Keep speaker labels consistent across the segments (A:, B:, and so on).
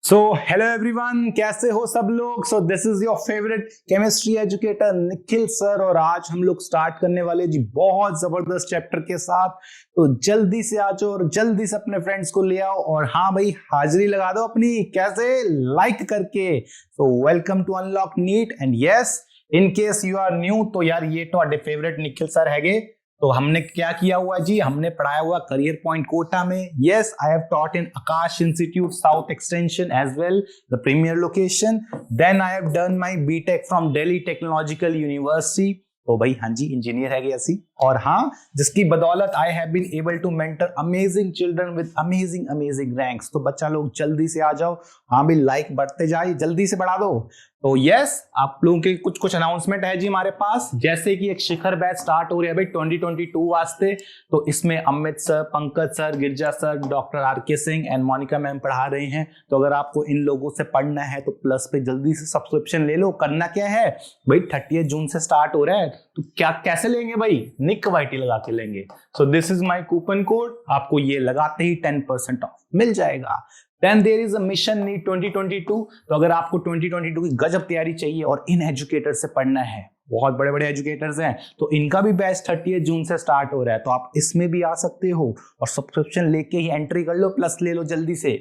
A: So hello everyone, कैसे हो सब लोग। सो this is your favourite chemistry educator Nikhil sir और आज हम लोग स्टार्ट करने वाले जी बहुत जबरदस्त चैप्टर के साथ। तो जल्दी से आ जाओ और जल्दी से अपने फ्रेंड्स को ले आओ और हाँ भाई हाजिरी लगा दो अपनी, कैसे लाइक करके। So welcome to unlock NEET and yes in case you are new तो यार ये तो फेवरेट निखिल सर हैगे। तो हमने क्या किया हुआ जी, हमने पढ़ाया हुआ करियर पॉइंट कोटा में। Yes I have taught in Aakash Institute South Extension as well the premier location. Then I have done my BTech from Delhi Technological University. तो भाई हाँ जी इंजीनियर है ऐसी, और हाँ जिसकी बदौलत I have been able to mentor amazing children with amazing amazing ranks. तो बच्चा लोग जल्दी से आ जाओ, हाँ भाई लाइक बढ़ते जाए, जल्दी से बढ़ा दो। तो यस आप लोगों के कुछ अनाउंसमेंट है जी हमारे पास, जैसे कि एक शिखर बैच स्टार्ट हो रही है भाई 2022 वास्ते। तो इसमें Amit sir, Pankaj sir, Girija sir, doctor R K. Singh and Monica ma'am पढ़ा रहे हैं। तो अगर आपको इन लोगों से पढ़ना है तो प्लस पे जल्दी से सब्सक्रिप्शन ले लो। करना क्या है भाई, 30 जून से स्टार्ट हो रहा है। तो क्या कैसे लेंगे भाई, निक वाईटी लगा के लेंगे। सो this is my coupon code, आपको ये लगाते ही 10% ऑफ मिल जाएगा। Then there is a mission need 2022। तो अगर आपको 2022 की गजब तैयारी चाहिए और इन एजुकेटर से पढ़ना है, बहुत बड़े बड़े एजुकेटर्स हैं, तो इनका भी बैच 30 जून से स्टार्ट हो रहा है। तो आप इसमें भी आ सकते हो और सब्सक्रिप्शन लेके ही एंट्री कर लो, प्लस ले लो जल्दी से।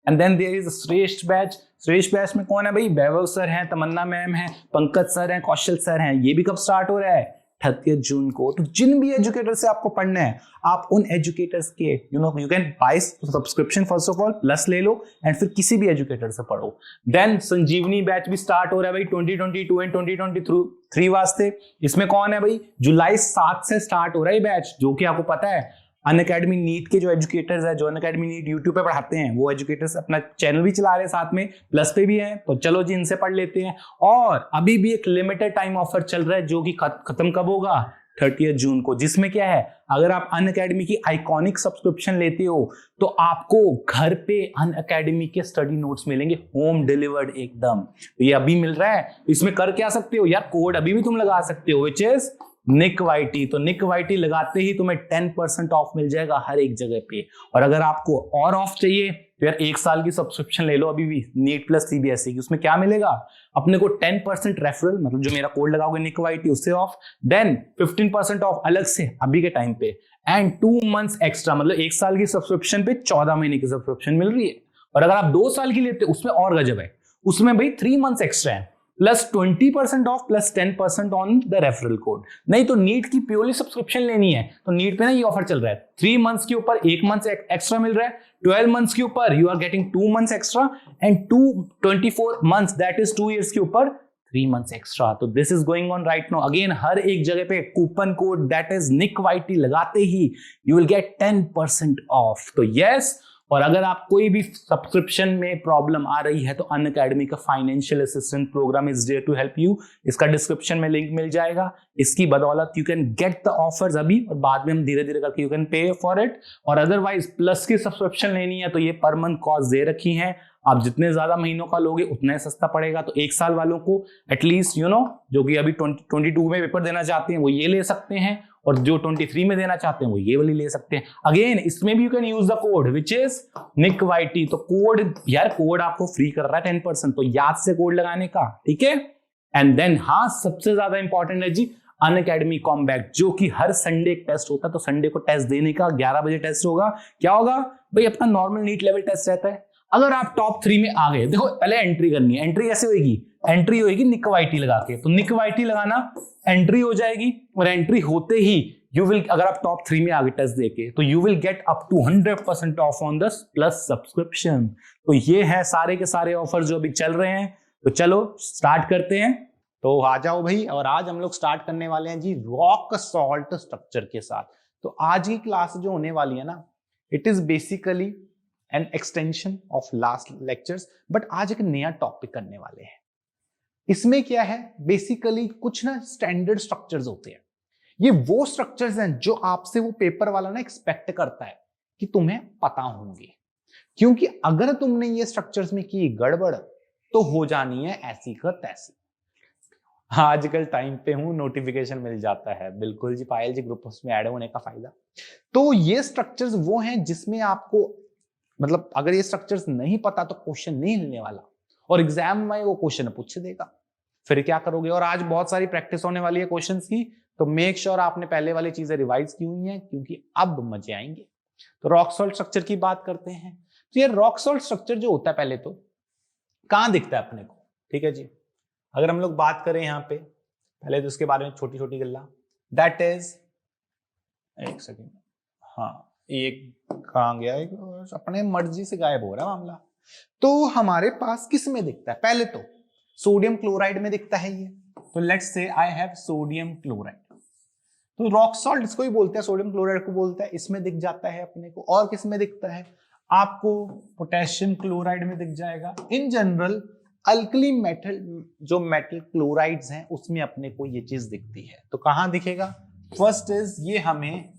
A: एंड देन देयर इज श्रेष्ठ बैच। श्रेष्ठ बैच में कौन है भाई, वैभव सर हैं, तमन्ना मैम हैं, पंकज सर हैं, कौशल सर हैं। ये भी कब स्टार्ट हो रहा है, 30 जून को। तो जिन भी एजुकेटर से आपको पढ़ना है, आप उन एजुकेटर्स के you can buy subscription first of all, plus ले लो एंड फिर किसी भी एजुकेटर से पढ़ो। देन संजीवनी बैच भी स्टार्ट हो रहा है भाई 2022 एंड 2023 वास्ते। इसमें कौन है भाई, जुलाई 7 से स्टार्ट हो रहा है बैच, जो कि आपको पता है अनअकैडमी नीट के जो एजुकेटर्स है, जो अनअकैडमी नीट यूट्यूब पे पढ़ाते हैं, वो एजुकेटर्स अपना चैनल भी चला रहे हैं, साथ में प्लस पे भी हैं। तो चलो जी इनसे पढ़ लेते हैं। और अभी भी एक लिमिटेड टाइम ऑफर चल रहा है जो कि खत्म कब होगा, 30 जून को। जिसमें क्या है, अगर आप अनअकैडमी की आइकॉनिक सब्सक्रिप्शन लेते हो तो आपको घर पे अनअकैडमी के स्टडी नोट्स मिलेंगे, होम डिलीवर्ड एकदम। तो ये अभी मिल रहा है। तो इसमें कर क्या सकते हो यार, कोड अभी भी तुम लगा सकते हो, विच इज निक वाईटी। तो निक वाईटी लगाते ही तुम्हें 10% ऑफ मिल जाएगा हर एक जगह पे। और अगर आपको और ऑफ चाहिए तो यार 1 साल की सब्सक्रिप्शन ले लो अभी भी, नीट प्लस सीबीएसई की। उसमें क्या मिलेगा अपने को, 10% रेफरल, मतलब जो मेरा कोड लगाओगे निक वाईटी उससे ऑफ। देन 15% ऑफ अलग से अभी के टाइम पे, एंड 2 मंथ्स एक्स्ट्रा, मतलब 1 साल की सब्सक्रिप्शन पे 14 महीने की सब्सक्रिप्शन मिल रही है। और अगर आप 2 साल की लेते उसमें और गजब है, उसमें भाई 3 मंथ्स एक्स्ट्रा है, plus 20% of plus 10% on the referral code. नहीं तो नीट की प्योरली सब्सक्रिप्शन लेनी है तो नीट पे ना ये ऑफर चल रहा है, 3 मंथ्स के ऊपर 1 मंथ एक्स्ट्रा मिल रहा है, 12 मंथ्स के ऊपर you are getting 2 months extra, and 24 months that is 2 years के ऊपर 3 मंथ्स एक्स्ट्रा। तो this is going on right now. Again हर एक जगह पे coupon code that is Nick YT लगाते ही यू विल गेट 10% ऑफ। तो यस, और अगर आप कोई भी सब्सक्रिप्शन में प्रॉब्लम आ रही है तो अनअकैडमी का financial assistant program is there to help you. इसका डिस्क्रिप्शन में लिंक मिल जाएगा। इसकी बदौलत you can get the offers अभी, और बाद में हम धीरे धीरे करके you can pay for it. और अदरवाइज प्लस की सब्सक्रिप्शन लेनी है तो ये पर मंथ कॉस्ट दे रखी है, आप जितने ज्यादा महीनों का लोगे उतना ही सस्ता पड़ेगा। तो 1 साल वालों को एटलीस्ट जो कि अभी 2022 में पेपर देना चाहते हैं वो ये ले सकते हैं, और जो 23 में देना चाहते हैं वो ये वाली ले सकते हैं। अगेन इसमें भी you can use the code which is Nick YT. तो कोड यार, कोड आपको फ्री कर रहा है 10%, तो याद से कोड लगाने का, ठीक है। एंड देन हाँ सबसे ज्यादा इंपॉर्टेंट है जी अनअकैडमी कॉम्बैक, जो कि हर संडे एक टेस्ट होता है। तो संडे को टेस्ट देने का 11 बजे टेस्ट होगा। क्या होगा भाई, अपना नॉर्मल नीट लेवल टेस्ट रहता है। अगर आप टॉप 3 में आ गए, देखो पहले एंट्री करनी है। एंट्री कैसे होगी, एंट्री होगी निक वाईटी लगा के। तो निक वाईटी लगाना, एंट्री हो जाएगी, और एंट्री होते ही यू विल, अगर आप टॉप 3 में आ गए टेस्ट देके, तो you will get up to 100% off on the plus subscription. तो ये है सारे के सारे ऑफर जो अभी चल रहे हैं। तो चलो स्टार्ट करते हैं। तो आ जाओ भाई, और आज हम लोग स्टार्ट करने वाले हैं जी रॉक सॉल्ट स्ट्रक्चर के साथ। तो आज की क्लास जो होने वाली है ना, it is basically an extension of last lectures, but आज एक नया टॉपिक करने वाले हैं। इसमें क्या है, बेसिकली कुछ ना स्टैंडर्ड स्ट्रक्चर्स होते हैं। ये वो स्ट्रक्चर्स हैं जो आपसे वो पेपर वाला ना एक्सपेक्ट करता है कि तुम्हें पता होंगे, क्योंकि अगर तुमने ये स्ट्रक्चर्स में की गड़बड़ तो हो जानी है ऐसी का तैसी। आजकल टाइम पे हूं, नोटिफिकेशन मिल जाता है। बिल्कुल जी पायल जी, ग्रुप में ऐड होने का फायदा। तो ये स्ट्रक्चर्स वो हैं जिसमें आपको मतलब अगर ये स्ट्रक्चर्स नहीं पता तो क्वेश्चन नहीं मिलने वाला, और एग्जाम में वो क्वेश्चन पूछ देगा, फिर क्या करोगे। और आज बहुत सारी प्रैक्टिस होने वाली है क्वेश्चंस की, तो मेक श्योर आपने पहले वाली चीजें रिवाइज की हुई हैं, क्योंकि अब मजे आएंगे। तो रॉक सॉल्ट स्ट्रक्चर की बात करते हैं। तो ये रॉक सॉल्ट स्ट्रक्चर जो होता है पहले तो कहां दिखता है अपने को, ठीक है जी। अगर हम लोग बात करें यहाँ पे पहले तो उसके बारे में छोटी छोटी गल्ला, दैट इज, एक सेकेंड, हाँ एक कहां गया, एक अपने मर्जी से गायब हो रहा है मामला। तो हमारे पास किस में दिखता है, पहले तो सोडियम क्लोराइड में दिखता है ये। तो let's say I have sodium chloride, तो रॉक सॉल्ट इसको ही बोलते हैं, सोडियम क्लोराइड को बोलते हैं, इसमें दिख जाता है अपने को। और किस में दिखता है आपको, पोटेशियम क्लोराइड में दिख जाएगा। इन जनरल अल्कली मेटल, जो मेटल क्लोराइड्स हैं उसमें अपने को ये चीज दिखती है। तो कहां दिखेगा, फर्स्ट इज ये हमें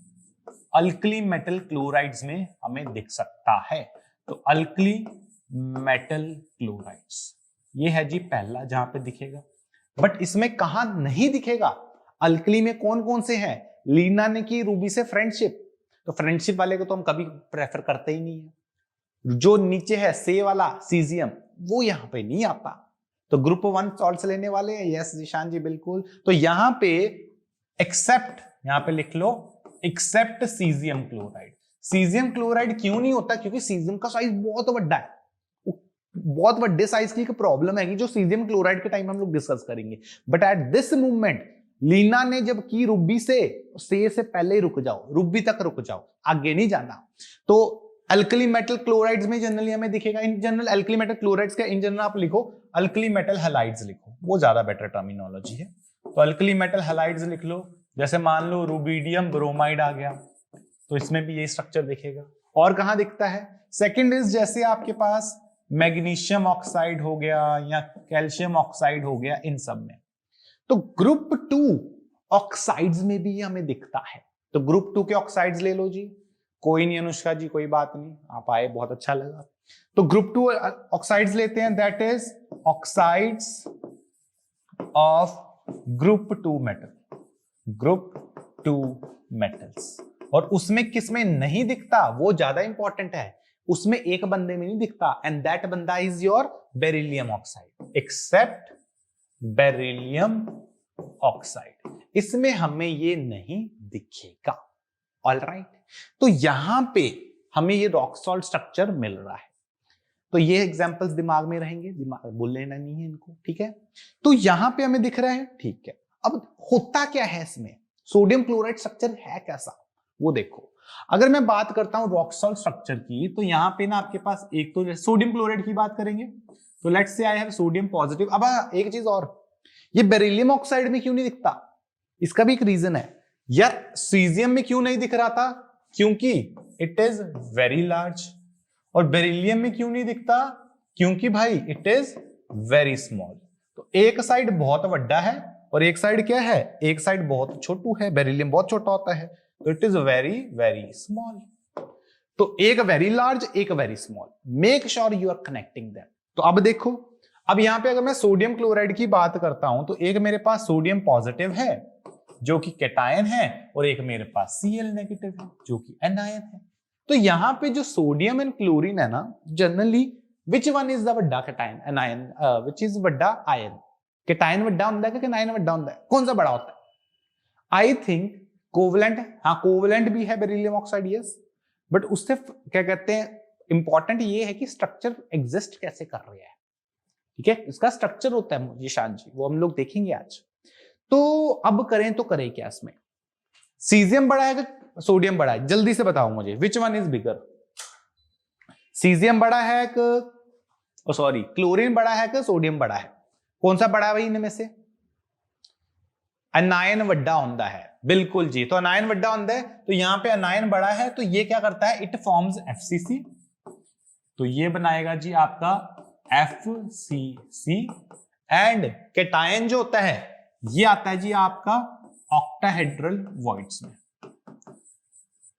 A: अल्कली मेटल क्लोराइड्स में हमें दिख सकता है। तो अल्कली मेटल क्लोराइड्स ये है जी पहला जहां पे दिखेगा। बट इसमें कहां नहीं दिखेगा, अल्कली में कौन कौन से हैं, लीना ने की रूबी से फ्रेंडशिप, तो फ्रेंडशिप वाले को तो हम कभी प्रेफर करते ही नहीं है। जो नीचे है से वाला सीजियम, वो यहां पे नहीं आता। तो ग्रुप 1 सॉल्ट्स लेने वाले हैं, यस जिशान जी बिल्कुल। तो यहां पे एक्सेप्ट, यहां पे लिख लो except caesium chloride. Caesium chloride क्यों नहीं होता, क्योंकि सीजियम का साइज बहुत बड़ा है, बहुत बड़े साइज की प्रॉब्लम है जो सीजियम क्लोराइड के टाइम हम लोग डिस्कस करेंगे। But at this movement Leena ने जब की रुबी से पहले ही रुक जाओ, रुबी तक रुक जाओ, आगे नहीं जाना। तो अल्कली मेटल क्लोराइड्स में जनरली हमें दिखेगा, in general alkali metal chlorides का इन जनरल आप लिखो अल्कली मेटल हैलाइड्स लिखो, वो ज्यादा बेटर टर्मिनोलॉजी है। तो अल्कली मेटल हैलाइड्स लिख लो, जैसे मान लो रुबीडियम ब्रोमाइड आ गया, तो इसमें भी ये स्ट्रक्चर दिखेगा। और कहां दिखता है, सेकेंड इज जैसे आपके पास मैग्नीशियम ऑक्साइड हो गया या कैल्शियम ऑक्साइड हो गया, इन सब में। तो ग्रुप 2 ऑक्साइड्स में भी हमें दिखता है। तो ग्रुप 2 के ऑक्साइड्स ले लो जी, कोई नहीं अनुष्का जी, कोई बात नहीं, आप आए बहुत अच्छा लगा। तो ग्रुप 2 ऑक्साइड्स लेते हैं, that is oxides of group 2 metal, group 2 metals. और उसमें किसमें नहीं दिखता, वो ज्यादा इंपॉर्टेंट है, उसमें एक बंदे में नहीं दिखता, एंड दैट बंदा is your beryllium oxide, except beryllium oxide, इसमें हमें ये नहीं दिखेगा। ऑलराइट, तो यहां पे हमें ये रॉक सॉल्ट स्ट्रक्चर मिल रहा है। तो ये एग्जांपल्स दिमाग में रहेंगे, दिमाग भूल लेना नहीं है इनको, ठीक है। तो यहां पे हमें दिख रहा है, ठीक है। अब होता क्या है इसमें, सोडियम क्लोराइड स्ट्रक्चर है कैसा, वो देखो। अगर मैं बात करता हूं रॉक सॉल्ट स्ट्रक्चर की, तो यहां पे ना आपके पास एक तो सोडियम क्लोराइड की बात करेंगे, तो let's say I have sodium positive. अब एक चीज और, ये बेरिलियम ऑक्साइड में क्यों नहीं दिखता, इसका भी एक रीजन है यार। सीजियम में क्यों नहीं दिख रहा था, क्योंकि इट इज वेरी लार्ज। और बेरिलियम में क्यों नहीं दिखता, क्योंकि भाई इट इज वेरी स्मॉल। तो एक साइड बहुत बड़ा है और एक साइड क्या है, एक साइड बहुत छोटू है, बेरिलियम बहुत छोटा होता है, तो it is very very small. तो एक वेरी लार्ज, एक very small, make sure you are connecting them. तो अब देखो, अब यहां पे अगर मैं सोडियम क्लोराइड की बात करता हूं, तो एक मेरे पास सोडियम पॉजिटिव है जो कि कैटायन है, और एक मेरे पास Cl नेगेटिव है जो कि एनायन है। तो यहां पे जो सोडियम एंड क्लोरीन है ना, generally which one is the बड़ा कैटायन, एनायन विच इज बड़ा आयन, कैटायन बड़ा होता है कि एनायन बड़ा होता है, कौन सा बड़ा होता है? आई थिंक कोवलेंट, हाँ कोवलेंट भी है बेरिलियम ऑक्साइड, यस। बट उससे क्या कहते हैं, इंपॉर्टेंट ये है कि स्ट्रक्चर एग्जिस्ट कैसे कर रहा है, ठीक है, इसका स्ट्रक्चर होता है निशान जी, वो हम लोग देखेंगे आज। तो अब करें तो करें क्या इसमें, सीजियम बड़ा है कि सोडियम बड़ा है, जल्दी से बताओ मुझे, which one is bigger, caesium बड़ा है कि सॉरी क्लोरीन बड़ा है कि सोडियम बड़ा है, कौन सा बड़ा है भाई इनमें से? अनायन वड्डा होता है, बिल्कुल जी। तो अनायन वड्डा होता है, तो यहां पे अनायन बड़ा है, तो ये क्या करता है, इट फॉर्म्स FCC, तो ये बनाएगा जी आपका FCC, एंड कैटायन जो होता है ये आता है जी आपका ऑक्टाहेड्रल वॉइड्स में।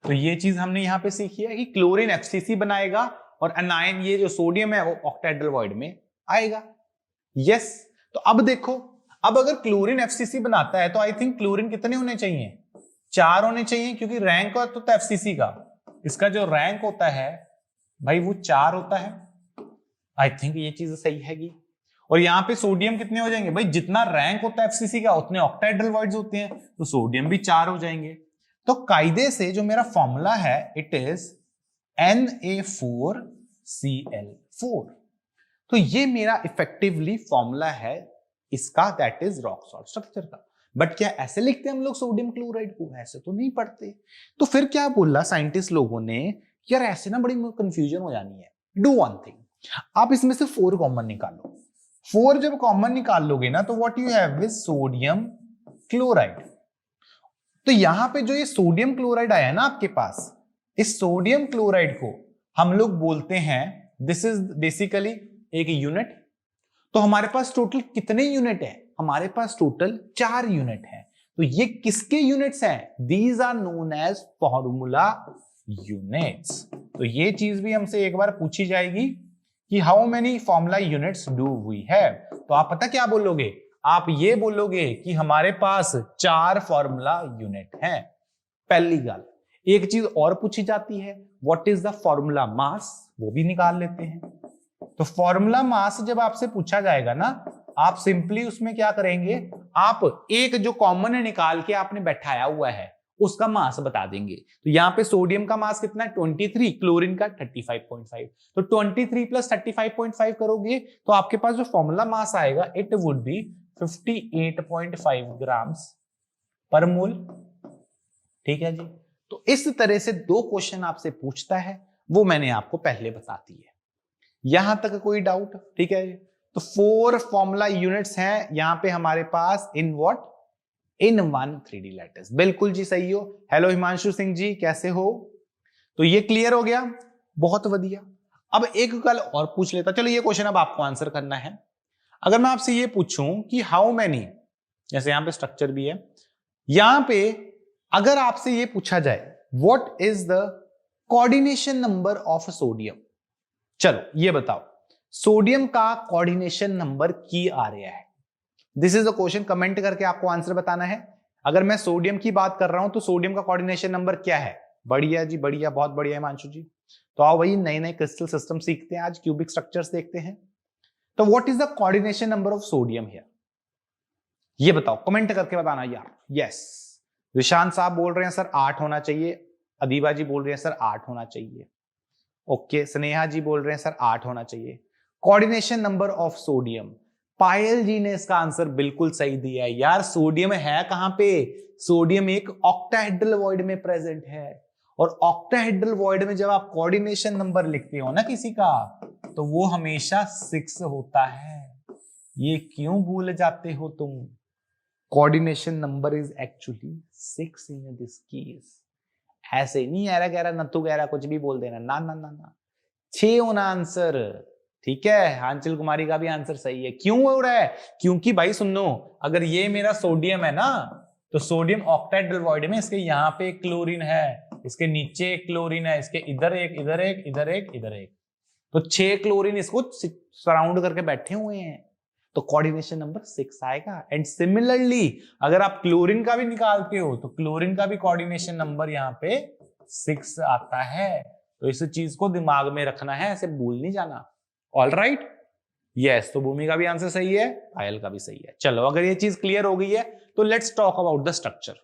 A: तो ये चीज हमने यहां पे सीखी है कि क्लोरीन FCC बनाएगा और अनायन ये जो सोडियम है वो ऑक्टाहेड्रल वॉइड में आएगा, यस। तो अब देखो, अब अगर क्लोरीन FCC बनाता है तो आई थिंक क्लोरीन कितने होने चाहिए, 4 होने चाहिए, क्योंकि रैंक होता है FCC का, इसका जो रैंक होता है भाई वो 4 होता है। आई थिंक ये चीज सही हैगी। और यहाँ पे सोडियम कितने हो जाएंगे भाई, जितना रैंक होता है एफसीसी का उतने ऑक्टाहेड्रल वॉइड्स होते हैं, तो सोडियम भी 4 हो जाएंगे। तो कायदे से जो मेरा फॉर्मूला है इट इज Na4Cl4। तो ये मेरा इफेक्टिवली फॉर्मूला है इसका, that is rock salt structure का। बट क्या ऐसे लिखते हैं हम लोग सोडियम क्लोराइड को? ऐसे तो नहीं पढ़ते। तो फिर क्या बोला साइंटिस्ट लोगों ने, यार ऐसे ना बड़ी कंफ्यूजन हो जानी है। डू वन थिंग, आप इसमें से 4 कॉमन निकालो। 4 जब कॉमन निकाल लोगे ना तो what you have is sodium chloride. तो यहां पे जो ये सोडियम क्लोराइड आया ना आपके पास, इस सोडियम क्लोराइड को हम लोग बोलते हैं, दिस इज बेसिकली एक यूनिट। तो हमारे पास टोटल कितने यूनिट है? हमारे पास टोटल 4 यूनिट है। तो ये किसके यूनिट्स हैं? These are known as formula units. तो ये चीज भी हमसे एक बार पूछी जाएगी कि how many formula units do we have. तो आप पता क्या बोलोगे? आप ये बोलोगे कि हमारे पास 4 फॉर्मूला यूनिट हैं। पहली गल। एक चीज और पूछी जाती है, what is the formula mass, वो भी निकाल लेते हैं। तो फॉर्मूला मास जब आपसे पूछा जाएगा ना, आप सिंपली उसमें क्या करेंगे, आप एक जो कॉमन है निकाल के आपने बैठाया हुआ है उसका मास बता देंगे। तो यहां पे सोडियम का मास कितना है? 23, क्लोरीन का 35.5। तो 23 प्लस 35.5 करोगे तो आपके पास जो फॉर्मूला मास आएगा इट वुड बी 58.5 ग्राम्स पर मोल। ठीक है जी। तो इस तरह से 2 क्वेश्चन आपसे पूछता है, वो मैंने आपको पहले बता दी है। यहां तक कोई डाउट? ठीक है। तो 4 फॉर्मूला यूनिट्स हैं यहां पे हमारे पास in what, in 1 3D lattice. बिल्कुल जी सही हो। हेलो हिमांशु सिंह जी, कैसे हो? तो ये क्लियर हो गया, बहुत बढ़िया। अब एक कल और पूछ लेता, चलो ये क्वेश्चन अब आपको आंसर करना है। अगर मैं आपसे ये पूछूं कि हाउ मेनी, जैसे यहां पे स्ट्रक्चर भी है, यहां पे अगर आपसे ये पूछा जाए what is the coordination number of sodium, चलो ये बताओ सोडियम का कोऑर्डिनेशन नंबर की आ रहा है। This is the question, comment करके आपको आंसर बताना है। अगर मैं सोडियम की बात कर रहा हूं तो सोडियम का कोऑर्डिनेशन नंबर क्या है? बढ़िया जी, बढ़िया, बहुत बढ़िया हिमांशु जी। तो आओ भाई नए नए क्रिस्टल सिस्टम सीखते हैं, आज क्यूबिक स्ट्रक्चर्स देखते हैं। तो what is the coordination number of sodium here, ये बताओ, कमेंट करके बताना यार। यस, विशांत साहब बोल रहे हैं सर 8 होना चाहिए। अदीबा जी बोल रहे हैं सर 8 होना चाहिए। ओके, स्नेहा जी बोल रहे हैं सर 8 होना चाहिए। कोऑर्डिनेशन नंबर ऑफ सोडियम, पायल जी ने इसका आंसर बिल्कुल सही दिया है यार। सोडियम है कहां पे? सोडियम एक ऑक्टाहेड्रल वॉइड में प्रेजेंट है, और ऑक्टाहेड्रल वॉइड में जब आप कोऑर्डिनेशन नंबर लिखते हो ना किसी का, तो वो हमेशा 6 होता है। ये क्यों भूल जाते हो तुम? Coordination number is actually 6 in this case. ऐसे नहीं ऐरा गैरा नत्थु गैरा कुछ भी बोल देना, ना ना ना ना, 6 होना आंसर। ठीक है, हांचल कुमारी का भी आंसर सही है। क्यों हो रहा है? क्योंकि भाई सुनो, अगर ये मेरा सोडियम है ना, तो सोडियम ऑक्टाहेड्रल वॉइड में इसके यहाँ पे एक क्लोरीन है, इसके नीचे एक क्लोरीन है, इसके इधर एक, इधर एक, इधर एक, इधर एक, तो 6 क्लोरीन इसको सराउंड करके बैठे हुए हैं। तो कोऑर्डिनेशन नंबर 6 आएगा। एंड सिमिलरली अगर आप क्लोरीन का भी निकालते हो तो क्लोरीन का भी कोऑर्डिनेशन नंबर यहाँ पे 6 आता है। तो इस चीज को दिमाग में रखना है, ऐसे भूल नहीं जाना। All right, yes. तो भूमि का भी आंसर सही है, पायल का भी सही है। चलो, अगर ये चीज क्लियर हो गई है तो let's talk about the structure.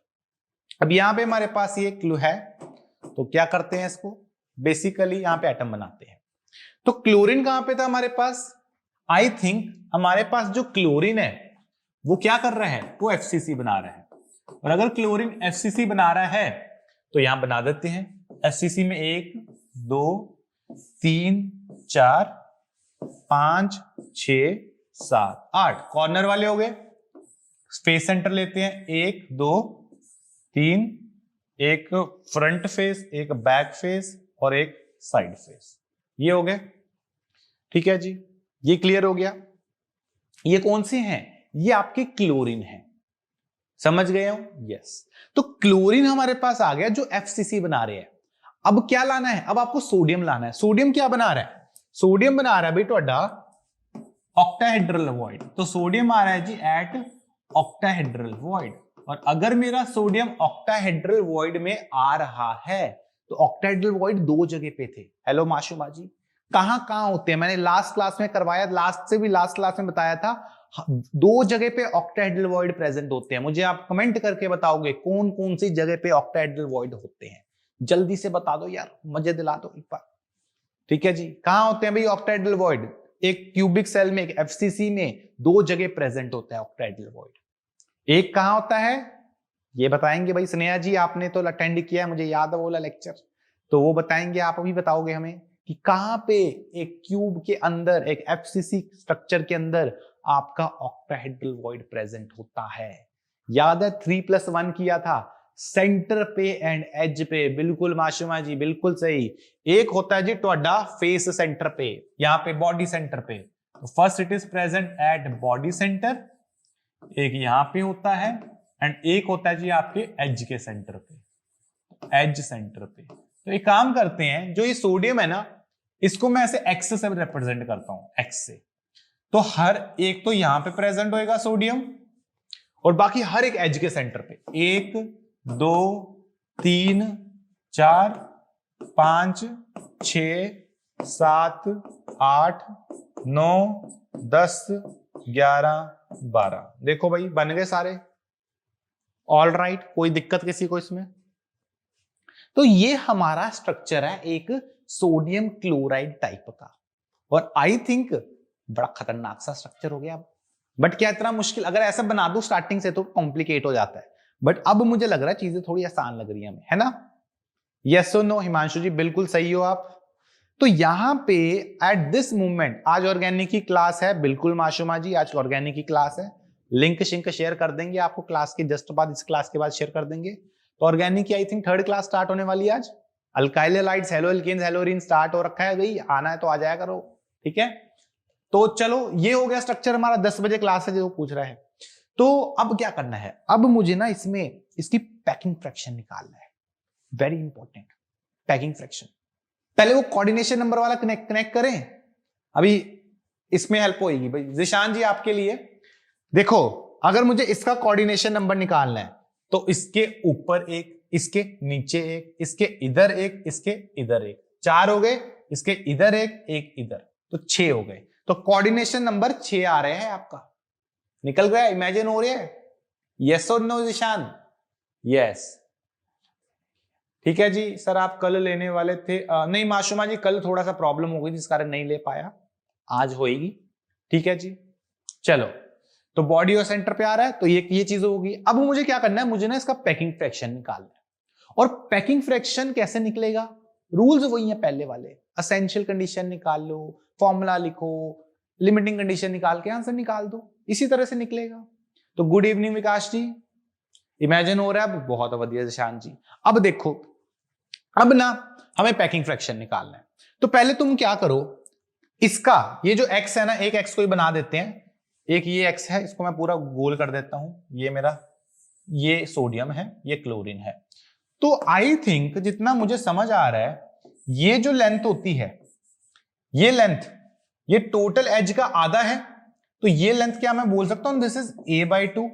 A: अब यहां पे हमारे पास ये क्लू है, तो क्या करते हैं इसको, बेसिकली यहां पे एटम बनाते हैं। तो क्लोरीन कहां पे था हमारे पास? आई थिंक हमारे पास जो क्लोरीन है वो क्या कर रहा है, वो एफसीसी बना रहा है। और अगर क्लोरीन एफसीसी बना रहा है तो यहां बना देते हैं। एफसीसी में 1 2 3 4 5 6 7 8 कॉर्नर वाले हो गए। स्पेस सेंटर लेते हैं, 1 2 3, एक फ्रंट फेस, एक बैक फेस और एक साइड फेस, ये हो गए। ठीक है जी, ये क्लियर हो गया। ये कौन से हैं? ये आपके क्लोरीन है, समझ गए हो? यस। तो क्लोरीन हमारे पास आ गया जो एफसीसी बना रहे हैं। अब क्या लाना है? अब आपको सोडियम लाना है। सोडियम क्या बना रहा है? सोडियम बना रहा है भाई ਤੁਹਾਡਾ ऑक्टाहेड्रल वॉइड। तो सोडियम आ रहा है जी एट ऑक्टाहेड्रल वॉइड। और अगर मेरा सोडियम ऑक्टाहेड्रल वॉइड में आ रहा है तो ऑक्टाहेड्रल वॉइड दो जगह पे थे। हेलो माशुमा जी, कहां कहां होते हैं? मैंने लास्ट क्लास में करवाया, लास्ट क्लास में बताया था, दो जगह पे ऑक्टाहेड्रल वॉइड प्रेजेंट होते हैं। मुझे आप कमेंट करके बताओगे कौन कौन सी जगह पे ऑक्टाहेड्रल वॉइड होते हैं, जल्दी से बता दो यार, मजे दिला दो एक बार। ठीक है जी, कहां होते हैं भाई ऑक्टाहेड्रल वॉइड? एक क्यूबिक सेल में, एक एफसीसी में दो जगह प्रेजेंट होता है ऑक्टाहेड्रल वॉइड। एक कहां होता है ये बताएंगे भाई स्नेहा जी, आपने तो अटेंड किया है, मुझे याद है वो वाला लेक्चर, तो वो बताएंगे। आप अभी बताओगे हमें कि कहां पे एक क्यूब के अंदर, एक एफसीसी स्ट्रक्चर के अंदर आपका ऑक्टाहेड्रल वॉइड प्रेजेंट होता है। याद है 3+1 किया था, सेंटर पे एंड एज पे। बिल्कुल माशुमा जी, बिल्कुल सही। एक होता है जी ਤੁਹਾਡਾ फेस सेंटर पे, यहां पे बॉडी सेंटर पे। First it is present at body centre, एक यहां पे होता है, एंड एक होता है जी आपके एज के सेंटर पे, एज सेंटर पे। तो एक काम करते हैं, जो ये सोडियम है ना, इसको मैं ऐसे एक्स से रिप्रेजेंट करता हूं, एक्स से। तो हर एक तो यहां पे प्रेजेंट होएगा सोडियम, और बाकी हर एक एज के सेंटर पे 1 2 3 4 5 6 7 8 9 10 11 12। देखो भाई बन गए सारे, ऑल राइट, कोई दिक्कत किसी को इसमें? तो ये हमारा स्ट्रक्चर है एक सोडियम क्लोराइड टाइप का, और आई थिंक बड़ा खतरनाक सा स्ट्रक्चर हो गया। बट क्या इतना मुश्किल? अगर ऐसा बना दो स्टार्टिंग से तो कॉम्प्लिकेट हो जाता है, बट अब मुझे लग रहा है चीजें थोड़ी आसान लग रही है हमें, है ना? यस और नो? हिमांशु जी बिल्कुल सही हो आप। तो यहां पे एट दिस मोमेंट, आज ऑर्गेनिक की क्लास है, बिल्कुल माशुमा जी आज ऑर्गेनिक की क्लास है, लिंक शिंक शेयर कर देंगे आपको क्लास के जस्ट बाद, इस क्लास के बाद शेयर कर देंगे। तो ऑर्गेनिक की I think 3rd class start होने वाली है आज। Alkyl halides, haloalkanes, haloarenes start हो रखा है भाई, आना है तो आ जाया करो, ठीक है? तो चलो ये हो गया स्ट्रक्चर हमारा, 10 बजे क्लास है जो पूछ रहा है। तो अब क्या करना है? अब मुझे ना इसमें इसकी पैकिंग फ्रैक्शन निकालना है, वेरी इंपॉर्टेंट पैकिंग फ्रैक्शन। पहले वो कोऑर्डिनेशन नंबर वाला कनेक्ट करें, अभी इसमें हेल्प होगी भाई। जिशान जी आपके लिए देखो, अगर मुझे इसका कोऑर्डिनेशन नंबर निकालना है तो इसके ऊपर एक, इसके नीचे एक, इसके इधर एक, इसके इधर एक, 4 हो गए, इसके इधर एक इधर, तो 6 हो गए। तो कोऑर्डिनेशन नंबर 6 आ रहे हैं आपका, निकल गया? इमेजिन हो रहा है? यस और नो जिशान? यस, ठीक है जी। सर आप कल लेने वाले थे? नहीं माशुमा जी, कल थोड़ा सा प्रॉब्लम हो गई जिस कारण नहीं ले पाया, आज होएगी, ठीक है जी। चलो, तो बॉडी और सेंटर पे आ रहा है, तो ये चीज होगी। अब मुझे क्या करना है? मुझे ना इसका पैकिंग फ्रैक्शन निकालना है। और पैकिंग फ्रैक्शन कैसे निकलेगा? रूल्स वही है पहले वाले, असेंशियल कंडीशन निकाल लो, फॉर्मूला लिखो, लिमिटिंग कंडीशन निकाल के आंसर निकाल दो, इसी तरह से निकलेगा। तो गुड इवनिंग विकास जी, इमेजिन हो रहा है? बहुत बढ़िया जिशान जी। अब देखो, अब ना हमें पैकिंग फ्रैक्शन निकालना है। तो पहले तुम क्या करो, इसका ये जो x है ना, एक x को ही बना देते हैं, एक ये x है, इसको मैं पूरा गोल कर देता हूं, ये मेरा, ये सोडियम है, ये क्लोरीन है। तो आई थिंक जितना मुझे समझ आ रहा है, ये जो लेंथ होती है, ये लेंथ, ये टोटल एज का आधा है, तो ये लेंथ क्या मैं बोल सकता हूं? दिस इज a/2,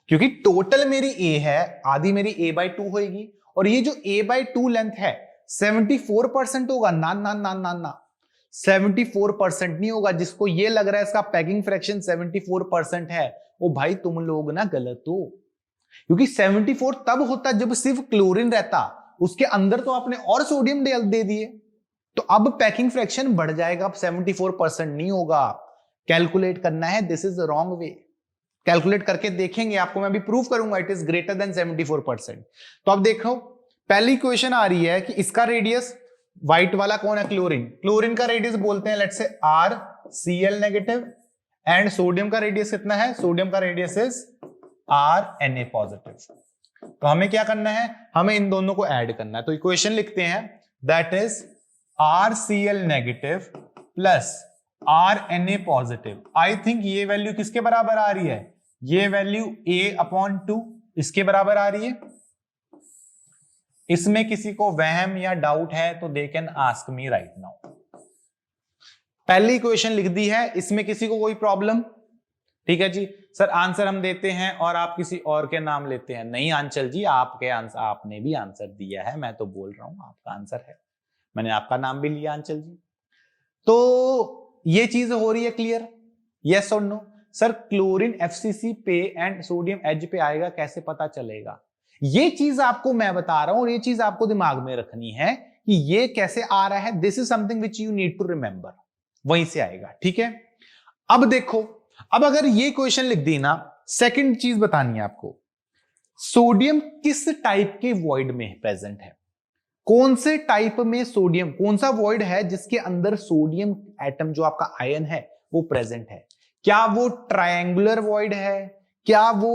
A: क्योंकि टोटल मेरी a है, आधी मेरी a/2 होगी, और ये जो a/2 लेंथ है 74% होगा। ना ना ना ना ना, 74% नहीं होगा। जिसको ये लग रहा है इसका पैकिंग फ्रैक्शन 74% है, वो भाई तुम लोग ना गलत हो, क्योंकि 74 तब होता जब सिर्फ क्लोरीन रहता, उसके अंदर तो आपने और सोडियम दे दिए, तो अब पैकिंग फ्रैक्शन बढ़ जाएगा, अब 74% नहीं होगा। कैलकुलेट करना है, this is the wrong way. Calculate करके देखेंगे, आपको मैं अभी प्रूव करूंगा इट इज ग्रेटर देन 74%। तो अब देखो, पहली क्वेश्चन आ रही है कि इसका रेडियस, व्हाइट वाला कौन है? क्लोरीन। क्लोरीन का रेडियस बोलते हैं let's say RCl negative, and sodium का रेडियस कितना है? सोडियम का रेडियस इज RNA पॉजिटिव। तो हमें क्या करना है? हमें इन दोनों को ऐड करना है। तो इक्वेशन लिखते हैं, that is RCl negative plus RNA positive. I think ये वैल्यू किसके बराबर आ रही है? ये वैल्यू A/2 इसके बराबर आ रही है। इसमें किसी को वहम या डाउट है तो they can ask me right now. पहली इक्वेशन लिख दी है, इसमें किसी को कोई प्रॉब्लम?
B: ठीक है जी। सर आंसर हम देते हैं और आप किसी और के नाम लेते हैं। नहीं आंचल जी, आपके आंसर, आपने भी आंसर दिया है, मैं तो बोल रहा हूं आपका आंसर है, मैंने आपका नाम भी लिया आंचल जी। तो ये चीज हो रही है क्लियर, यस और नो? सर क्लोरीन एफसीसी पे एंड सोडियम एच पे आएगा, कैसे पता चलेगा? ये चीज आपको मैं बता रहा हूं और ये चीज आपको दिमाग में रखनी है कि ये कैसे आ रहा है। This is something which you need to remember, वहीं से आएगा, ठीक है। अब देखो, अब अगर ये क्वेश्चन लिख दी ना, सेकंड चीज बतानी है आपको, सोडियम किस टाइप के वॉइड में प्रेजेंट है? कौन से टाइप में सोडियम, कौन सा वॉइड है जिसके अंदर सोडियम एटम जो आपका आयन है वो प्रेजेंट है? क्या वो ट्रायंगुलर वॉइड है, क्या वो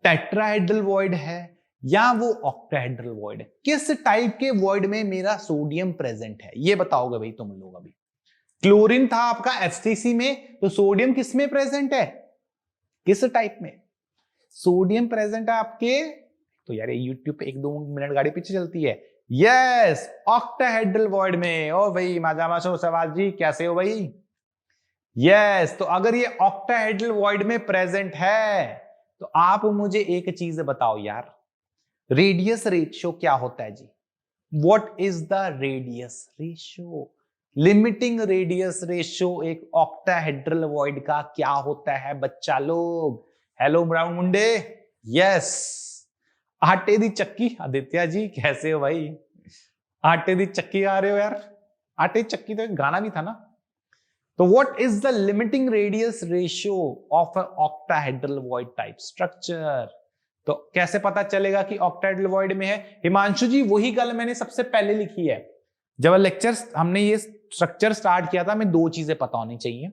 B: टेट्राहेड्रल वॉइड है, या वो ऑक्टाहेड्रल वॉइड है? किस टाइप के वॉइड में मेरा सोडियम प्रेजेंट है, ये बताओगे भाई तुम लोग। अभी क्लोरीन था आपका एफसीसी में, तो सोडियम किस में प्रेजेंट है, किस टाइप में? सोडियम प्रेजेंट है आपके, तो यार यूट्यूब पे 1-2 मिनट गाड़ी पीछे चलती है, यस ऑक्टाहेड्रल वॉइड में। ओ भाई माजामाशो सवाल जी, कैसे हो भाई? यस, तो अगर ये ऑक्टाहेड्रल वॉइड में प्रेजेंट है तो आप मुझे एक चीज बताओ यार, रेडियस रेशियो क्या होता है जी? What is the radius ratio, limiting radius ratio एक ऑक्टाहेड्रल वॉइड का क्या होता है बच्चा लोग? हेलो ब्राउन मुंडे, यस आटे दी चक्की। आदित्य जी कैसे हो भाई? आटे दी चक्की आ रहे हो यार, आटे दी चक्की तो एक गाना भी था ना। तो what is the limiting radius ratio of a octahedral void type structure? तो कैसे पता चलेगा कि ऑक्टाहेड्रल वॉइड में है? हिमांशु जी वही गल मैंने सबसे पहले लिखी है, जब लेक्चर हमने ये स्ट्रक्चर स्टार्ट किया था, हमें 2 चीजें पता होनी चाहिए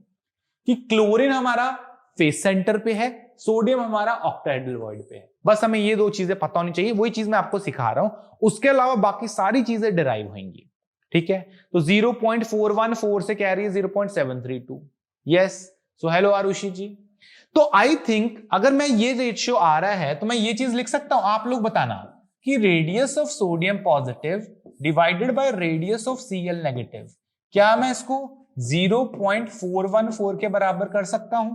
B: कि क्लोरीन हमारा फेस सेंटर पे है, सोडियम हमारा ऑक्टाहेड्रल वॉइड पे है। बस हमें ये 2 चीजें पता होनी चाहिए, वही चीज मैं आपको सिखा रहा हूं, उसके अलावा बाकी सारी चीजें डिराइव होंगी, ठीक है। तो 0.414 से कह रही है 0.732, यस। सो हेलो आरुषि जी। तो आई थिंक अगर मैं ये रेशियो आ रहा है तो मैं ये चीज लिख सकता हूं, आप लोग बताना कि radius of sodium positive divided by radius of Cl negative, क्या मैं इसको 0.414 के बराबर कर सकता हूं?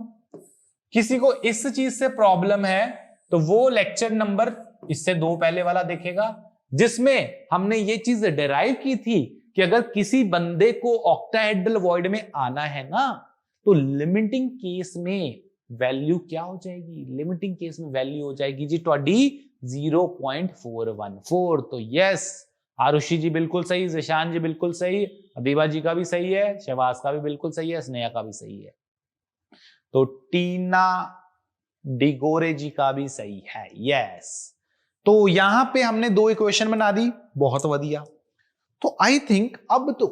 B: किसी को इस चीज से प्रॉब्लम है तो वो लेक्चर नंबर इससे 2 पहले वाला देखेगा, जिसमें हमने ये चीज डिराइव की थी कि अगर किसी बंदे को ऑक्टाहेड्रल वॉइड में आना है ना, तो लिमिटिंग केस में वैल्यू क्या हो जाएगी? लिमिटिंग केस में वैल्यू हो जाएगी जी ਤੁਹਾਡੀ 0.414। तो यस आरुषि जी बिल्कुल सही, जिशान जी बिल्कुल सही, अदीबा जी का भी सही है, शहबाज का भी बिल्कुल सही है, स्नेहा का भी सही है, तो टीना डिगोरे जी का भी सही है, यस। तो यहां पे हमने 2 इक्वेशन बना दी, बहुत बढ़िया। तो आई थिंक अब तो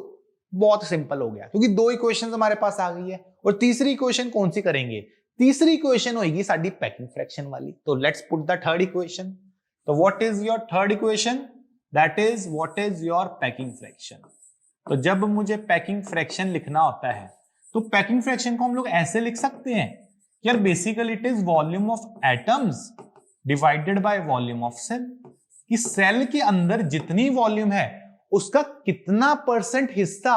B: बहुत सिंपल हो गया, क्योंकि 2 इक्वेशन हमारे पास आ गई है। और तीसरी इक्वेशन कौन सी करेंगे? तीसरी इक्वेशन होगी साडी पैकिंग फ्रैक्शन वाली। तो let's put the third equation. तो what is your third equation? That is what is your packing fraction. तो जब मुझे पैकिंग फ्रैक्शन लिखना होता है तो पैकिंग फ्रैक्शन को हम लोग ऐसे लिख सकते हैं यार, basically it is volume of atoms divided by volume of cell, कि सेल के अंदर जितनी वॉल्यूम है उसका कितना % हिस्सा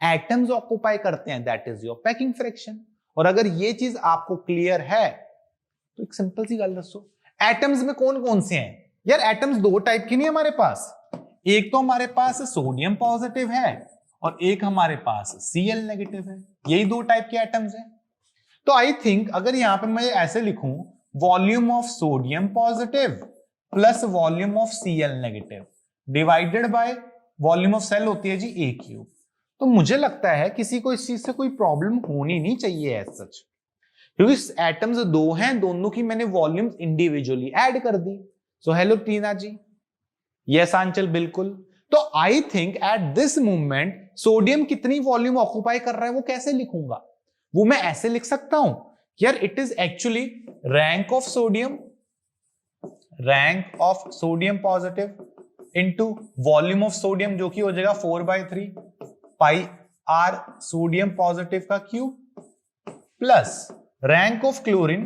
B: एटम्स ऑक्युपाई करते हैं, that is your packing fraction. और अगर ये चीज आपको क्लियर है तो एक सिंपल सी गल दसो, एटम्स में कौन कौन से हैं यार? एटम्स 2 टाइप की नहीं हमारे पास, एक तो हमारे पास सोडियम पॉजिटिव है और एक हमारे पास Cl नेगेटिव है, यही 2 टाइप के एटम्स हैं। तो आई थिंक अगर यहां पे मैं ऐसे लिखूं, volume of sodium positive plus volume of Cl negative divided by volume of cell होती है जी A³, तो मुझे लगता है किसी को इस चीज से कोई प्रॉब्लम होनी नहीं चाहिए एज सच, क्योंकि एटम्स 2 हैं, दोनों की मैंने वॉल्यूम्स इंडिविजुअली ऐड कर दी। सो हेलो टीना जी, यस आंचल बिल्कुल। तो I think eight this moment sodium कितनी वॉल्यूम ऑक्युपाई कर रहा है वो कैसे लिखूंगा? वो मैं ऐसे लिख सकता हूं यार, it is actually rank of sodium positive into volume of sodium, जो कि हो जाएगा 4/3 पाई आर सोडियम पॉजिटिव का cube plus rank of chlorine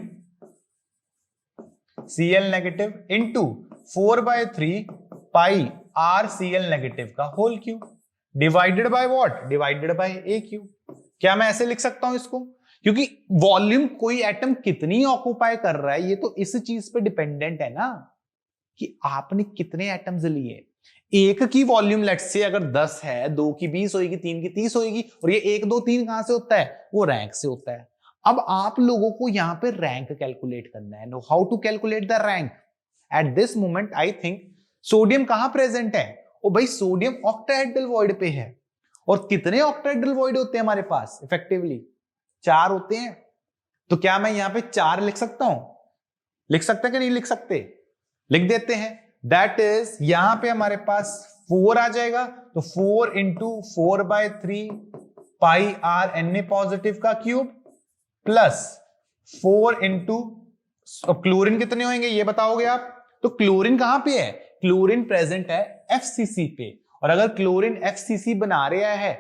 B: Cl negative into 4/3 pi R Cl negative का whole cube divided by what? Divided by A³। क्या मैं ऐसे लिख सकता हूं इसको? क्योंकि वॉल्यूम कोई एटम कितनी ऑक्यूपाई कर रहा है ये तो इस चीज पे डिपेंडेंट है ना कि आपने कितने एटम्स लिए। एक की वॉल्यूम लेट्स से अगर 10 है, 2 की 20 होगी, 3 की 30 होगी, और ये 1 2 3 कहां से होता है? वो रैंक से होता है। अब आप लोगों को यहां पे रैंक कैलकुलेट करना है। Know how to calculate the rank at this moment. I think sodium कहां प्रेजेंट है? ओ भाई सोडियम ऑक्टाहेड्रल वॉइड पे है। और कितने ऑक्टाहेड्रल वॉइड होते हैं हमारे पास? इफेक्टिवली 4 होते हैं। तो क्या मैं यहां पे 4 लिख सकता हूं? लिख सकते कि नहीं लिख सकते? लिख देते हैं। दैट इज यहां पे हमारे पास 4 आ जाएगा, तो 4 into 4/3 pi R Na positive का क्यूब प्लस 4 इंटू क्लोरीन कितने होंगे ये बताओगे आप? तो क्लोरीन कहां पे है? क्लोरीन प्रेजेंट है FCC पे, और अगर क्लोरीन FCC बना रहा है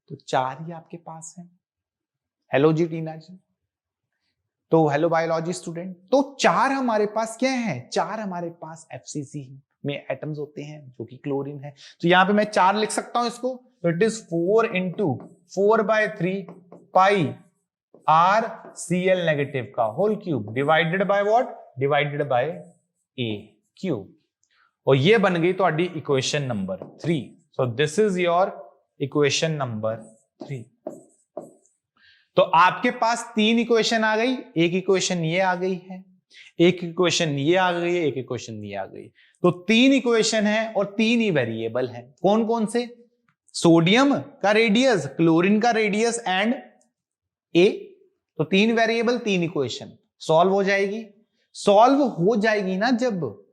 B: तो 4 ही आपके पास है। हेलो जी टीना जी, तो हेलो बायोलॉजी स्टूडेंट। तो 4 हमारे पास क्या है? 4 हमारे पास FCC में एटम्स होते हैं जो कि क्लोरीन है। तो यहां पे मैं 4 लिख सकता हूं इसको, तो it is 4 into 4/3 pi R Cl negative का whole cube divided by what? Divided by A cube. और ये बन गई तो equation number 3। So this is your equation number 3। तो आपके पास 3 इक्वेशन आ गई। एक इक्वेशन ये आ गई है, एक इक्वेशन ये आ गई है, एक इक्वेशन ये आ गई। तो 3 इक्वेशन है और 3 ही वेरिएबल हैं। कौन कौन से? सोडियम का रेडियस, क्लोरीन का रेडियस एंड A। तो 3 वेरिएबल 3 इक्वेशन सॉल्व हो जाएगी। सॉल्व हो जाएगी ना जब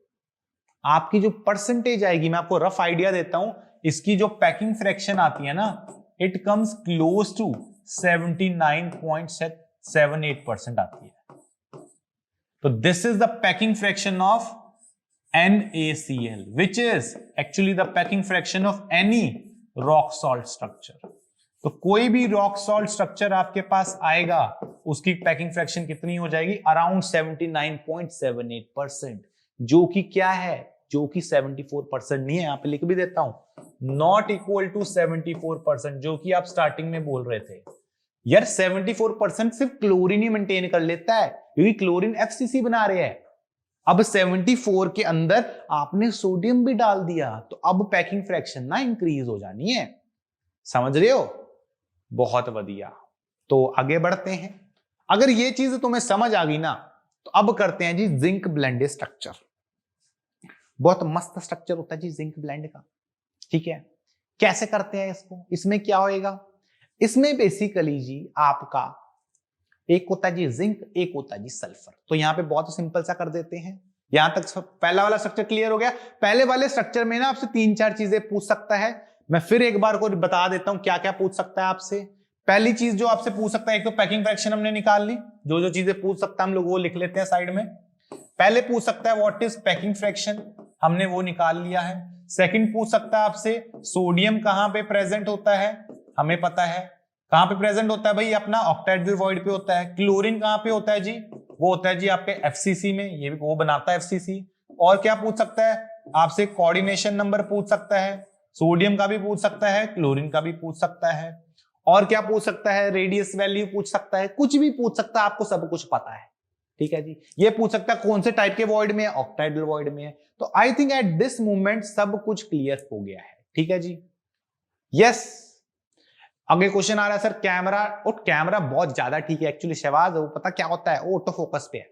B: आपकी जो परसेंटेज आएगी, मैं आपको रफ आइडिया देता हूं, इसकी जो पैकिंग फ्रैक्शन आती है ना, इट कम्स क्लोज टू 79.78% आती है। तो this is the packing fraction of NaCl which is actually the packing fraction of any rock salt structure। तो कोई भी रॉक सॉल्ट स्ट्रक्चर आपके पास आएगा उसकी पैकिंग फ्रैक्शन कितनी हो जाएगी? अराउंड 79.78%, जो कि क्या है? जो कि 74% नहीं है। यहां पे लिख भी देता हूं, नॉट इक्वल टू 74%, जो कि आप स्टार्टिंग में बोल रहे थे यार 74% सिर्फ क्लोरीन ही मेंटेन कर लेता है क्योंकि क्लोरीन FCC बना रहे हैं। अब 74 के अंदर आपने सोडियम भी डाल दिया, तो अब पैकिंग फ्रैक्शन ना इंक्रीज हो जानी है। समझ रहे हो? बहुत बढ़िया। तो आगे बढ़ते हैं। अगर ये चीज तुम्हें समझ आ गई ना, तो अब करते हैं जी जिंक ब्लेंड स्ट्रक्चर। बहुत मस्त स्ट्रक्चर होता है जी जिंक ब्लेंड का। ठीक है, कैसे करते हैं इसको? इसमें क्या होएगा? इसमें बेसिकली जी आपका एक होता है जी जिंक, एक होता है जी सल्फर। तो यहां पे बहुत सिंपल सा कर देते हैं। यहां तक पहला वाला स्ट्रक्चर क्लियर हो गया। पहले वाले स्ट्रक्चर में ना आपसे 3-4 चीजें पूछ सकता है। मैं फिर एक बार को बता देता हूं क्या क्या पूछ सकता है आपसे। पहली चीज जो आपसे पूछ सकता है, एक तो पैकिंग फ्रैक्शन हमने निकाल ली। जो जो चीजें पूछ सकता है हम लोग वो लिख लेते हैं साइड में। पहले पूछ सकता है व्हाट इज पैकिंग फ्रैक्शन, हमने वो निकाल लिया है। सेकंड पूछ सकता है आपसे सोडियम कहां पे प्रेजेंट होता है, हमें पता है कहां पे प्रेजेंट होता है भाई, अपना ऑक्टाहेड्रल वॉइड पे होता है। क्लोरीन कहां पे होता है जी? वो होता है जी आपके FCC में, ये भी वो बनाता है FCC। और क्या पूछ सकता है आपसे? कोऑर्डिनेशन नंबर पूछ सकता है, सोडियम का भी पूछ सकता है, क्लोरीन का भी पूछ सकता है। और क्या पूछ सकता है? रेडियस वैल्यू पूछ सकता है, कुछ भी पूछ सकता है, आपको सब कुछ पता है। ठीक है जी। ये पूछ सकता है कौन से टाइप के वॉइड में है, ऑक्टाहेड्रल वॉइड में है। तो I think eight this moment सब कुछ क्लियर हो गया है। ठीक है जी, यस। आगे क्वेश्चन आ रहा है सर कैमरा, और कैमरा बहुत ज्यादा ठीक है एक्चुअली शहबाज, वो पता क्या होता है? ऑटो फोकस पे है।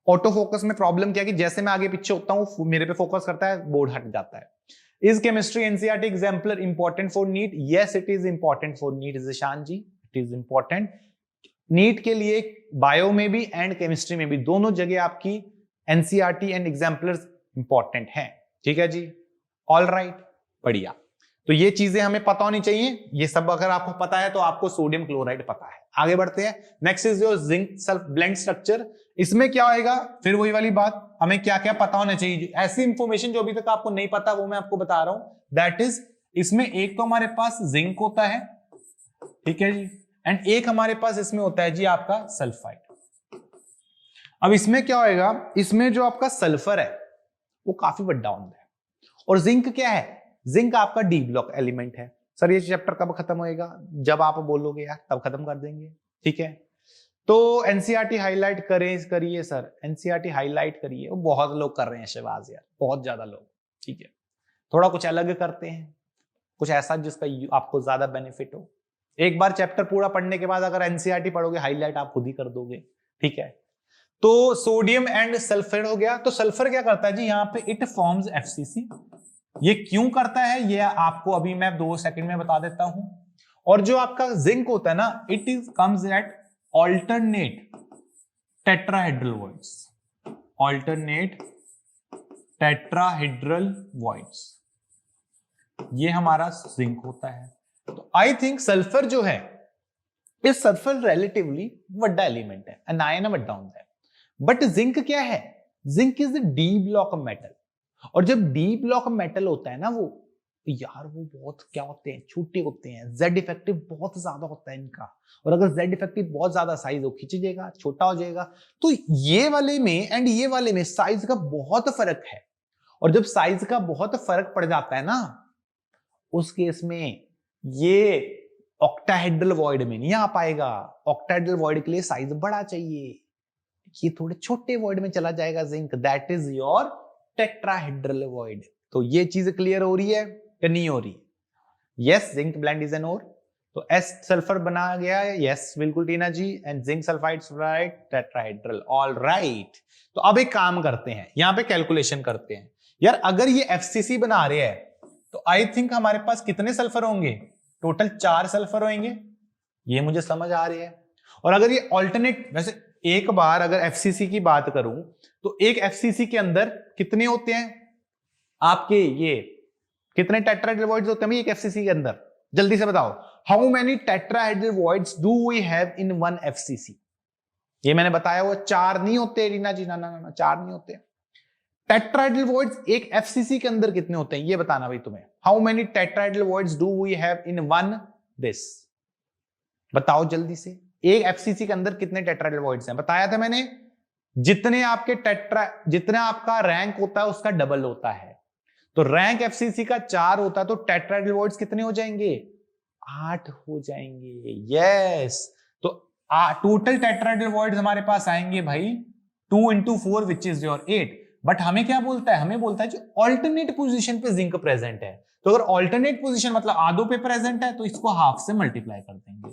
B: ऑटो फोकस में प्रॉब्लम क्या है कि जैसे मैं आगे पीछे होता हूं मेरे पे फोकस करता है, बोर्ड हट जाता है। Is chemistry NCERT exemplar important for NEET? Yes it is important for NEET Zeeshan ji, it is important NEET के लिए। बायो में भी एंड केमिस्ट्री में भी, दोनों जगह आपकी NCERT एंड एग्जाम्पलर्स इंपॉर्टेंट है। ठीक है जी, ऑल राइट, बढ़िया। तो ये चीजें हमें पता होनी चाहिए। ये सब अगर आपको पता है तो आपको सोडियम क्लोराइड पता है। आगे बढ़ते हैं। Next is your zinc sulph blend structure. इसमें क्या होएगा? फिर वही वाली बात, हमें क्या क्या पता होना चाहिए। ऐसी इंफॉर्मेशन जो अभी तक आपको नहीं पता वो मैं आपको बता रहा हूं। दैट इज, इसमें एक तो हमारे पास जिंक होता है, ठीक है जी, एंड एक हमारे पास इसमें होता है जी आपका सल्फाइड। अब इसमें क्या होएगा? इसमें जो आपका सल्फर है वो काफी बड़ा होता है, और जिंक क्या है? जिंक आपका डी ब्लॉक एलिमेंट है। सर ये चैप्टर कब खत्म होएगा? जब आप बोलोगे यार तब खत्म कर देंगे। ठीक है, तो एनसीईआरटी हाईलाइट करिए सर, एनसीईआरटी हाईलाइट करिए। वो बहुत लोग कर रहे हैं शिवाज यार, बहुत ज्यादा लोग। ठीक है, थोड़ा कुछ अलग करते हैं, कुछ ऐसा जिसका आपको ज्यादा बेनिफिट हो। एक बार चैप्टर पूरा पढ़ने के बाद अगर एनसीईआरटी पढ़ोगे, हाईलाइट आप खुद ही कर दोगे। ठीक है, तो सोडियम एंड सल्फर हो गया। तो सल्फर क्या करता है जी, यहाँ पे इट फॉर्म्स एफसीसी। ये क्यों करता है ये आपको अभी मैं 2 सेकंड में बता देता हूं। और जो आपका जिंक होता है ना, it is comes at alternate tetrahedral voids, alternate tetrahedral voids, ये हमारा जिंक होता है। तो आई थिंक सल्फर जो है, इस सल्फर रिलेटिवली बड़ा एलिमेंट है, एनायन बड़ा होता है। बट जिंक क्या है, zinc is D block metal. और जब डी ब्लॉक मेटल होता है ना वो, तो यार वो बहुत क्या होते हैं, छोटे होते हैं, जेड इफेक्टिव बहुत ज्यादा होता है इनका। और अगर जेड इफेक्टिव बहुत ज्यादा साइज हो, खिंच जाएगा, छोटा हो जाएगा। तो ये वाले में एंड ये वाले में साइज का बहुत फर्क है। और जब साइज का बहुत फर्क पड़ जाता है ना, उस केस में ये ऑक्टाहेड्रल वॉइड में नहीं आ पाएगा। ऑक्टाहेड्रल वॉइड के लिए साइज बड़ा चाहिए, ये थोड़े छोटे वॉइड में चला जाएगा zinc, that is your tetrahedral void. तो ये चीज क्लियर हो रही है या नहीं हो रही? Yes, zinc blende is an ore. तो एस सल्फर बना गया है, यस बिल्कुल Tina ji, and zinc sulphide right, tetrahedral, all right. तो अब एक काम करते हैं, यहां पे कैलकुलेशन करते हैं। यार अगर ये एफसीसी बना रहे हैं तो आई थिंक हमारे पास कितने सल्फर होंगे, टोटल 4 सल्फर होंगे, ये मुझे समझ आ रही है। और अगर ये ऑल्टरनेट, वैसे एक बार अगर एफसीसी की बात करूं तो एक एफसीसी के अंदर कितने होते हैं आपके, ये कितने टेट्राहेड्रल वॉइड्स होते हैं एक एफसीसी के अंदर, जल्दी से बताओ। How many tetrahedral voids do we have in one FCC? ये मैंने बताया वो 4 नहीं होते रीना जी, ना 4 नहीं होते। टेट्राहेड्रल वॉइड्स एक एफसीसी के अंदर कितने होते हैं ये बताना भाई तुम्हें। How many tetrahedral voids do we have in one this, बताओ जल्दी से। एक एफसीसी के अंदर कितने टेट्राहेड्रल वॉइड्स हैं, बताया था मैंने, जितने आपके जितना आपका रैंक होता है उसका डबल होता है। तो रैंक एफसीसी का 4 होता है, तो टेट्राहेड्रल वॉइड्स कितने हो जाएंगे, 8 हो जाएंगे। यस, तो टोटल टेट्राहेड्रल वॉइड्स हमारे पास आएंगे भाई 2 into 4 which is your 8। But हमें क्या बोलता है, हमें बोलता है जो ऑल्टरनेट पोजीशन पे जिंक प्रेजेंट है। तो अगर ऑल्टरनेट पोजीशन मतलब आधों पे प्रेजेंट है तो इसको हाफ से मल्टीप्लाई कर देंगे।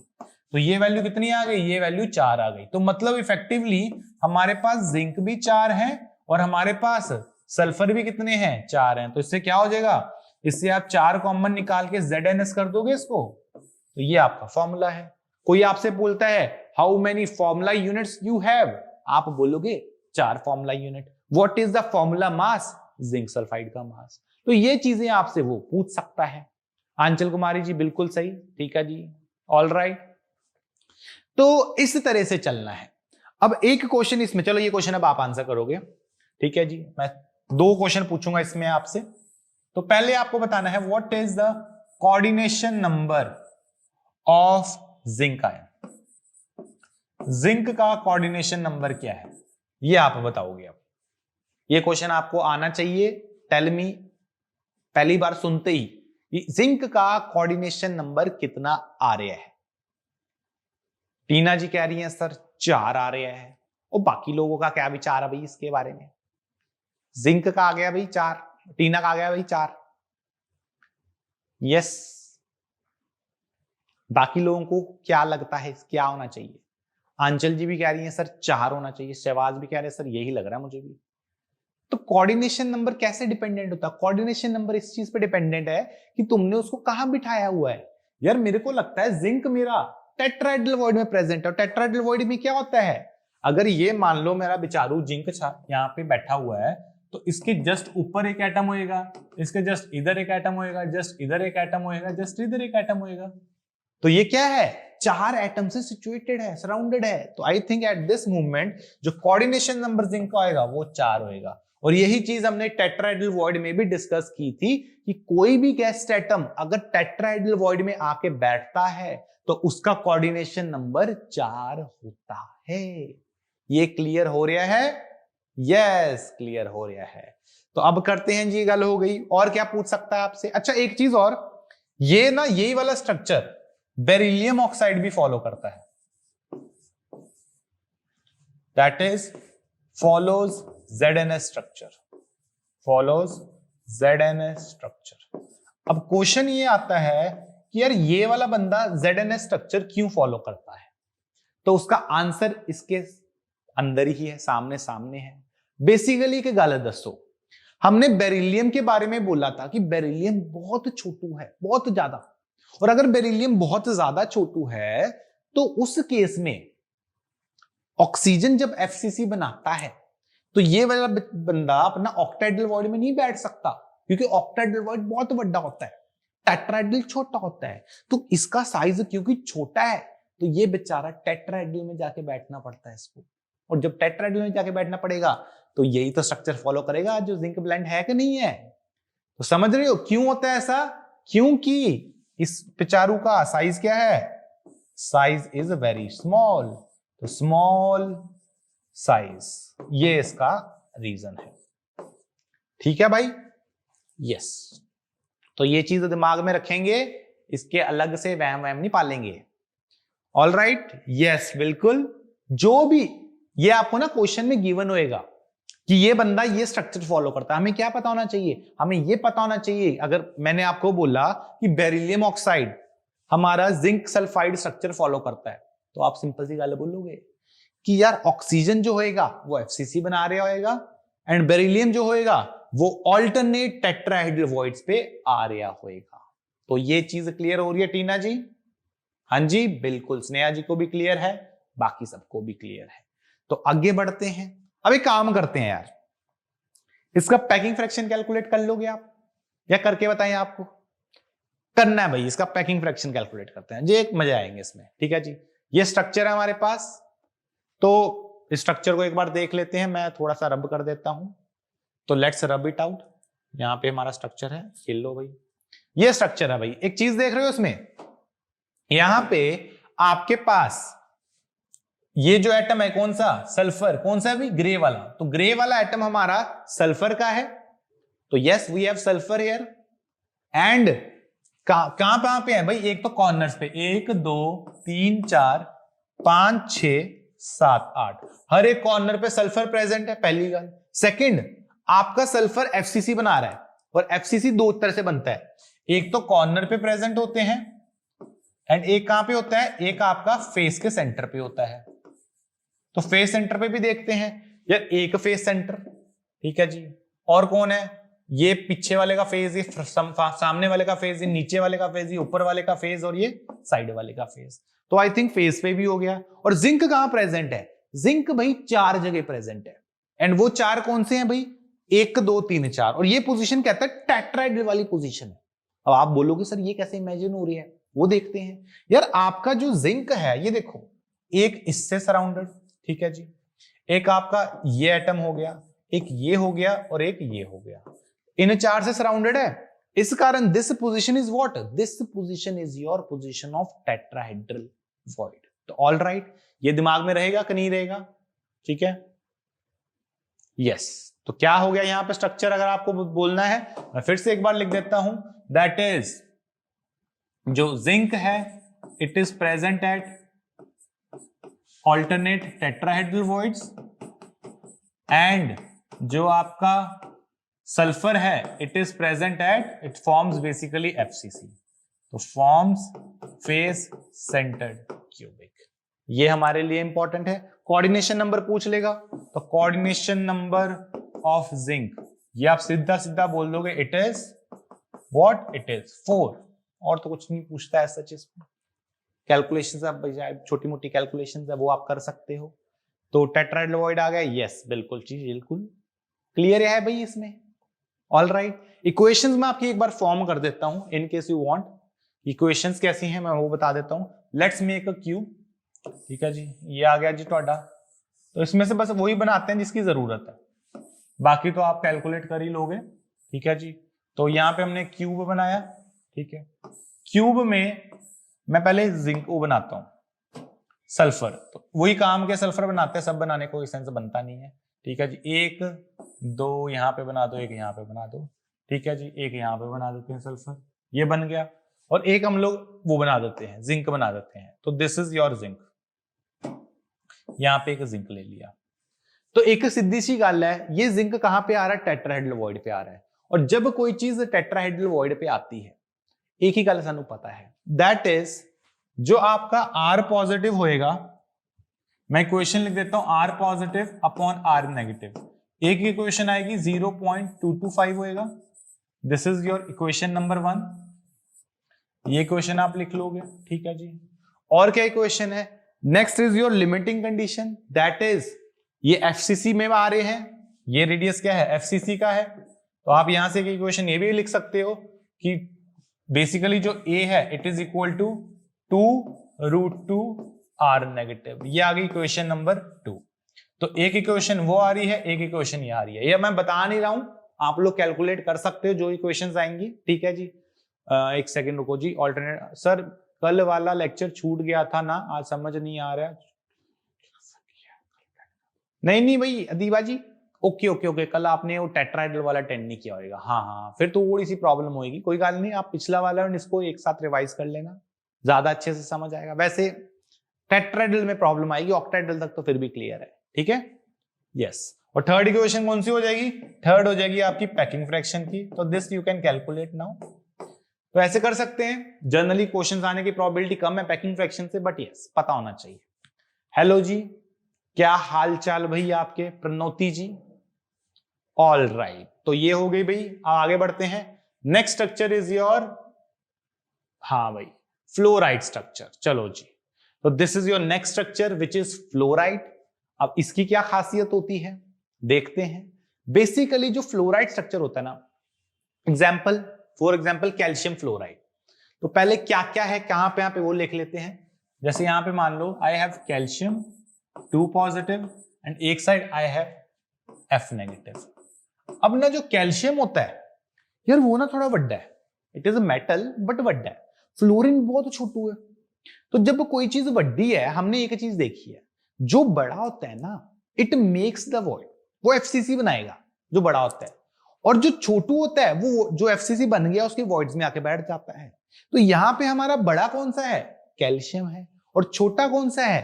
B: तो ये वैल्यू कितनी आ गई, ये वैल्यू 4 आ गई। तो मतलब इफेक्टिवली हमारे पास जिंक भी 4 है और हमारे पास सल्फर भी कितने हैं, 4 हैं। तो इससे क्या हो जाएगा, इससे आप 4 कॉमन निकाल के ZNS कर दोगे इसको, तो ये आपका फॉर्मूला है। कोई आपसे बोलता है how many formula units you have, आप बोलोगे 4 formula unit. What is the formula mass, zinc sulphide का मास। तो ये चीजें आपसे वो पूछ सकता है। आंचल कुमारी जी बिल्कुल सही, ठीक है जी, ऑल राइट। तो इस तरह से चलना है। अब एक क्वेश्चन इसमें, चलो ये क्वेश्चन अब आप आंसर करोगे, ठीक है जी। मैं 2 क्वेश्चन पूछूंगा इसमें आपसे। तो पहले आपको बताना है what is the coordination number of zinc ion. Zinc का कोऑर्डिनेशन नंबर क्या है ये आप बताओगे। अब ये क्वेश्चन आपको आना चाहिए, टेल मी, पहली बार सुनते ही जिंक का कोऑर्डिनेशन नंबर कितना आ रहा है। टीना जी कह रही हैं सर 4 आ रहा है, और बाकी लोगों का क्या विचार है भाई इसके बारे में। जिंक का आ गया भाई 4, टीना का आ गया भाई 4, यस। बाकी लोगों को क्या लगता है क्या होना चाहिए? आंचल जी भी कह रही हैं सर 4 होना चाहिए, शहबाज भी कह रहे हैं सर यही लग रहा है मुझे भी। तो कोऑर्डिनेशन नंबर कैसे डिपेंडेंट होता है? कोऑर्डिनेशन नंबर इस चीज पे डिपेंडेंट है कि तुमने उसको कहां बिठाया हुआ है। यार मेरे को लगता है जिंक मेरा टेट्राहेड्रल वॉइड में प्रेजेंट है, और टेट्राहेड्रल वॉइड में क्या होता है, अगर ये मान लो मेरा बिचारू जिंक यहाँ पे बैठा हुआ है, तो इसके जस्ट ऊपर एक एटम होएगा, इसके जस्ट इधर एक एटम होएगा, जस्ट इधर एक एटम होएगा, जस्ट इधर एक एटम होएगा। तो ये क्या है, 4 एटम से सिचुएटेड है, सराउंडेड है। तो I think eight this movement जो कोऑर्डिनेशन नंबर जिंक का आएगा वो 4 होएगा। और यही चीज हमने टेट्राहेड्रल वॉइड में भी डिस्कस की थी कि कोई भी गैस एटम अगर टेट्राहेड्रल वॉइड में आके बैठता है तो उसका कोऑर्डिनेशन नंबर 4 होता है। ये क्लियर हो रहा है? यस, क्लियर हो रहा है। तो अब करते हैं जी, गल हो गई। और क्या पूछ सकता है आपसे? अच्छा एक चीज और, ये ना यही वाला स्ट्रक्चर बेरिलियम ऑक्साइड भी फॉलो करता है। That is follows ZNS structure, follows ZNS structure. अब क्वेश्चन ये आता है कि यार ये वाला बंदा ZNS स्ट्रक्चर क्यों फॉलो करता है, तो उसका आंसर इसके अंदर ही है, सामने सामने है। बेसिकली के गल दसो, हमने बेरिलियम के बारे में बोला था कि बेरिलियम बहुत छोटू है, बहुत ज्यादा, और अगर बेरिलियम बहुत ज्यादा छोटू है तो उस केस में ऑक्सीजन जब FCC बनाता है तो ये वाला बंदा अपना ऑक्टाहेड्रल वॉइड में नहीं बैठ सकता, क्योंकि ऑक्टाहेड्रल वॉइड बहुत बड़ा होता है, टेट्राहेड्रल छोटा होता है। तो इसका साइज क्योंकि छोटा है तो ये बेचारा टेट्राहेड्रल में जाके बैठना पड़ता है इसको, और जब टेट्राहेड्रल में जाके बैठना पड़ेगा तो यही तो स्ट्रक्चर फॉलो करेगा जो जिंक ब्लेंड है कि नहीं है। तो समझ रहे हो क्यों होता है ऐसा, क्योंकि इस पिचारू का साइज क्या है, साइज इज वेरी स्मॉल, तो स्मॉल साइज, ये इसका रीजन है। ठीक है भाई, यस। तो ये चीज दिमाग में रखेंगे, इसके अलग से वहम वहम नहीं पालेंगे। ऑल राइट, यस बिल्कुल। जो भी ये आपको ना क्वेश्चन में गिवन होएगा कि ये बंदा ये स्ट्रक्चर फॉलो करता है, हमें क्या पता होना चाहिए, हमें ये पता होना चाहिए, अगर मैंने आपको बोला कि बेरिलियम ऑक्साइड हमारा जिंक सल्फाइड स्ट्रक्चर फॉलो करता है, तो आप सिंपल सी गल बोलोगे कि यार ऑक्सीजन जो होएगा वो FCC बना रहा होएगा, एंड बेरिलियम जो होएगा वो ऑल्टरनेट टेट्राहेड्रल वॉइड्स पे आ रहा होएगा। तो ये चीज क्लियर हो रही है टीना जी? हाँ जी बिल्कुल, स्नेहा जी को भी क्लियर है, बाकी सबको भी क्लियर है। तो आगे बढ़ते हैं। अब एक काम करते हैं यार, इसका पैकिंग फ्रैक्शन कैलकुलेट कर लोगे आप, या करके बताएं आपको? करना है भाई, इसका पैकिंग फ्रैक्शन कैलकुलेट करते हैं जी, एक मजा आएंगे इसमें। ठीक है जी, ये स्ट्रक्चर है हमारे पास, तो स्ट्रक्चर को एक बार देख लेते हैं, मैं थोड़ा सा रब कर देता हूं, तो लेट्स रब इट आउट। यहां पे हमारा स्ट्रक्चर है, ये लो भाई, ये स्ट्रक्चर है भाई। एक चीज देख रहे हो इसमें, यहां पे आपके पास ये जो एटम है कौन सा, सल्फर, कौन सा भी, ग्रे वाला, तो ग्रे वाला एटम हमारा सल्फर का है, तो yes we have sulphur here. And कहां पे है भाई, एक तो कॉर्नर्स पे, 1 2 3 4 5 6 7 8, हर एक कॉर्नर पे सल्फर प्रेजेंट है, पहली गल। सेकंड, आपका सल्फर FCC बना रहा है, और FCC दो तरह से बनता है, एक तो कॉर्नर पे प्रेजेंट होते हैं, एंड एक कहां पे होता है, एक आपका फेस के सेंटर पे होता है। तो फेस सेंटर पे भी देखते हैं यार, एक फेस सेंटर, ठीक है जी, और कौन है, ये पीछे वाले का फेज, ये सामने वाले का फेज, ये नीचे वाले का फेज, ये ऊपर वाले का फेज, और ये साइड वाले का फेज। तो आई थिंक फेस पे भी हो गया। और जिंक कहां प्रेजेंट है, जिंक भाई 4 जगह प्रेजेंट है, एंड वो 4 कौन से हैं भाई, 1 2 3 4, और ये पोजीशन कहता है टेट्राहेड्रल वाली पोजीशन है। अब आप बोलोगे सर ये कैसे इमेजिन हो रही है, वो देखते हैं यार। आपका जो जिंक है, ये देखो, एक इससे सराउंडेड, ठीक है जी, एक आपका ये एटम हो गया, एक ये हो गया, और एक ये हो गया, इन 4 से सराउंडेड है। इस कारण this position is what, this position is your position of tetrahedral void. तो ऑल राइट, ये दिमाग में रहेगा कि नहीं रहेगा? ठीक है, यस। तो क्या हो गया यहां पे स्ट्रक्चर, अगर आपको बोलना है, मैं फिर से एक बार लिख देता हूं, दैट इज जो जिंक है it is present eight alternate tetrahedral voids, and जो आपका सल्फर है it is present eight, it forms basically FCC, तो फॉर्म्स फेस सेंटर्ड क्यूबिक। ये हमारे लिए इंपॉर्टेंट है। कोऑर्डिनेशन नंबर पूछ लेगा, तो कोऑर्डिनेशन नंबर ऑफ जिंक, ये आप सीधा सीधा बोल दोगे, it is what, it is 4, और तो कुछ नहीं पूछता है सच। इसमें कैलकुलेशंस आप छोटी मोटी कैलकुलेशंस है वो आप कर सकते हो। तो टेट्राहेड्रल वॉइड आ गया, यस बिल्कुल चीज बिल्कुल क्लियर है भाई इसमें। ऑल राइट, इक्वेशंस में आपकी एक बार फॉर्म कर देता हूं इन केस यू वांट। इक्वेशंस कैसी हैं मैं वो बता देता हूं। लेट्स मेक अ क्यूब, ठीक है जी, ये आ गया जी ਤੁਹਾਡਾ। तो इसमें से बस वही बनाते हैं जिसकी जरूरत है, बाकी तो आप कैलकुलेट कर ही लोगे, ठीक है जी। तो यहाँ पे हमने क्यूब बनाया, ठीक है। क्यूब में मैं पहले जिंक को बनाता हूं, सल्फर, तो वही काम के सल्फर बनाते हैं, सब बनाने को इस सेंस बनता नहीं है, ठीक है जी। 1 2 यहाँ पे बना दो, एक यहाँ पे बना दो, ठीक है जी, एक यहाँ पे बना देते हैं सल्फर, ये बन गया, और एक हम लोग वो बना देते हैं, जिंक बना देते हैं। तो दिस इज योर जिंक, यहाँ पे एक जिंक ले लिया, तो एक सीधी सी गल है, ये जिंक कहां पे आ रहा है, टेट्राहेड्रल वॉइड पे आ रहा है। और जब कोई चीज टेट्राहेड्रल वॉइड पे आती है, एक ही गल सानू पता है, दैट इज जो आपका R पॉजिटिव होएगा, मैं इक्वेशन लिख देता हूं, R positive upon R negative, एक इक्वेशन आएगी 0.225 होएगा। This is your equation number 1, ये इक्वेशन आप लिख लोगे, ठीक है जी। और क्या इक्वेशन है, next is your limiting condition, that is ये FCC में आ रहे हैं, ये रेडियस क्या है, FCC का है। तो आप यहां से इक्वेशन ये भी लिख सकते हो कि बेसिकली जो A है it is equal to 2√2 R negative, ये आ गई इक्वेशन नंबर 2। तो एक इक्वेशन वो आ रही है, एक इक्वेशन ये आ रही है, ये मैं बता नहीं रहा हूं, आप लोग कैलकुलेट कर सकते हो जो इक्वेशंस आएंगी, ठीक है जी। एक सेकंड रुको जी, ऑल्टरनेट सर कल वाला लेक्चर छूट गया था ना, आज समझ नहीं आ रहा। नहीं भाई अदीबा जी, ओके, कल आपने वो टेट्राहेड्रल वाला अटेंड नहीं किया होगा, हाँ, फिर तो थोड़ी सी प्रॉब्लम होगी, कोई बात नहीं, आप पिछला वाला और इसको एक साथ रिवाइज कर लेना, ज्यादा अच्छे से समझ आएगा। वैसे टेट्राहेड्रल में प्रॉब्लम आएगी, ऑक्टाहेड्रल तक तो फिर भी क्लियर है, ठीक है, यस। और थर्ड इक्वेशन कौन सी हो जाएगी, थर्ड हो जाएगी आपकी पैकिंग फ्रैक्शन की, तो this you can calculate now. तो ऐसे कर सकते हैं, जनरली क्वेश्चंस आने की प्रोबेबिलिटी कम है पैकिंग फ्रैक्शन से, बट यस पता होना चाहिए। हेलो जी, क्या हाल चाल भाई आपके, प्रनोती जी, ऑल राइट। तो ये हो गई भाई, आगे बढ़ते हैं। नेक्स्ट स्ट्रक्चर इज योर, हाँ भाई, फ्लोराइड स्ट्रक्चर। चलो जी, तो this is your next structure which is fluoride. अब इसकी क्या खासियत होती है देखते हैं। बेसिकली जो फ्लोराइड स्ट्रक्चर होता है ना, फॉर एग्जाम्पल कैल्शियम फ्लोराइड, तो पहले क्या क्या है, कहां पे वो लिख लेते हैं। जैसे यहां पे मान लो I have calcium 2 positive and एक side I have F negative. अब ना जो कैल्शियम होता है यार, वो ना थोड़ा बड़ा है, it is a metal but बड़ा है, फ्लोरीन बहुत छोटू है। तो जब कोई चीज बड़ी है, हमने एक चीज देखी है, जो बड़ा होता है ना, इट मेक्स द वॉइड, वो FCC बनाएगा जो बड़ा होता है, और जो छोटू होता है वो जो FCC बन गया उसके वॉइड्स में आके बैठ जाता है। तो यहां पे हमारा बड़ा कौन सा है, कैल्शियम है, और छोटा कौन सा है,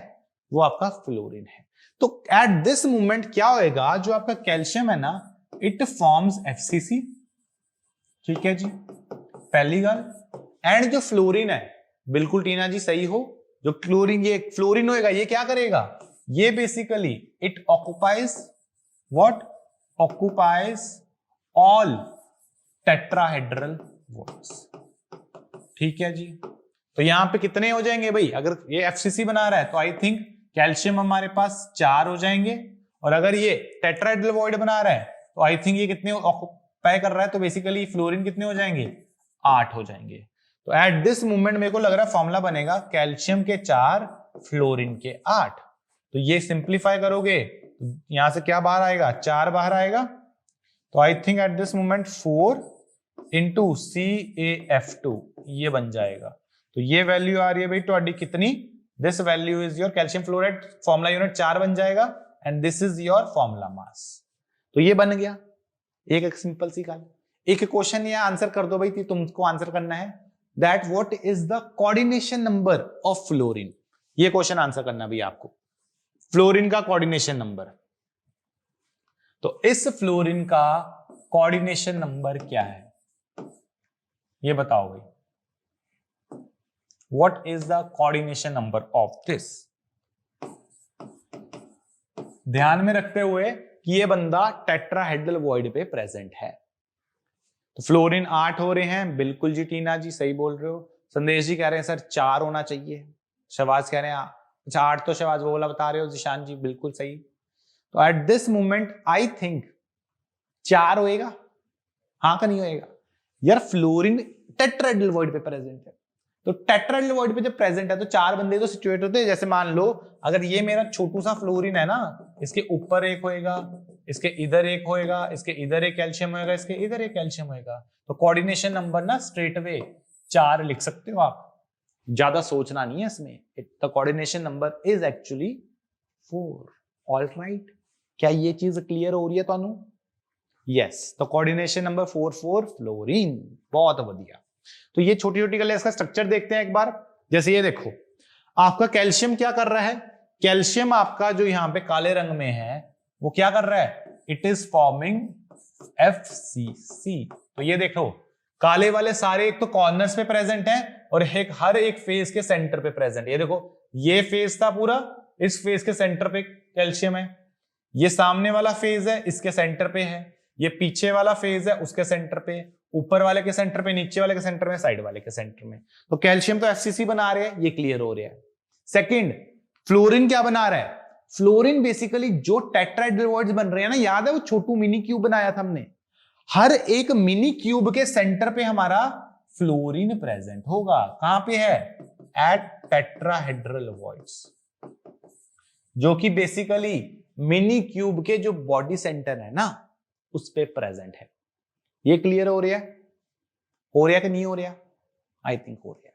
B: वो आपका फ्लोरीन है। तो एट दिस मोमेंट क्या होएगा, जो आपका कैल्शियम है ना, इट फॉर्म्स FCC, ठीक है जी, पहली गल। एंड जो फ्लोरीन है, बिल्कुल टीना जी सही हो, जो क्लोरीन ये फ्लोरीन होएगा, ये क्या करेगा, ये basically it occupies what, occupies all tetrahedral voids, ठीक है जी। तो यहां पे कितने हो जाएंगे भाई, अगर ये FCC बना रहा है तो आई थिंक कैल्शियम हमारे पास 4 हो जाएंगे, और अगर ये टेट्राहेड्रल वॉइड बना रहा है तो आई थिंक ये कितने ऑक्युपाई कर रहा है, तो बेसिकली फ्लोरीन कितने हो जाएंगे, 8 हो जाएंगे। तो एट दिस मोमेंट मेरे को लग रहा है फॉर्मूला बनेगा कैल्शियम के 4 फ्लोरीन के 8। तो ये सिंप्लीफाई करोगे तो यहां से क्या बाहर आएगा, 4 बाहर आएगा। तो I think eight this moment 4 into CaF2 ये बन जाएगा। तो ये वैल्यू आ रही है भाई तो कितनी, this value is your calcium fluoride, formula unit 4 बन जाएगा, and this is your formula mass. तो ये बन गया एक सिंपल सी गल। एक क्वेश्चन ये आंसर कर दो भाई, तुमको आंसर करना है that what is the coordination number of fluorine. ये क्वेश्चन आंसर करना भी आपको, फ्लोरीन का कोऑर्डिनेशन नंबर। तो इस फ्लोरीन का कोऑर्डिनेशन नंबर क्या है, ये बताओ भाई, what is the coordination number of this. ध्यान में रखते हुए कि ये बंदा टेट्राहेड्रल वॉइड पे प्रेजेंट है। तो फ्लोरीन 8 हो रहे हैं, बिल्कुल जी टीना जी सही बोल रहे हो। संदेश जी कह रहे हैं सर 4 होना चाहिए। शहबाज कह रहे हैं अच्छा 8 तो शहबाज वो वाला बता रहे हो। जिशान जी बिल्कुल सही। तो eight this moment I think 4 होएगा, हाँ का नहीं होएगा यार। फ्लोरीन टेट्राहेड्रल वॉइड पे प्रेजेंट है, तो टेट्राहेड्रल वॉइड पे जब प्रेजेंट है तो 4 बंदे तो सिचुएट होते हैं। जैसे मान लो अगर ये मेरा छोटू सा फ्लोरीन है ना, इसके ऊपर एक होएगा, इसके इधर एक होएगा, इसके इधर एक कैल्शियम होएगा, इसके इधर एक कैल्शियम होएगा। तो कोऑर्डिनेशन नंबर ना स्ट्रेट अवे 4 लिख सकते हो आप, ज्यादा सोचना नहीं है इसमें। The coordination number is actually 4। All right, क्या ये चीज क्लियर हो रही है Tanu? Yes, the coordination number 4 for fluorine. बहुत बढ़िया। तो ये छोटी छोटी गल्ले, इसका स्ट्रक्चर देखते हैं एक बार। जैसे ये देखो, आपका कैल्शियम क्या कर रहा है, कैल्शियम आपका जो यहां पे काले रंग में है, वो क्या कर रहा है, इट इज फॉर्मिंग FCC। तो ये देखो काले वाले सारे एक तो कॉर्नर्स पे प्रेजेंट है और एक हर एक फेस के सेंटर पे प्रेजेंट है। ये देखो ये फेस था पूरा, इस फेस के सेंटर पे कैल्शियम है, ये सामने वाला फेज है इसके सेंटर पे है, ये पीछे वाला फेज है उसके सेंटर पे, ऊपर वाले के सेंटर पे, नीचे वाले के सेंटर में, साइड वाले के सेंटर में। तो कैल्शियम तो FCC बना रहे हैं, ये क्लियर हो रहा है। सेकंड, फ्लोरीन क्या बना रहा है, फ्लोरीन बेसिकली जो टेट्राहेड्रल बन रहे हैं ना, याद है वो छोटू मिनी क्यूब बनाया था हमने, हर एक मिनी क्यूब के सेंटर पे हमारा फ्लोरीन प्रेजेंट होगा। कहां पे है, एट टेट्राहेड्रल वॉइड्स, जो कि बेसिकली मिनी क्यूब के जो बॉडी सेंटर है ना उस पे प्रेजेंट है। ये क्लियर हो रहा है, हो रहा कि नहीं हो रहा, आई थिंक हो रहा है।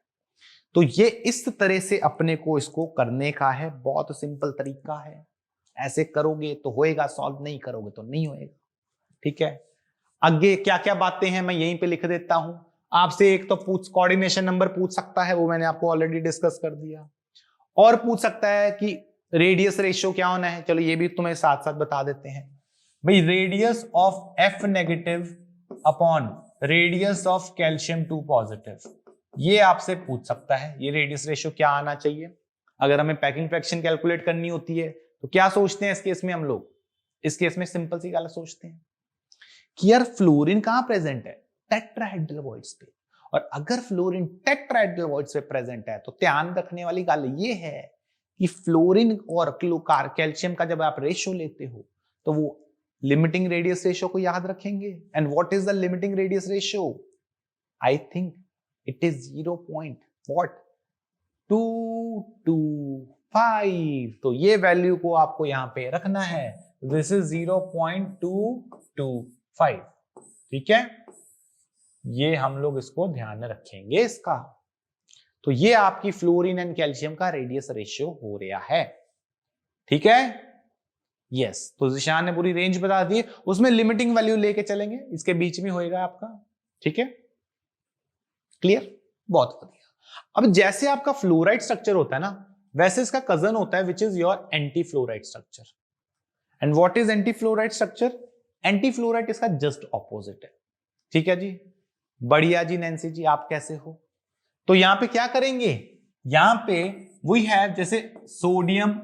B: तो ये इस तरह से अपने को इसको करने का है, बहुत सिंपल तरीका है। ऐसे करोगे तो होएगा सॉल्व, नहीं करोगे तो नहीं होएगा। ठीक है, आगे क्या क्या बातें हैं मैं यहीं पे लिख देता हूं। आपसे एक तो कोऑर्डिनेशन नंबर पूछ सकता है, वो मैंने आपको ऑलरेडी डिस्कस कर दिया। और पूछ सकता है कि रेडियस रेशियो क्या होना है, चलो ये भी तुम्हें साथ साथ बता देते हैं भाई। Radius of F negative upon radius of calcium 2 positive, ये आपसे पूछ सकता है। ये रेडियस रेशियो क्या आना चाहिए। अगर हमें पैकिंग फ्रैक्शन कैलकुलेट करनी होती है तो क्या सोचते हैं इस केस में हम लोग, इस केस में सिंपल सी गल सोचते हैं कि यार फ्लोरीन कहां प्रेजेंट है, टेट्राहेड्रल वॉइड्स पे। और अगर फ्लोरीन टेट्राहेड्रल वॉइड्स पे प्रेजेंट है तो ध्यान रखने वाली गल ये है कि फ्लोरीन और कैल्शियम का जब आप रेशियो लेते हो तो वो लिमिटिंग रेडियस रेशियो को याद रखेंगे। And what is the limiting radius ratio, I think it is 0.225। तो ये वैल्यू को आपको यहां पे रखना है, दिस इज 0.225। ठीक है, ये हम लोग इसको ध्यान में रखेंगे इसका। तो ये आपकी फ्लोरीन एंड कैल्शियम का रेडियस रेशियो हो रहा है। ठीक है, यस। तो जिशान ने पूरी रेंज बता दी, उसमें लिमिटिंग वैल्यू लेके चलेंगे, इसके बीच में होएगा आपका। ठीक है, क्लियर, बहुत बढ़िया। अब जैसे आपका फ्लोराइड स्ट्रक्चर होता है ना, वैसे इसका कजन होता है which is your anti fluoride structure. And what is anti fluoride structure, anti fluoride इसका जस्ट ऑपोजिट है। ठीक है जी, बढ़िया जी। नैन्सी जी आप कैसे हो। तो यहां पे क्या करेंगे, यहां पे वी हैव जैसे सोडियम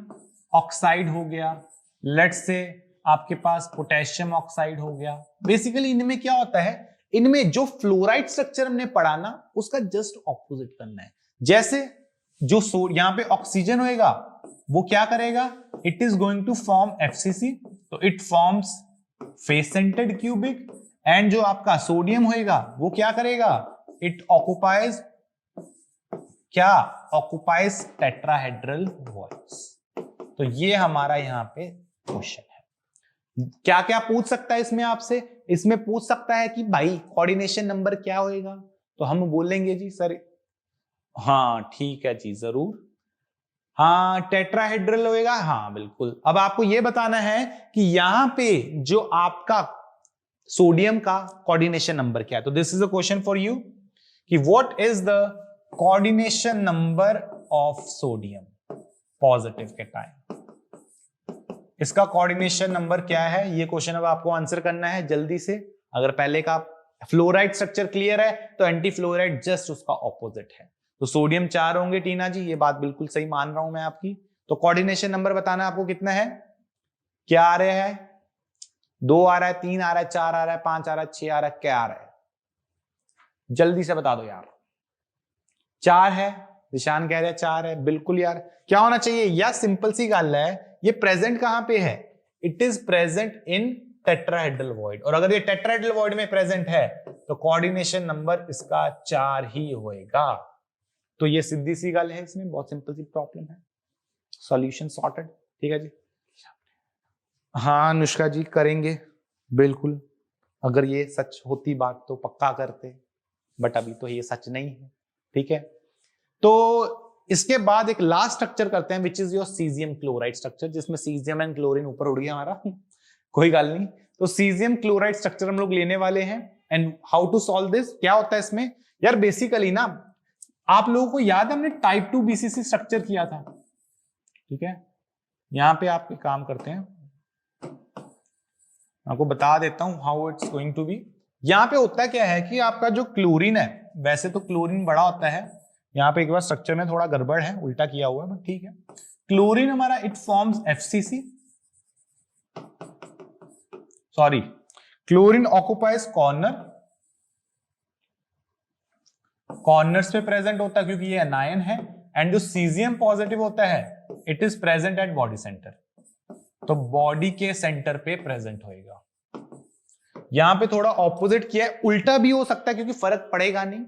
B: ऑक्साइड हो गया, लेट्स से आपके पास पोटेशियम ऑक्साइड हो गया। बेसिकली इनमें क्या होता है, इनमें जो फ्लोराइड स्ट्रक्चर हमने पढ़ा ना उसका जस्ट ऑपोजिट करना है। जैसे जो यहां पे ऑक्सीजन होएगा वो क्या करेगा, it is going to form FCC, तो it forms face centred cubic. And जो आपका सोडियम होएगा वो क्या करेगा, इट ऑक्युपाइज क्या, ऑक्युपाइज टेट्राहेड्रल वॉइड्स। तो ये हमारा यहां पे क्वेश्चन है। क्या क्या पूछ सकता है इसमें आपसे, इसमें पूछ सकता है कि भाई कोऑर्डिनेशन नंबर क्या होएगा, तो हम बोलेंगे जी सर हाँ ठीक है जी जरूर, हाँ टेट्राहेड्रल होएगा, हाँ बिल्कुल। अब आपको यह बताना है कि यहां पे जो आपका सोडियम का कोऑर्डिनेशन नंबर क्या है। तो this is a question for you कि what is the coordination number of sodium positive के टाइम, इसका कोऑर्डिनेशन नंबर क्या है। ये क्वेश्चन अब आपको आंसर करना है जल्दी से। अगर पहले का फ्लोराइड स्ट्रक्चर क्लियर है तो एंटी फ्लोराइड जस्ट उसका ऑपोजिट है। तो सोडियम 4 होंगे टीना जी, ये बात बिल्कुल सही मान रहा हूं मैं आपकी। तो कोऑर्डिनेशन नंबर बताना आपको कितना है, क्या आ रहा है, 2 आ रहा है, 3 आ रहा है, 4 आ रहा है, 5 आ रहा है, 6 आ रहा है, क्या आ रहा है, जल्दी से बता दो यार। 4 है, निशान कह रहे हैं 4 है, बिल्कुल यार। क्या होना चाहिए, या सिंपल सी गल है, ये प्रेजेंट कहां पे है, it is present in tetrahedral void. और अगर ये टेट्राहेड्रल वॉइड में प्रेजेंट है तो कोऑर्डिनेशन नंबर इसका 4 ही होएगा। तो ये सीधी सी गल है, इसमें बहुत सिंपल सी प्रॉब्लम है, सॉल्यूशन सॉर्टेड। ठीक है जी, हाँ अनुष्का जी करेंगे बिल्कुल। अगर ये सच होती बात तो पक्का करते, बट अभी तो ये सच नहीं है। ठीक है, तो इसके बाद एक लास्ट स्ट्रक्चर करते हैं which is your caesium chloride structure, जिसमें सीजियम एंड क्लोरीन ऊपर उड़ गया हमारा कोई गल नहीं। तो सीजियम क्लोराइड स्ट्रक्चर हम लोग लेने वाले हैं। And how to solve this, क्या होता है इसमें यार, बेसिकली ना आप लोगों को याद है हमने टाइप 2 BCC स्ट्रक्चर किया था। ठीक है, यहां पे आप काम करते हैं, आपको बता देता हूं how it's going to be. यहाँ पे होता क्या है कि आपका जो क्लोरीन है, वैसे तो क्लोरीन बड़ा होता है, यहाँ पे एक बार स्ट्रक्चर में थोड़ा गड़बड़ है, उल्टा किया हुआ है, बट ठीक है। क्लोरीन हमारा it forms FCC, sorry, chlorine occupies corners पे प्रेजेंट होता है क्योंकि ये एनायन है। एंड जो सीजियम पॉजिटिव होता है it is present at body centre, तो बॉडी के सेंटर पे प्रेजेंट होएगा। यहां पे थोड़ा ऑपोजिट किया है, उल्टा भी हो सकता है क्योंकि फर्क पड़ेगा नहीं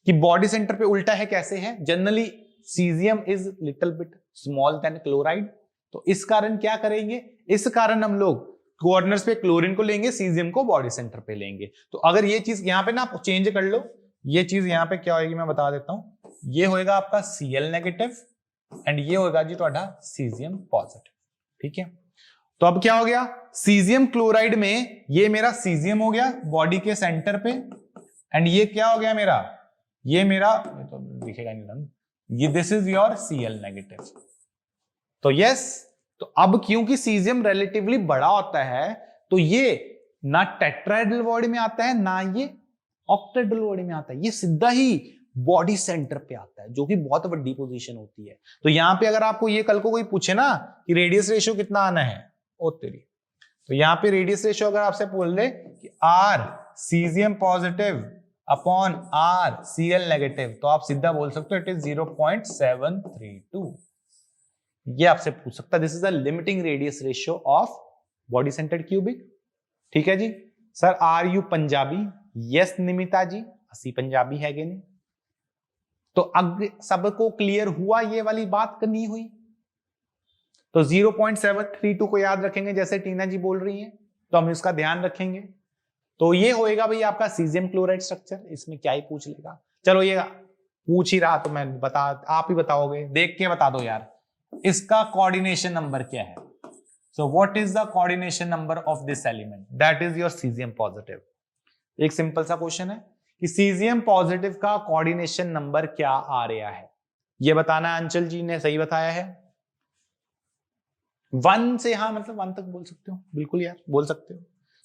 B: कि बॉडी सेंटर पे उल्टा है कैसे है। Generally caesium is little bit small than chloride, तो इस कारण क्या करेंगे, इस कारण हम लोग कॉर्नर्स पे क्लोरीन को लेंगे, सीजियम को बॉडी सेंटर पे लेंगे। तो अगर ये चीज यहां पे ना आप चेंज कर लो, ये चीज यहां पे क्या होगी मैं बता देता हूं। ये होएगा आपका Cl नेगेटिव एंड ये होगा जी ਤੁਹਾਡਾ सीजियम पॉजिटिव, ठीक है। तो अब क्या हो गया, सीजियम क्लोराइड में ये मेरा सीजियम हो गया बॉडी के सेंटर पे, एंड ये क्या हो गया मेरा, ये मेरा, ये तो दिखेगा नहीं रंग, ये this is your Cl negative. तो यस, तो अब क्योंकि सीजियम रिलेटिवली बड़ा होता है तो ये ना टेट्राहेड्रल बॉडी में आता है ना ये ऑक्टाहेड्रल बॉडी में आता है, ये सीधा ही बॉडी सेंटर पे आता है, जो कि बहुत बड़ी पोजीशन होती है। तो यहां पे अगर आपको ये कल को कोई पूछे ना कि रेडियस रेशियो कितना आना है, ओ तेरी, तो यहां पे रेडियस रेशियो अगर आपसे बोल दे कि R caesium positive upon R Cl negative, तो आप सीधा बोल सकते हो इट इज 0.732। ये आपसे पूछ सकता है, this is the limiting radius ratio of body centred cubic, ठीक है जी। Sir are you Punjabi? Yes Nimita ji, असि पंजाबी है कि नहीं। तो अब सबको क्लियर हुआ, ये वाली बात करनी हुई। तो 0.732 को याद रखेंगे जैसे टीना जी बोल रही हैं, तो हम इसका ध्यान रखेंगे। तो ये होएगा भाई आपका सीजियम क्लोराइड स्ट्रक्चर, इसमें क्या ही पूछ लेगा। चलो ये पूछ ही रहा तो मैं बता, आप ही बताओगे, देख के बता दो यार, इसका कोऑर्डिनेशन नंबर क्या है। So what is the coordination number of this element, that is your caesium positive. एक सिंपल सा क्वेश्चन है कि सीजियम पॉजिटिव का कोऑर्डिनेशन नंबर क्या आ रहा है, ये बताना है। अंचल जी ने सही बताया है 1 से, हाँ मतलब 1 तक बोल सकते हो, बिल्कुल यार बोल सकते हो।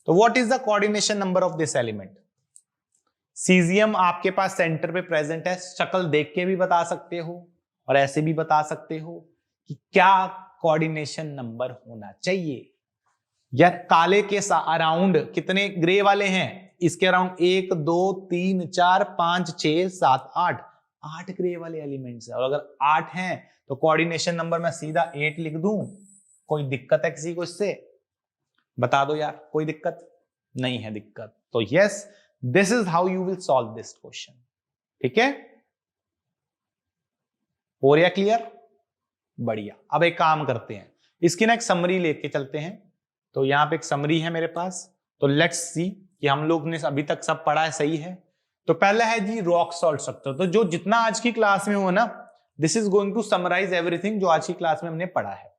B: तो what is the coordination number of this element. Caesium आपके पास सेंटर पे प्रेजेंट है, शक्ल देख के भी बता सकते हो और ऐसे भी बता सकते हो कि क्या कोऑर्डिनेशन नंबर होना चाहिए। यार काले के अराउंड कितने ग्रे वाले हैं, इसके अराउंड 1 2 3 4 5 6 7 8 ग्रे वाले एलिमेंट्स है। और अगर 8 हैं तो कोऑर्डिनेशन नंबर मैं सीधा 8 लिख दूं। कोई दिक्कत है किसी को इससे, बता दो यार, कोई दिक्कत नहीं है दिक्कत। तो yes, this is how you will solve this question, ठीक है। हो रहा क्लियर, बढ़िया। अब एक काम करते हैं, इसकी ना एक समरी लेके चलते हैं। तो यहां पे एक समरी है मेरे पास, तो लेट्स सी कि हम लोग ने अभी तक सब पढ़ा है सही है। तो पहला है जी रॉक सॉल्ट स्ट्रक्चर। तो जो जितना आज की क्लास में हो ना, this is going to summarise everything जो आज की क्लास में हमने पढ़ा है।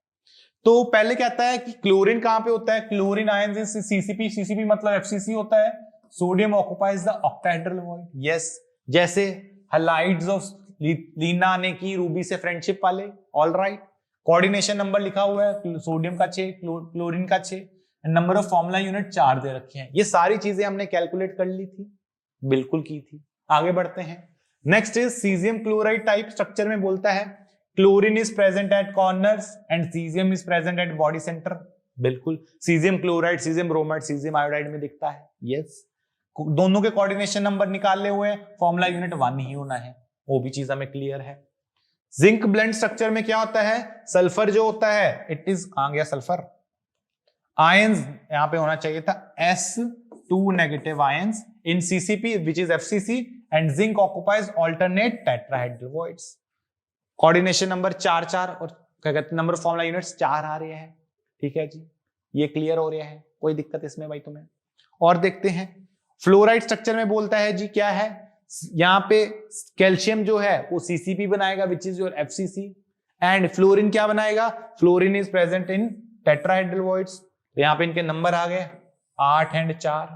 B: तो पहले कहता है कि क्लोरीन कहां पे होता है, chlorine ions in CCP, CCP मतलब FCC होता है। Sodium occupies the octahedral void, yes, जैसे हलाइड्स ऑफ लीना ने की रूबी से फ्रेंडशिप वाले, ऑल राइट। कोऑर्डिनेशन नंबर लिखा हुआ है, सोडियम का 6, क्लोरीन का 6, नंबर ऑफ फॉर्मूला यूनिट 4 दे रखे हैं। ये सारी चीजें हमने कैलकुलेट कर ली थी, बिल्कुल की थी। आगे बढ़ते हैं, next is caesium chloride type structure में बोलता है chlorine is present at corners and caesium is present at body centre. बिल्कुल, caesium chloride, caesium bromide, caesium iodide में दिखता है, यस। दोनों के कोऑर्डिनेशन नंबर निकाले हुए हैं, फॉर्मूला यूनिट 1 ही होना है, वो भी चीज हमें क्लियर है। जिंक ब्लेंड स्ट्रक्चर में क्या होता है, सल्फर जो होता है इट इज, आ गया सल्फर, आयंस यहां पे होना चाहिए था S2 negative ions in CCP which is FCC and zinc occupies alternate tetrahedral voids। Coordination number 4 4 और क्या कहते हैं नंबर ऑफ फॉर्मूला यूनिट्स 4 आ रहे हैं, ठीक है जी, ये क्लियर हो रहा है, कोई दिक्कत इसमें भाई तुम्हें। और देखते हैं फ्लोराइड स्ट्रक्चर में बोलता है जी क्या है, यहां पे कैल्शियम जो है वो CCP बनाएगा which is your FCC, and fluorine क्या बनाएगा, fluorine is present in tetrahedral voids. तो यहाँ पे इनके नंबर आ गए 8 और 4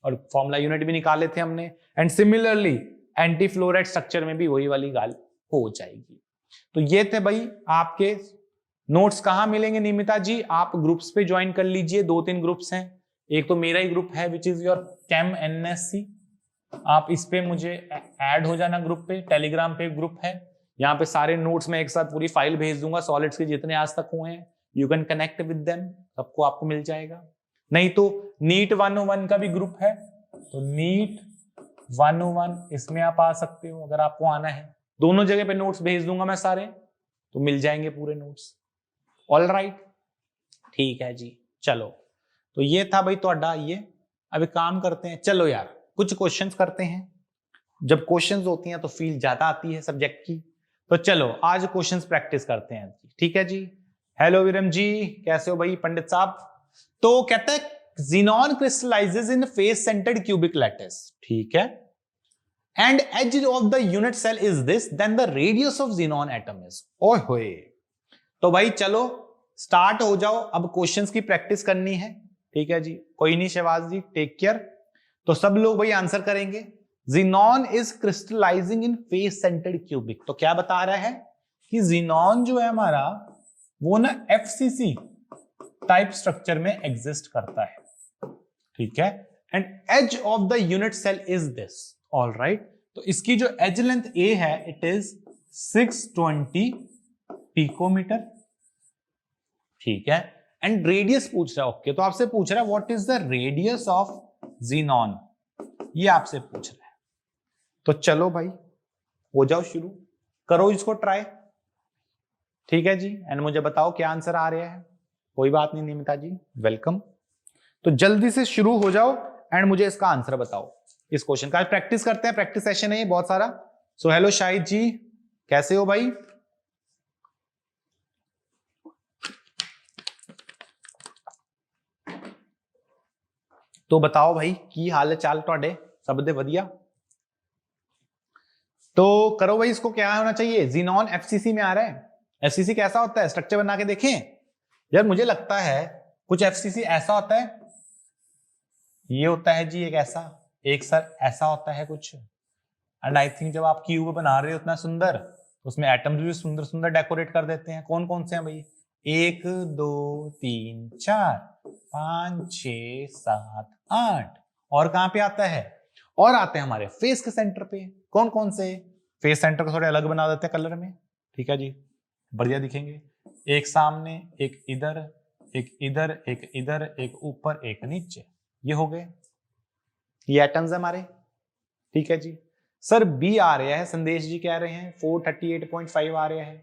B: और फॉर्मूला यूनिट भी निकाले थे हमने। And similarly anti fluoride structure में भी वही वाली गाल हो जाएगी। तो ये थे भाई आपके नोट्स। कहां मिलेंगे निमिता जी, आप ग्रुप्स पे ज्वाइन कर लीजिए, 2-3 ग्रुप्स हैं, एक तो मेरा ही ग्रुप है which is your came NSC, आप इस पे मुझे ऐड हो जाना ग्रुप पे, टेलीग्राम पे ग्रुप है, यहाँ पे सारे नोट्स में एक साथ पूरी फाइल भेज दूंगा सॉलिड्स के जितने आज तक हुए हैं, you can connect with them, सबको आपको मिल जाएगा। नहीं तो नीट 101 का भी ग्रुप है, तो नीट 101 इसमें आप आ सकते हो अगर आपको आना है, दोनों जगह पे नोट्स भेज दूंगा मैं सारे, तो मिल जाएंगे पूरे नोट्स। ऑल राइट, ठीक है जी। चलो तो ये था भाई ਤੁਹਾਡਾ ये। अब एक काम करते हैं, चलो यार कुछ क्वेश्चंस करते हैं, जब क्वेश्चंस होती हैं तो फील ज्यादा आती है सब्जेक्ट की, तो चलो आज क्वेश्चंस प्रैक्टिस करते हैं, ठीक है जी। हेलो विरम जी, कैसे हो भाई पंडित साहब? तो कहते हैं xenon crystallizes in face centered cubic lattice, ठीक है, and edge of the unit cell is this, then the radius of xenon atom is, ओए होए। तो भाई चलो स्टार्ट हो जाओ, अब क्वेश्चंस की प्रैक्टिस करनी है, ठीक है जी। कोई नहीं शहबाज जी, टेक केयर। तो सब लोग भाई आंसर करेंगे। xenon is crystallizing in face centered cubic, तो क्या बता रहा है कि xenon जो है हमारा वो ना FCC टाइप स्ट्रक्चर में एग्जिस्ट करता है, ठीक है, and edge of the unit cell is this, all right. तो इसकी जो एज लेंथ ए है इट इज 620 पिकोमीटर, ठीक है, एंड रेडियस पूछ रहा है, ओके, तो आपसे पूछ रहा है what is the radius of xenon, ये आपसे पूछ रहा है। तो चलो भाई हो जाओ शुरू, करो इसको ट्राई, ठीक है जी, एंड मुझे बताओ क्या आंसर आ रहा है। कोई बात नहीं निमिता जी, वेलकम। तो जल्दी से शुरू हो जाओ एंड मुझे इसका आंसर बताओ। इस क्वेश्चन का प्रैक्टिस करते हैं, प्रैक्टिस सेशन है ये बहुत सारा। सो हेलो शाहिद जी, कैसे हो भाई? तो बताओ भाई की हाल चाल ਤੁਹਾਡੇ सब दे वधिया? तो करो भाई, इसको क्या होना चाहिए, xenon FCC में आ रहा है। FCC कैसा होता है, स्ट्रक्चर बना के देखें यार, मुझे लगता है कुछ FCC ऐसा होता है, ये होता है जी एक ऐसा, एक सर ऐसा होता है कुछ, एंड आई थिंक जब आप क्यूब बना रहे हो उतना सुंदर, तो उसमें एटम्स भी सुंदर सुंदर डेकोरेट कर देते हैं। कौन कौन से हैं भाई? 1 2 3 4 5 6 7 8, और कहां पे आता है, और आते हैं हमारे फेस के सेंटर पे। कौन कौन से? फेस सेंटर को थोड़े अलग बना देते हैं कलर में, ठीक है जी, बढ़िया दिखेंगे। एक सामने, एक इधर, एक इधर, एक इधर, एक ऊपर, एक नीचे, ये हो गए, ये एटम्स है हमारे, ठीक है जी। सर बी आ रहा है, संदेश जी कह रहे हैं 438.5 आ रहा है,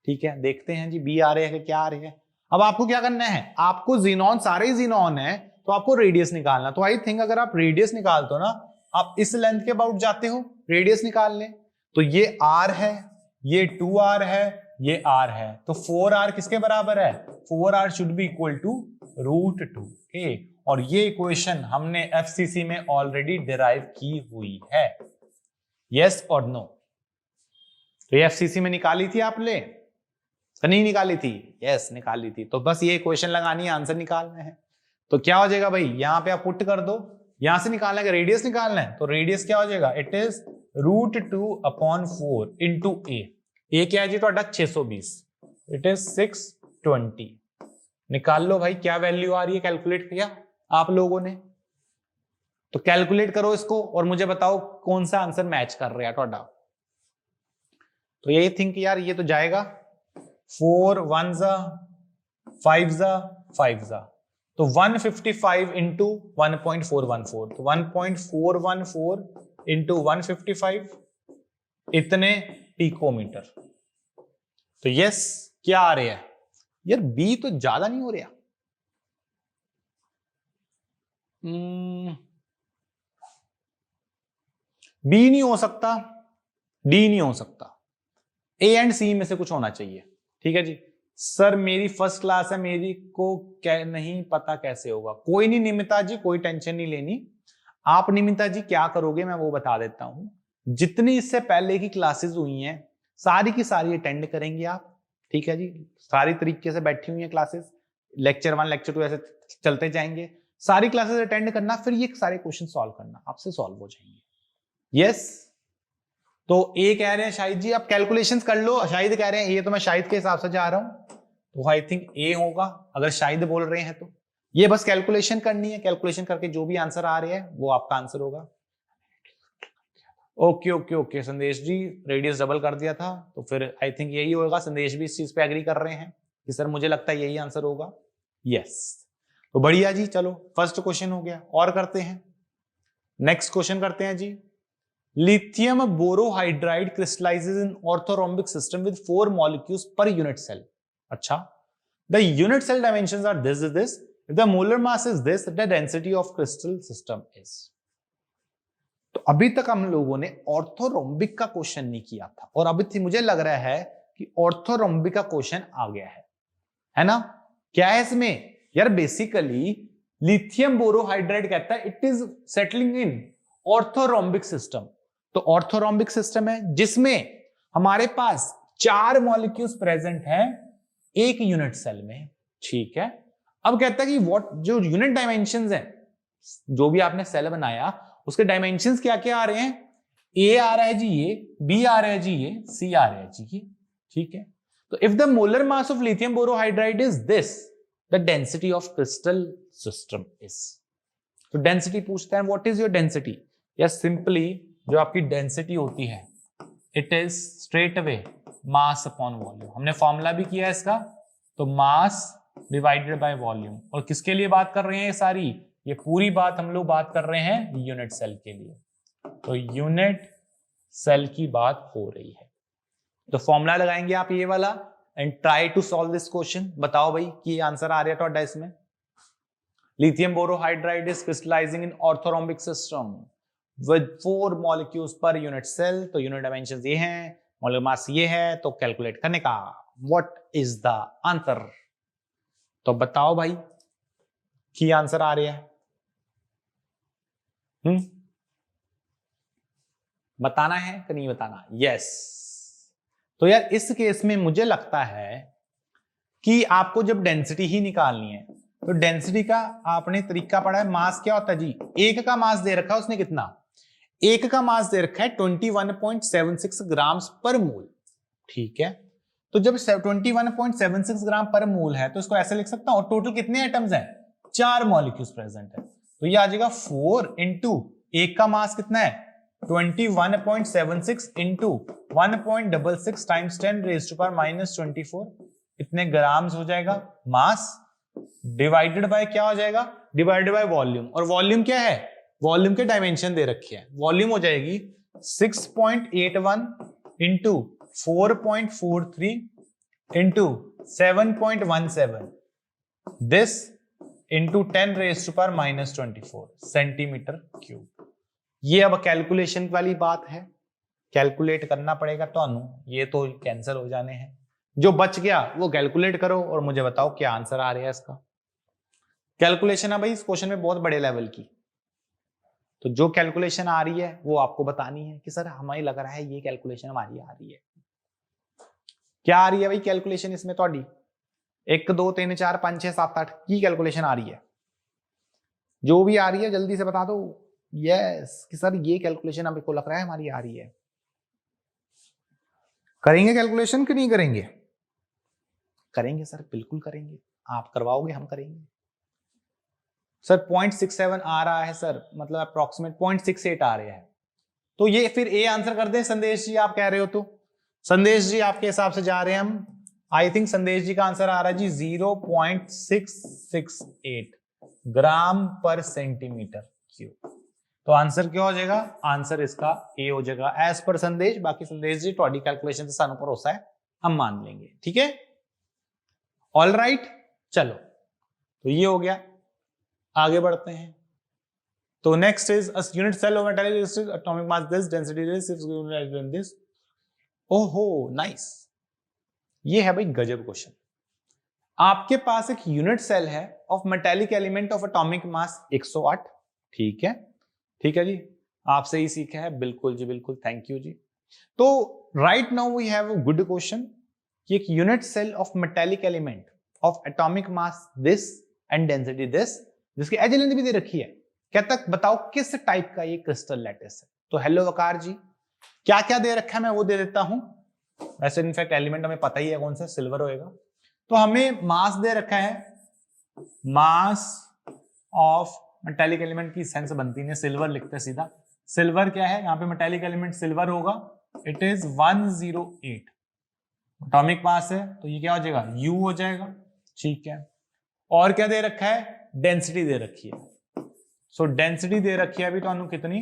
B: ठीक है, देखते हैं जी बी आ रहे हैं कि क्या आ रहे हैं। अब आपको क्या करना है, आपको xenon, सारे xenon है तो आपको रेडियस निकालना। तो आई थिंक अगर आप रेडियस निकालते हो ना, आप इस लेंथ के अबाउट जाते हो रेडियस निकालने, तो ये r है, ये 2r है, ये r है, तो 4r किसके बराबर है, 4r should be equal to √2a, और ये इक्वेशन हमने FCC में ऑलरेडी डिराइव की हुई है, यस और नो? तो ये FCC में निकाली थी आपने, नहीं निकाली थी? यस निकाली थी। तो बस ये इक्वेशन लगानी है, आंसर निकालना है। तो क्या हो जाएगा भाई, यहां पे आप पुट कर दो, यहां से निकालना है, रेडियस निकालना है, तो रेडियस क्या हो जाएगा, इट इज √2/4 इंटू ए क्या है जी तो 620, इट इज 620। निकाल लो भाई क्या वैल्यू आ रही है, कैलकुलेट किया आप लोगों ने? तो कैलकुलेट करो इसको और मुझे बताओ कौन सा आंसर मैच कर रहा है ਤੁਹਾਡਾ। तो यही थिंक यार ये तो जाएगा 4 1 5 5, तो 155 इंटू 1.414, तो 1.414 इंटू 155 इतने पिकोमीटर। तो यस क्या आ रहा है यार, बी तो ज्यादा नहीं हो रहा, बी नहीं हो सकता, डी नहीं हो सकता, ए एंड सी में से कुछ होना चाहिए, ठीक है जी। सर मेरी फर्स्ट क्लास है, मेरी को क्या नहीं पता कैसे होगा। कोई नहीं निमिता जी, कोई टेंशन नहीं लेनी। आप निमिता जी क्या करोगे मैं वो बता देता हूं, जितनी इससे पहले की क्लासेस हुई हैं सारी की सारी अटेंड करेंगे आप, ठीक है जी, सारी तरीके से बैठी हुई हैं क्लासेस, लेक्चर 1 लेक्चर 2 ऐसे चलते जाएंगे, सारी क्लासेस अटेंड करना, फिर ये सारे क्वेश्चन सॉल्व करना, आपसे सॉल्व हो जाएंगे। यस तो ए कह रहे हैं शाहिद जी आप कैलकुलेशंस कर लो, शाहिद कह रहे हैं ये, तो मैं शाहिद के हिसाब से जा रहा हूं, तो आई थिंक ए होगा अगर शाहिद बोल रहे हैं तो। ये बस कैलकुलेशन करनी है, कैलकुलेशन करके जो भी आंसर आ रहे हैं वो आपका आंसर होगा। ओके ओके ओके संदेश जी, रेडियस डबल कर दिया था, तो फिर आई थिंक यही होगा। संदेश भी इस चीज पे एग्री कर रहे हैं कि सर मुझे लगता है यही आंसर होगा। यस, तो बढ़िया जी, चलो फर्स्ट क्वेश्चन हो गया। और करते हैं, नेक्स्ट क्वेश्चन करते हैं जी। Lithium borohydride crystallises in orthorhombic system with 4 molecules per unit cell. अच्छा, the unit cell dimensions are this, if the molar mass is this, the density of crystal system is। तो अभी तक हम लोगों ने ऑर्थोरोम्बिक का क्वेश्चन नहीं किया था, और अभी मुझे लग रहा है कि ऑर्थोरोम्बिक का क्वेश्चन आ गया है ना? क्या है इसमें यार? बेसिकली लिथियम बोरोहाइड्राइड कहता है it is settling in orthorhombic system. तो ऑर्थोरोम्बिक सिस्टम है जिसमें हमारे पास 4 मॉलिक्यूल्स प्रेजेंट हैं एक यूनिट सेल में, ठीक है। अब कहता है कि व्हाट जो यूनिट डायमेंशंस हैं, जो भी आपने सेल बनाया उसके डायमेंशंस क्या क्या आ रहे हैं? ए आ रहा है जी ये, बी आ रहा है जी ये, सी आ रहा है जी ये, ठीक है। तो if the molar mass of lithium borohydride is this, the density of crystal system is. तो डेंसिटी पूछता है, व्हाट इज योर डेंसिटी? या सिंपली जो आपकी डेंसिटी होती है it is straight away mass upon volume. हमने फॉर्मूला भी किया है इसका, तो मास डिवाइडेड बाय वॉल्यूम। और किसके लिए बात कर रहे हैं ये सारी? ये पूरी बात हम लोग बात कर रहे हैं यूनिट सेल के लिए, तो यूनिट सेल की बात हो रही है। तो फॉर्मूला लगाएंगे आप ये वाला and try to solve this question. बताओ भाई कि आंसर आ रहा है इसमें। Lithium borohydride is crystallising in orthorhombic system with 4 molecules per unit cell. तो यूनिट डायमेंशंस ये हैं, मोलर मास ये है, तो कैलकुलेट करने का व्हाट इज द आंसर। तो बताओ भाई कि आंसर आ रहा है। बताना है कि नहीं बताना? यस। तो यार इस केस में मुझे लगता है कि आपको जब डेंसिटी ही निकालनी है तो डेंसिटी का आपने तरीका पढ़ा है। मास क्या होता है जी? एक का मास दे रखा है उसने, कितना? एक का मास दे रखा है 21.76 ग्राम्स पर मोल, ठीक है। तो जब 21.76 ग्राम पर मोल है तो इसको ऐसे लिख सकता हूं। और टोटल कितने एटम्स हैं? 4 मॉलिक्यूल्स प्रेजेंट है, तो ये आ जाएगा 4 इंटू एक का मास कितना है? 21.76 into 1.66 times 10 raise to power -24, इतने ग्राम्स हो जाएगा मास, डिवाइडेड बाय क्या हो जाएगा? Divided by volume. और वॉल्यूम क्या है? वॉल्यूम के डायमेंशन दे रखे हैं। वॉल्यूम हो जाएगी 6.81 into 4.43 into 7.17 this into 10 raise to power -24 centimetre cube. ये अब कैलकुलेशन वाली बात है, कैलकुलेट करना पड़ेगा तो ये तो कैंसिल हो जाने हैं। जो बच गया वो कैलकुलेट करो और मुझे बताओ क्या आंसर आ रहा है इसका। कैलकुलेशन है भाई इस क्वेश्चन में बहुत बड़े लेवल की, तो जो कैलकुलेशन आ रही है वो आपको बतानी है कि सर हमें लग रहा है ये कैलकुलेशन हमारी आ रही है। क्या आ रही है भाई कैलकुलेशन इसमें? थोड़ी 1 2 3 4 5 6 7 8 की कैलकुलेशन आ रही है। जो भी आ रही है जल्दी से बता दो यस कि सर ये कैलकुलेशन हमको लग रहा है हमारी आ रही है। करेंगे कैलकुलेशन कि नहीं करेंगे? करेंगे सर, बिल्कुल करेंगे। आप करवाओगे, हम करेंगे सर। 0.67 आ रहा है सर, मतलब अप्रोक्सीमेट 0.68 आ रहा है। तो ये फिर ए आंसर कर दें संदेश जी, आप कह रहे हो तो। संदेश जी आपके हिसाब से जा रहे हैं हम, आई थिंक संदेश जी का आंसर आ रहा है जी 0.668 ग्राम पर सेंटीमीटर क्यूब। तो आंसर क्या हो जाएगा? आंसर इसका ए हो जाएगा एज पर संदेश। बाकी संदेश जी थोड़ी कैलकुलेशन से सानू भरोसा है, हम मान लेंगे, ठीक है। ऑल राइट, चलो तो ये हो गया। आगे बढ़ते हैं। तो next is a unit cell of metal atomic mass this density this. ओहो नाइस, ये है भाई गजब क्वेश्चन। आपके पास एक यूनिट सेल है of metallic element of atomic mass 108, ठीक है। ठीक है जी, आपसे ही सीखा है, बिल्कुल जी बिल्कुल, थैंक यू जी। तो right now we have a good question कि एक unit cell of metallic element of atomic mass this and density this, जिसकी एज लेंथ भी दे रखी है। क्या तक बताओ किस टाइप का ये क्रिस्टल लैटिस है। तो हेलो वकार जी, क्या क्या दे रखा है मैं वो दे देता हूं। वैसे इनफैक्ट एलिमेंट हमें पता ही है कौन सा, सिल्वर होएगा। तो हमें मास दे रखा है, मास ऑफ मेटेलिक एलिमेंट की सेंस बनती नहीं, सिल्वर लिखते सीधा। सिल्वर क्या है, यहाँ पे मेटेलिक एलिमेंट सिल्वर होगा, इट इज 108 एटॉमिक मास है, तो ये क्या हो जाएगा, U हो जाएगा। ठीक है, और क्या दे रखा है, डेंसिटी दे रखी है। सो डेंसिटी दे रखी है अभी तो कितनी,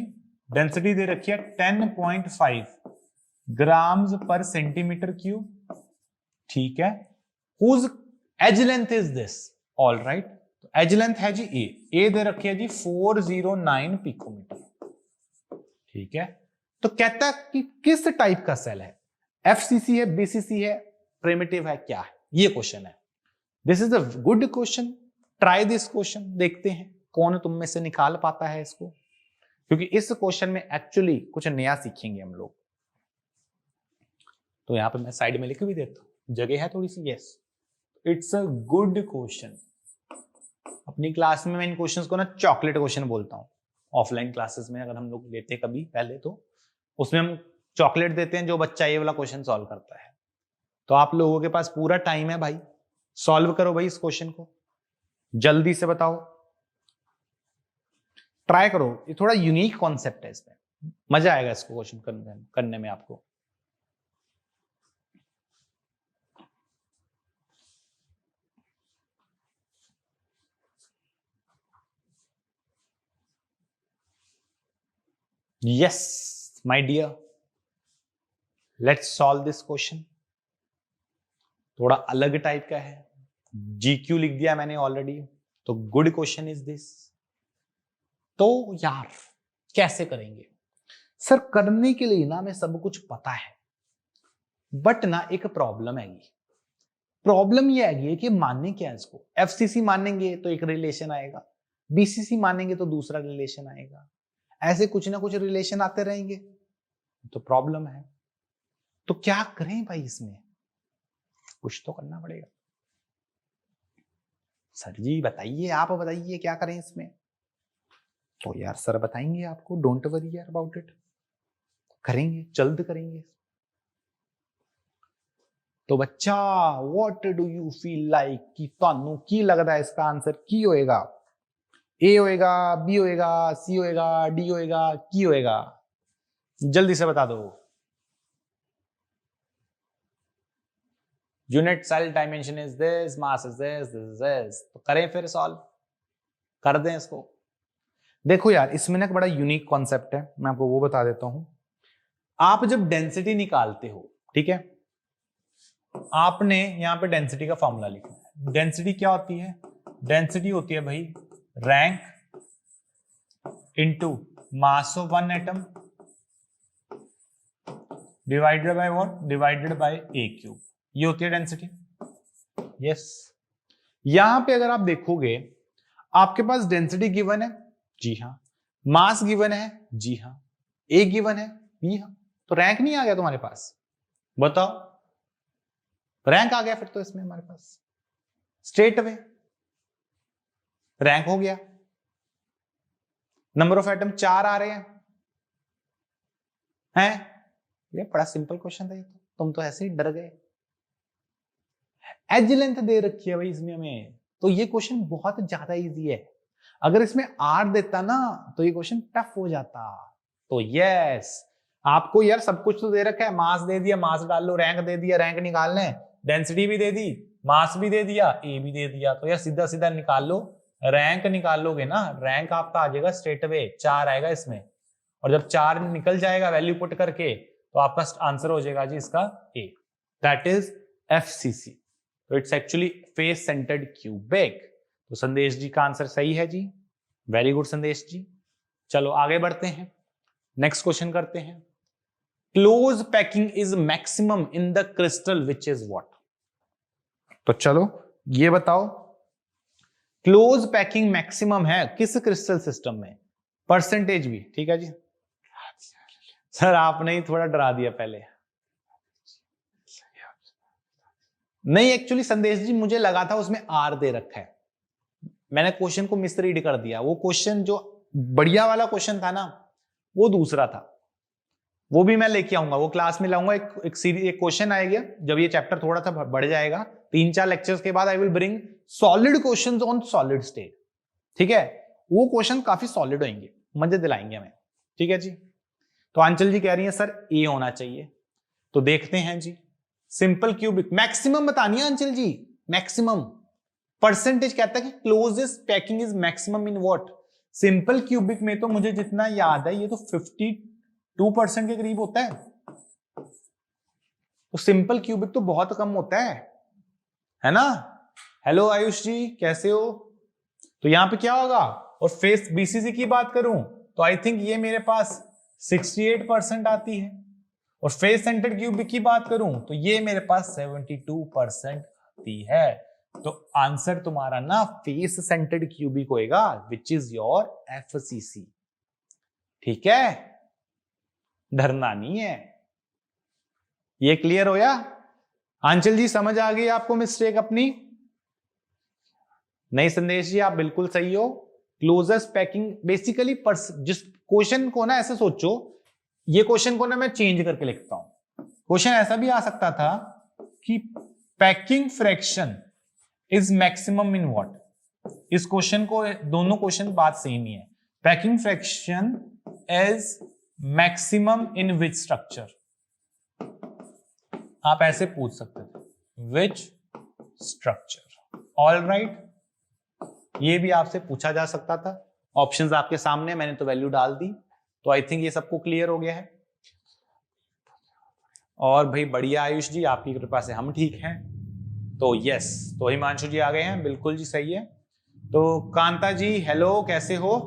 B: डेंसिटी दे रखी है 10.5 ग्राम्स पर सेंटीमीटर क्यूब। ठीक है, whose edge length is this, all right, edge length है जी ए दे रखी है जी 409 पिकोमीटर। ठीक है, तो कहता है कि किस टाइप का सेल है, एफसीसी है, बीसीसी है, प्रिमिटिव है, क्या है, ये क्वेश्चन है। This is a good question, try this question, देखते हैं कौन तुम में से निकाल पाता है इसको, क्योंकि इस क्वेश्चन में एक्चुअली कुछ नया सीखेंगे हम लोग। तो यहां पे मैं साइड में लिख भी देता हूं, जगह है थोड़ी सी। Yes, it's a good question. अपनी क्लास में मैं इन क्वेश्चंस को ना चॉकलेट क्वेश्चन बोलता हूँ। ऑफलाइन क्लासेस में अगर हम लोग लेते कभी पहले, तो उसमें हम चॉकलेट देते हैं, जो बच्चा ये वाला क्वेश्चन सॉल्व करता है। तो आप लोगों के पास पूरा टाइम है भाई, सॉल्व करो भाई इस क्वेश्चन को, जल्दी से बताओ, ट्राई करो। ये थोड़ा यूनिक कॉन्सेप्ट है, इसमें मजा आएगा इसको क्वेश्चन करने में आपको। Yes, my dear, let's solve this question. थोड़ा अलग टाइप का है, GQ लिख दिया मैंने ऑलरेडी, तो गुड क्वेश्चन इज दिस। तो यार कैसे करेंगे सर, करने के लिए ना हमें सब कुछ पता है, बट ना एक प्रॉब्लम हैगी। प्रॉब्लम ये हैगी कि मानने क्या है इसको, एफसीसी मानेंगे तो एक रिलेशन आएगा, बीसीसी मानेंगे तो दूसरा रिलेशन आएगा, ऐसे कुछ ना कुछ रिलेशन आते रहेंगे, तो प्रॉब्लम है। तो क्या करें भाई, इसमें कुछ तो करना पड़ेगा। सर जी बताइए, आप बताइए क्या करें इसमें। तो यार सर बताएंगे आपको, डोंट वरी यार अबाउट इट, करेंगे, जल्द करेंगे। तो बच्चा what do you feel like, कि ਤੁਹਾਨੂੰ ਕੀ लगता है इसका आंसर की होएगा, ए होएगा, बी होएगा, सी होएगा, डी होएगा, की होएगा, जल्दी से बता दो। Unit cell dimension is this, mass is this, this is this. तो करें फिर सॉल्व, कर दें इसको। देखो यार इसमें ना एक बड़ा यूनिक कॉन्सेप्ट है, मैं आपको वो बता देता हूं। आप जब डेंसिटी निकालते हो, ठीक है, आपने यहां पे डेंसिटी का फॉर्मूला लिखना है। डेंसिटी क्या होती है, डेंसिटी होती है भाई rank into mass of one atom divided by what, divided bye A cube, ये होती है डेंसिटी। यस, यहां पे अगर आप देखोगे आपके पास डेंसिटी गिवन है, जी हाँ, मास गिवन है, जी हाँ, ए गिवन है, जी हाँ, तो रैंक नहीं आ गया तुम्हारे पास, बताओ, रैंक आ गया फिर तो इसमें हमारे पास, स्ट्रेट अवे रैंक हो गया। नंबर ऑफ एटम 4 आ रहे हैं, ये बड़ा सिंपल क्वेश्चन था ये, तो तुम तो ऐसे ही डर गए। एज लेंथ दे रखी है भाई इसमें हमें, तो ये क्वेश्चन बहुत ज्यादा इजी है। अगर इसमें आर देता ना तो ये क्वेश्चन टफ हो जाता। तो यस, आपको यार सब कुछ तो दे रखा है, मास दे दिया, मास डाल लो, रैंक दे दिया, रैंक निकालना है, डेंसिटी भी दे दी, मास भी दे दिया, ए भी दे दिया, तो यार सीधा सीधा निकाल लो, रैंक निकाल लोगे ना, रैंक आपका आ जाएगा स्ट्रेट अवे, 4 आएगा इसमें, और जब 4 निकल जाएगा वैल्यू पुट करके, तो आपका आंसर हो जाएगा जी इसका ए, दैट इज एफसीसी। तो it's actually face centred cubic. तो संदेश जी का आंसर सही है जी, वेरी गुड संदेश जी। चलो आगे बढ़ते हैं, नेक्स्ट क्वेश्चन करते हैं। Close packing is maximum in the crystal which is what. तो चलो ये बताओ, क्लोज पैकिंग मैक्सिमम है किस क्रिस्टल सिस्टम में, परसेंटेज भी, ठीक है जी। सर आपने ही थोड़ा डरा दिया पहले, नहीं एक्चुअली संदेश जी मुझे लगा था उसमें आर दे रखा है, मैंने क्वेश्चन को मिसरीड कर दिया। वो क्वेश्चन जो बढ़िया वाला क्वेश्चन था ना वो दूसरा था, वो भी मैं लेके आऊंगा, वो क्लास में लाऊंगा। एक क्वेश्चन आएगा जब ये चैप्टर थोड़ा सा बढ़ जाएगा, 3-4 लेक्चर्स के बाद I will bring solid questions on solid state, ठीक है। वो क्वेश्चन काफी सॉलिड होंगे, मजे दिलाएंगे हमें। ठीक है जी। तो आंचल जी कह रही है सर ए होना चाहिए, तो देखते हैं जी। सिंपल क्यूबिक मैक्सिमम बतानी है आंचल जी, मैक्सिमम परसेंटेज कहता है कि closest packing is maximum in what. Simple cubic में तो मुझे जितना याद है ये तो 52% के करीब होता है, तो सिंपल क्यूबिक तो बहुत कम होता है ना। हेलो आयुष जी कैसे हो। तो यहां पे क्या होगा, और फेस बीसीसी की बात करूं तो आई थिंक ये मेरे पास 68% आती है, और फेस सेंटर्ड क्यूबिक की बात करूं तो ये मेरे पास 72% आती है। तो आंसर तुम्हारा ना फेस सेंटर्ड क्यूबिक होएगा, विच इज योर एफसीसी। ठीक है, डरना नहीं है। ये क्लियर हो या आंचल जी, समझ आ गई आपको मिस्टेक अपनी? नहीं संदेश जी, आप बिल्कुल सही हो। क्लोजेस्ट पैकिंग बेसिकली जिस क्वेश्चन को ना ऐसे सोचो, ये क्वेश्चन को ना मैं चेंज करके लिखता हूं। क्वेश्चन ऐसा भी आ सकता था कि packing fraction is maximum in what. इस क्वेश्चन को, दोनों क्वेश्चन बात सेम ही है। Packing fraction is maximum in which structure, आप ऐसे पूछ सकते थे, विच स्ट्रक्चर। ऑल राइट, ये भी आपसे पूछा जा सकता था। ऑप्शंस आपके सामने, मैंने तो वैल्यू डाल दी। तो आई थिंक ये सबको क्लियर हो गया है। और भाई बढ़िया आयुष जी, आपकी कृपा से हम ठीक हैं। तो यस, तो हिमांशु जी आ गए हैं, बिल्कुल जी सही है। तो कांता जी हेलो कैसे हो।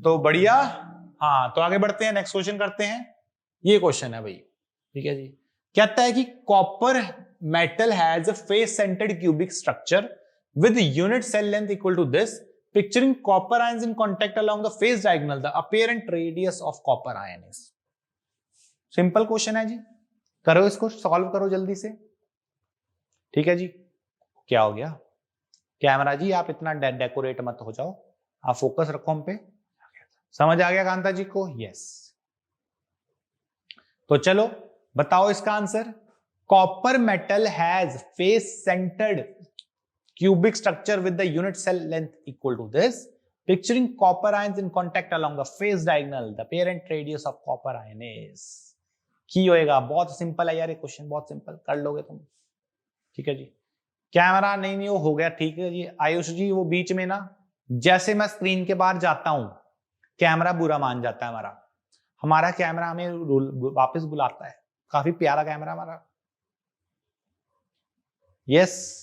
B: तो बढ़िया। हाँ, तो आगे बढ़ते हैं, नेक्स्ट क्वेश्चन करते हैं। ये क्वेश्चन है भाई, ठीक है जी। कहता है कि copper metal has a face centred cubic structure with unit cell length equal to this, picturing copper ions in contact along the phase diagonal, the apparent radius of copper ion is। Simple question है जी, करो इसको solve करो जल्दी से। ठीक है जी, क्या हो गया कैमरा जी, आप इतना डेकोरेट मत हो जाओ, आप फोकस रखो हम पे। समझ आ गया कांता जी को? यस। तो चलो बताओ इसका answer. Copper metal has face centred cubic structure with the unit cell length equal to this, picturing copper ions in contact along the phase diagonal, the parent radius of copper ion is। की होएगा, बहुत simple है यार ये question, बहुत simple, कर लोगे तुम। ठीक है जी, कैमरा नहीं हो गया। ठीक है जी आयुष जी, वो बीच में ना जैसे मैं स्क्रीन के बाहर जाता हूं कैमरा बुरा मान जाता है हमारा कैमरा हमें वापस बुलाता है। काफी प्यारा कैमरा हमारा। यस,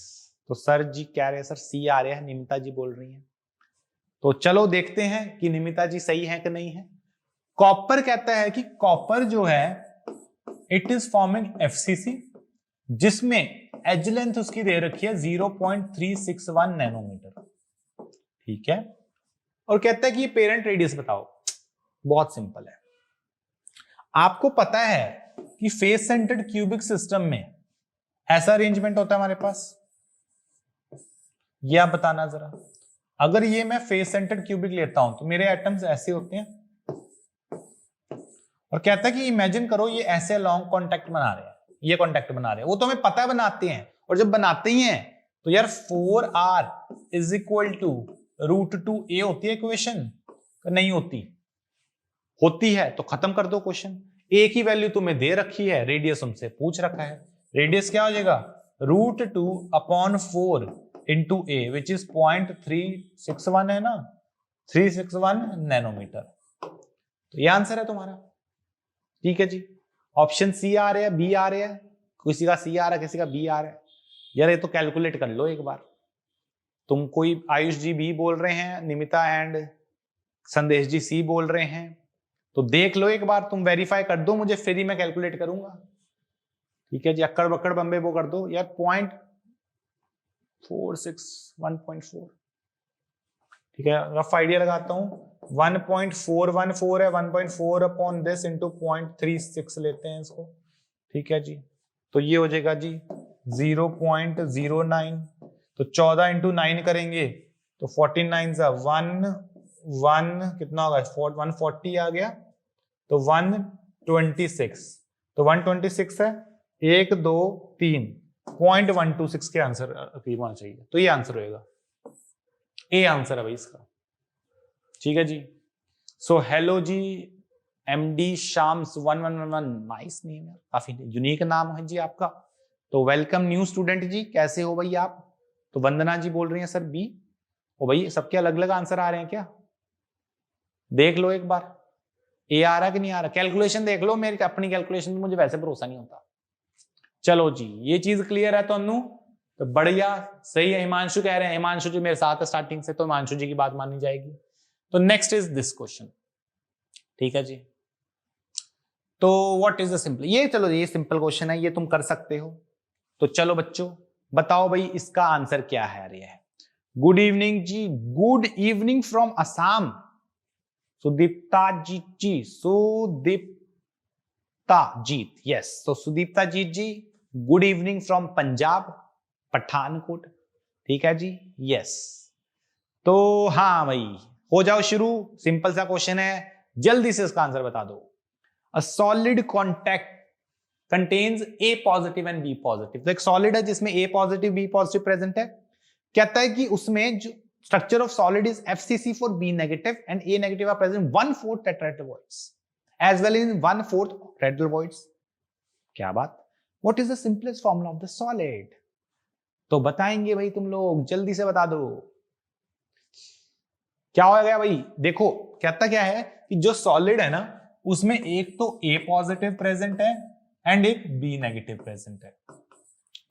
B: तो सर जी कह रहे हैं सर सी आ रहे हैं, निमिता जी बोल रही हैं। तो चलो देखते हैं कि निमिता जी सही है कि नहीं है। कॉपर कहता है कि कॉपर जो है इट इज फॉर्मिंग एफसीसी, जिसमें एज लेंथ उसकी दे रखी है 0.361 नैनोमीटर। ठीक है, और कहता है कि ये पेरेंट रेडियस बताओ। बहुत सिंपल है, आपको पता है कि फेस सेंटर्ड क्यूबिक सिस्टम में ऐसा अरेंजमेंट होता है हमारे पास। ये आप बताना जरा, अगर ये मैं फेस सेंटर्ड क्यूबिक लेता हूं तो मेरे एटम्स ऐसे होते हैं, और कहता है कि इमेजिन करो ये ऐसे लॉन्ग कॉन्टैक्ट बना रहे हैं, ये कॉन्टैक्ट बना रहे हैं। वो तो हमें पता है बनाते हैं, और जब बनाते ही हैं तो यार 4r is equal to √2a होती है इक्वेशन? नहीं होती? होती है तो खत्म कर दो क्वेश्चन। a की वैल्यू तुम्हें दे रखी है, रेडियस हमसे पूछ रखा है, रेडियस क्या हो जाएगा √2/4 इंटू ए विच इज 0.361 है ना, 361 नैनोमीटर। तो ये आंसर है तुम्हारा। ठीक है जी, ऑप्शन सी आ रहे हैं, बी आ रहे हैं, किसी का सी आ रहा है, किसी का बी आ रहा है। यार ये तो कैलकुलेट कर लो एक बार। तुम कोई आयुष जी बी बोल रहे हैं, निमिता एंड संदेश जी सी बोल रहे हैं, तो देख लो एक बार, तुम वेरीफाई कर दो मुझे, फिर ही मैं कैलकुलेट करूंगा। ठीक है जी, अक्कड़ बक्कड़ बम्बे वो कर दो यार। 1.4, ठीक है, रफ आइडिया लगाता हूं, 1.414 है, 1.4 अपॉन दिस इंटू 0.36 लेते हैं इसको। ठीक है जी, तो ये हो जाएगा जी 0.09, तो 14 इंटू 9 करेंगे तो 49 सा 1 कितना होगा, 140 आ गया, तो 126, तो 126 है, 1 2 3 0.126 के आंसर करीब होना चाहिए। तो ये आंसर होएगा, ए आंसर है भाई इसका। ठीक है जी। सो हेलो जी, MD शाम्स 1111, नाइस नेम है, काफी यूनिक नाम है जी आपका। तो वेलकम न्यू स्टूडेंट जी, कैसे हो भाई आप? तो वंदना जी बोल रही हैं सर बी। ओ भाई सबके अलग अलग आंसर आ रहे हैं क्या? देख लो एक बार, ए आ रहा कि नहीं आ रहा, कैलकुलेशन देख लो, मेरी अपनी कैलकुलेशन में मुझे वैसे भरोसा नहीं होता। चलो जी, ये चीज क्लियर है तो अनु, तो बढ़िया, सही है। हिमांशु कह रहे हैं, हिमांशु जी मेरे साथ है स्टार्टिंग से, तो हिमांशु जी की बात मानी जाएगी। तो नेक्स्ट इज दिस क्वेश्चन, ठीक है जी। तो व्हाट इज द सिंपल, ये चलो ये सिंपल क्वेश्चन है, ये तुम कर सकते हो। तो चलो बच्चों बताओ भाई इसका आंसर क्या है। अरे है गुड इवनिंग जी, good evening from Assam, Sudipta ji, Sudipta Jeet, yes. तो Sudipta Jeet ji, good evening from Punjab, Pathankot, ठीक है जी, यस। तो हाँ भाई हो जाओ शुरू, सिंपल सा क्वेश्चन है, जल्दी से इसका आंसर बता दो। A solid contact contains A positive and B positive. तो एक सॉलिड है जिसमें A positive B positive present है, कहता है कि उसमें जो structure of solid is FCC for B negative and A negative are present 1/4 tetrahedral voids as well in 1/4 octahedral voids. क्या बात, what is the simplest formula of the solid? तो बताएंगे भाई तुम लोग, जल्दी से बता दो क्या हो गया भाई। देखो कहता क्या है कि जो सॉलिड है ना उसमें एक तो A पॉजिटिव प्रेजेंट है एंड एक B नेगेटिव प्रेजेंट है,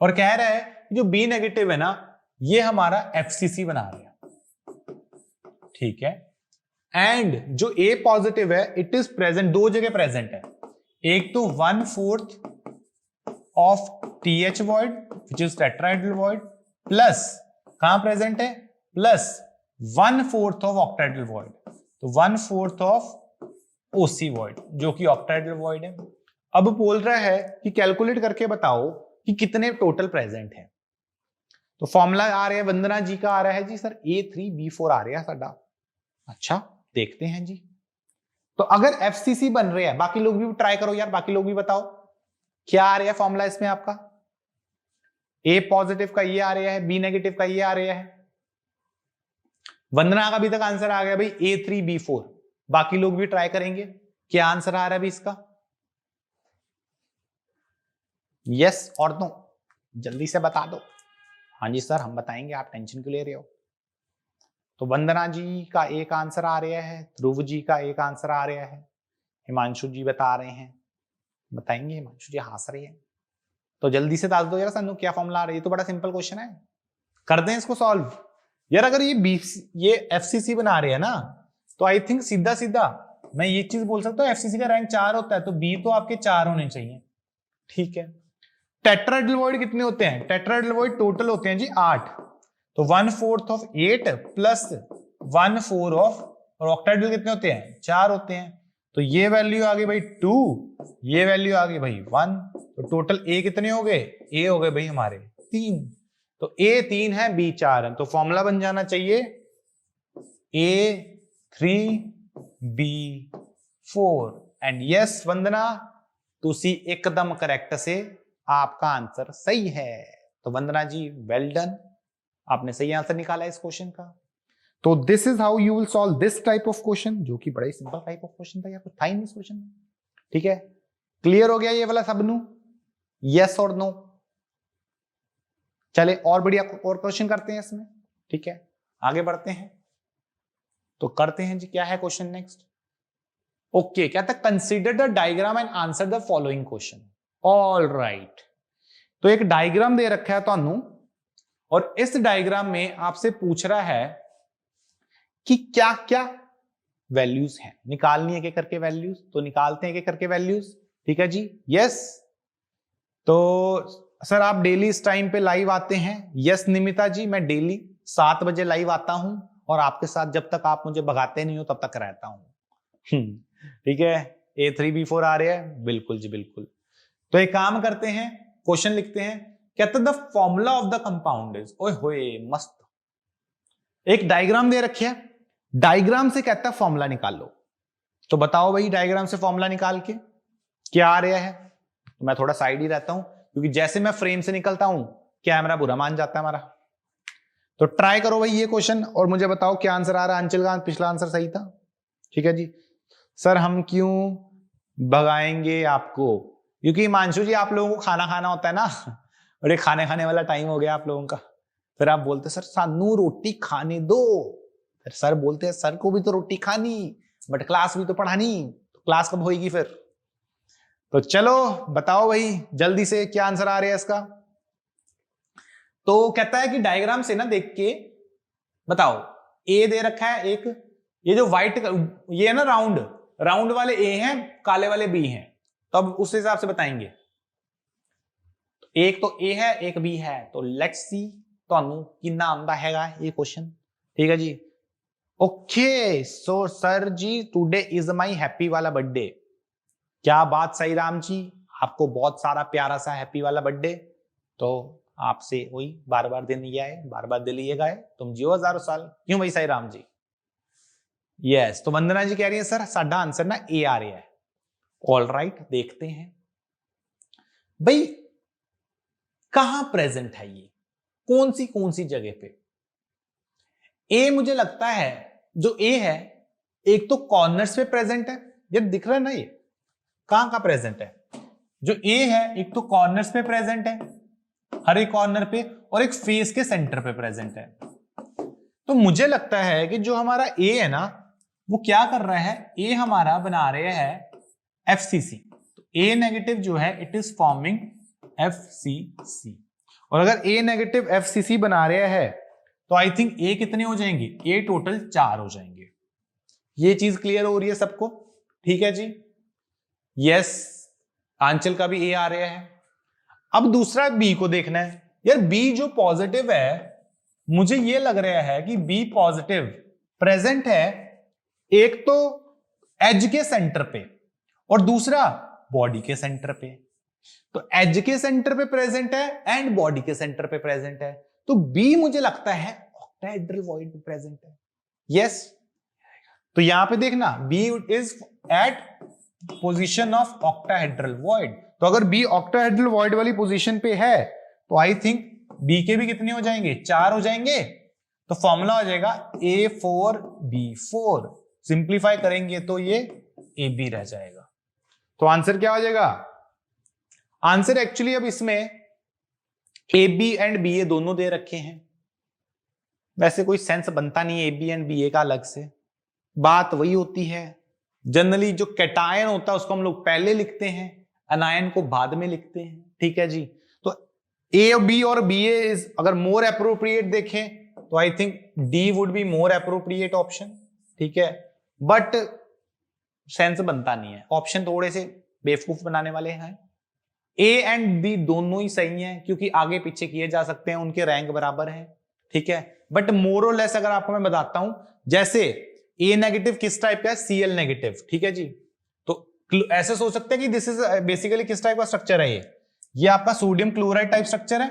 B: और कह रहा है कि जो B नेगेटिव है ना ये हमारा FCC बना रहे हैं, ठीक है। एंड जो A पॉजिटिव है इट इज प्रेजेंट, दो जगह प्रेजेंट है, एक तो 1/4 of TH void which is tetrahedral void, plus कहां प्रेजेंट है, प्लस 1/4 ऑफ ऑक्टाहेड्रल वॉइड, तो 1/4 ऑफ OC वॉइड जो कि ऑक्टाहेड्रल वॉइड है। अब बोल रहा है कि कैलकुलेट करके बताओ कि कितने टोटल प्रेजेंट है। तो फॉर्मूला आ रहा है वंदना जी का, आ रहा है जी सर A3B4 आ रहा है साडा। अच्छा देखते हैं जी। तो अगर FCC बन रहे हैं, बाकी लोग भी ट्राई करो यार, बाकी लोग भी बताओ क्या आ रहा है फॉर्मूला इसमें आपका। A पॉजिटिव का ये आ रहा है, B नेगेटिव का ये आ रहा है। वंदना का अभी तक आंसर आ गया भाई A3B4, बाकी लोग भी ट्राई करेंगे, क्या आंसर आ रहा है अभी इसका, यस और नो, जल्दी से बता दो। हाँ जी सर हम बताएंगे, आप टेंशन क्यों ले रहे हो। तो वंदना जी का एक आंसर आ रहा है, ध्रुव जी का एक आंसर आ रहा है, हिमांशु जी बता रहे हैं, बताएंगे, हिमांशु जी हंस रहे हैं। तो जल्दी से बता दो यार सन्नू क्या फॉर्मूला आ रहा है, ये तो बड़ा सिंपल क्वेश्चन है, कर दें इसको सॉल्व। यार अगर ये FCC बना रहे हैं ना तो आई थिंक सीधा सीधा मैं ये चीज बोल सकता हूँ, FCC का रैंक 4 होता है तो B तो आपके 4 होने चाहिए, ठीक है। टेट्राहेड्रल वॉइड कितने होते हैं, टेट्राहेड्रल वॉइड टोटल होते हैं जी 8, तो 1/4 ऑफ 8 प्लस 1/4 ऑफ, और ऑक्टाहेड्रल कितने होते हैं 4 होते हैं, तो ये वैल्यू आ गई भाई 2, ये वैल्यू आ गई भाई 1, तो टोटल A कितने हो गए, A हो गए भाई हमारे 3, तो A 3 है B 4 है, तो फॉर्मूला बन जाना चाहिए A3B4 एंड यस वंदना तुसी एकदम करेक्ट से, आपका आंसर सही है। तो वंदना जी वेल डन, आपने सही आंसर निकाला इस क्वेश्चन का। तो this is how you will solve this type of question, जो कि बड़ा ही सिंपल टाइप ऑफ क्वेश्चन था, या कुछ था ही नहीं इस क्वेश्चन में, ठीक है। क्लियर हो गया ये वाला सबनू, यस और नो। चले और बढ़िया और क्वेश्चन करते हैं इसमें, ठीक है, आगे बढ़ते हैं। तो करते हैं जी, क्या है क्वेश्चन नेक्स्ट। ओके कहता है consider the diagram and answer the following question. All right, तो एक डायग्राम दे रखा है तानू, और इस डायग्राम में आपसे पूछ रहा है कि क्या क्या वैल्यूज हैं, निकालनी है एक करके वैल्यूज, तो निकालते हैं एक करके वैल्यूज, ठीक है जी, यस। तो सर आप डेली इस टाइम पे लाइव आते हैं, यस निमिता जी मैं डेली 7 बजे लाइव आता हूं, और आपके साथ जब तक आप मुझे भगाते नहीं हो तब तक रहता हूं, ठीक है। A3B4 आ रहा है, बिल्कुल जी बिल्कुल। तो एक काम करते हैं, क्वेश्चन लिखते हैं, कहते the formula of the compound is, ओए होए मस्त, एक डायग्राम दे रखी है, डायग्राम से कहता है फॉर्मूला निकालो। तो बताओ भाई डायग्राम से फॉर्मूला निकाल के क्या आ रहा है। तो मैं थोड़ा साइड ही रहता हूं, क्योंकि जैसे मैं फ्रेम से निकलता हूं कैमरा बुरा मान जाता है हमारा। तो ट्राई करो भाई ये क्वेश्चन और मुझे बताओ क्या आंसर आ रहा है। अंचल का पिछला आंसर सही था। ठीक है जी। सर हम क्यों भगाएंगे आपको? क्योंकि हिमांशु जी आप लोगों को खाना खाना होता है ना, और ये खाने खाने वाला टाइम हो गया आप लोगों का। फिर आप बोलते सर सानू रोटी खाने दो, फिर सर बोलते हैं सर को भी तो रोटी खानी बट क्लास भी तो पढ़ानी, तो क्लास कब होगी फिर? तो चलो बताओ भाई जल्दी से क्या आंसर आ रहा है इसका। तो कहता है कि डायग्राम से ना देख के बताओ, ए दे रखा है एक, ये जो व्हाइट ये है ना राउंड, राउंड वाले ए हैं, काले वाले बी हैं, तो अब उस हिसाब से बताएंगे। एक तो ए है एक बी है, तो लेट्स सी ਤੁਹਾਨੂੰ कितना आंदा हैगा ये क्वेश्चन। ठीक है जी। ओके सो सर जी टुडे इज माई हैप्पी वाला बर्थडे। क्या बात सही राम जी, आपको बहुत सारा प्यारा सा हैप्पी वाला बर्थडे। तो आपसे वही बार बार दिन लिया है, बार बार दिल लिएगा है, तुम जियो हजारों साल। क्यों भाई सही राम जी? यस, तो वंदना जी कह रही है सर साडा आंसर ना ए आ रहा है। ऑल राइट, देखते हैं भाई कहां प्रेजेंट है ये, कौन सी जगह पे। ए मुझे लगता है जो ए है एक तो कॉर्नर्स पे प्रेजेंट है, ये दिख रहा है ना, ये कहां प्रेजेंट है। जो ए है एक तो कॉर्नर्स पे प्रेजेंट है, हर एक कॉर्नर पे, और एक फेस के सेंटर पे प्रेजेंट है। तो मुझे लगता है कि जो हमारा ए है ना वो क्या कर रहा है, ए हमारा बना रहे हैं एफसीसी। तो ए नेगेटिव जो है इट इज फॉर्मिंग एफसीसी, और अगर ए नेगेटिव एफसीसी बना रहा है तो आई थिंक ए कितने हो जाएंगे, ए टोटल 4 हो जाएंगे। ये चीज क्लियर हो रही है सबको? ठीक है जी। यस, आंचल का भी ए आ रहा है। अब दूसरा बी को देखना है यार, बी जो पॉजिटिव है मुझे ये लग रहा है कि बी पॉजिटिव प्रेजेंट है एक तो एज के सेंटर पे और दूसरा बॉडी के सेंटर पे। तो एज के सेंटर पे प्रेजेंट है एंड बॉडी के सेंटर पे प्रेजेंट है, तो बी मुझे लगता है ऑक्टाहेड्रल वॉइड में प्रेजेंट है। यस, तो यहां पे देखना B is at position of octahedral void. तो अगर बी ऑक्टाहेड्रल वॉइड वाली पोजीशन पे है तो आई थिंक बी के भी कितने हो जाएंगे, 4 हो जाएंगे। तो फॉर्मूला हो जाएगा A4B4, सिंप्लीफाई करेंगे तो ये AB रह जाएगा। तो आंसर क्या हो जाएगा? आंसर एक्चुअली अब इसमें AB एंड BA दोनों दे रखे हैं, वैसे कोई सेंस बनता नहीं है AB एंड BA का अलग से। बात वही होती है जनरली जो कैटायन होता है उसको हम लोग पहले लिखते हैं, अनायन को बाद में लिखते हैं। ठीक है जी। तो A और B और BA इज अगर मोर एप्रोप्रिएट देखें तो I think D would be more appropriate option. ठीक है, बट सेंस बनता नहीं है, ऑप्शन थोड़े से बेवकूफ बनाने वाले हैं। A एंड B दोनों ही सही हैं क्योंकि आगे पीछे किए जा सकते हैं, उनके रैंक बराबर हैं। ठीक है, बट मोर और लेस अगर आपको मैं बताता हूं, जैसे A नेगेटिव किस टाइप का है, Cl नेगेटिव। ठीक है जी, तो ऐसे सोच सकते हैं कि दिस इज बेसिकली किस टाइप का स्ट्रक्चर है, ये आपका सोडियम क्लोराइड टाइप स्ट्रक्चर है,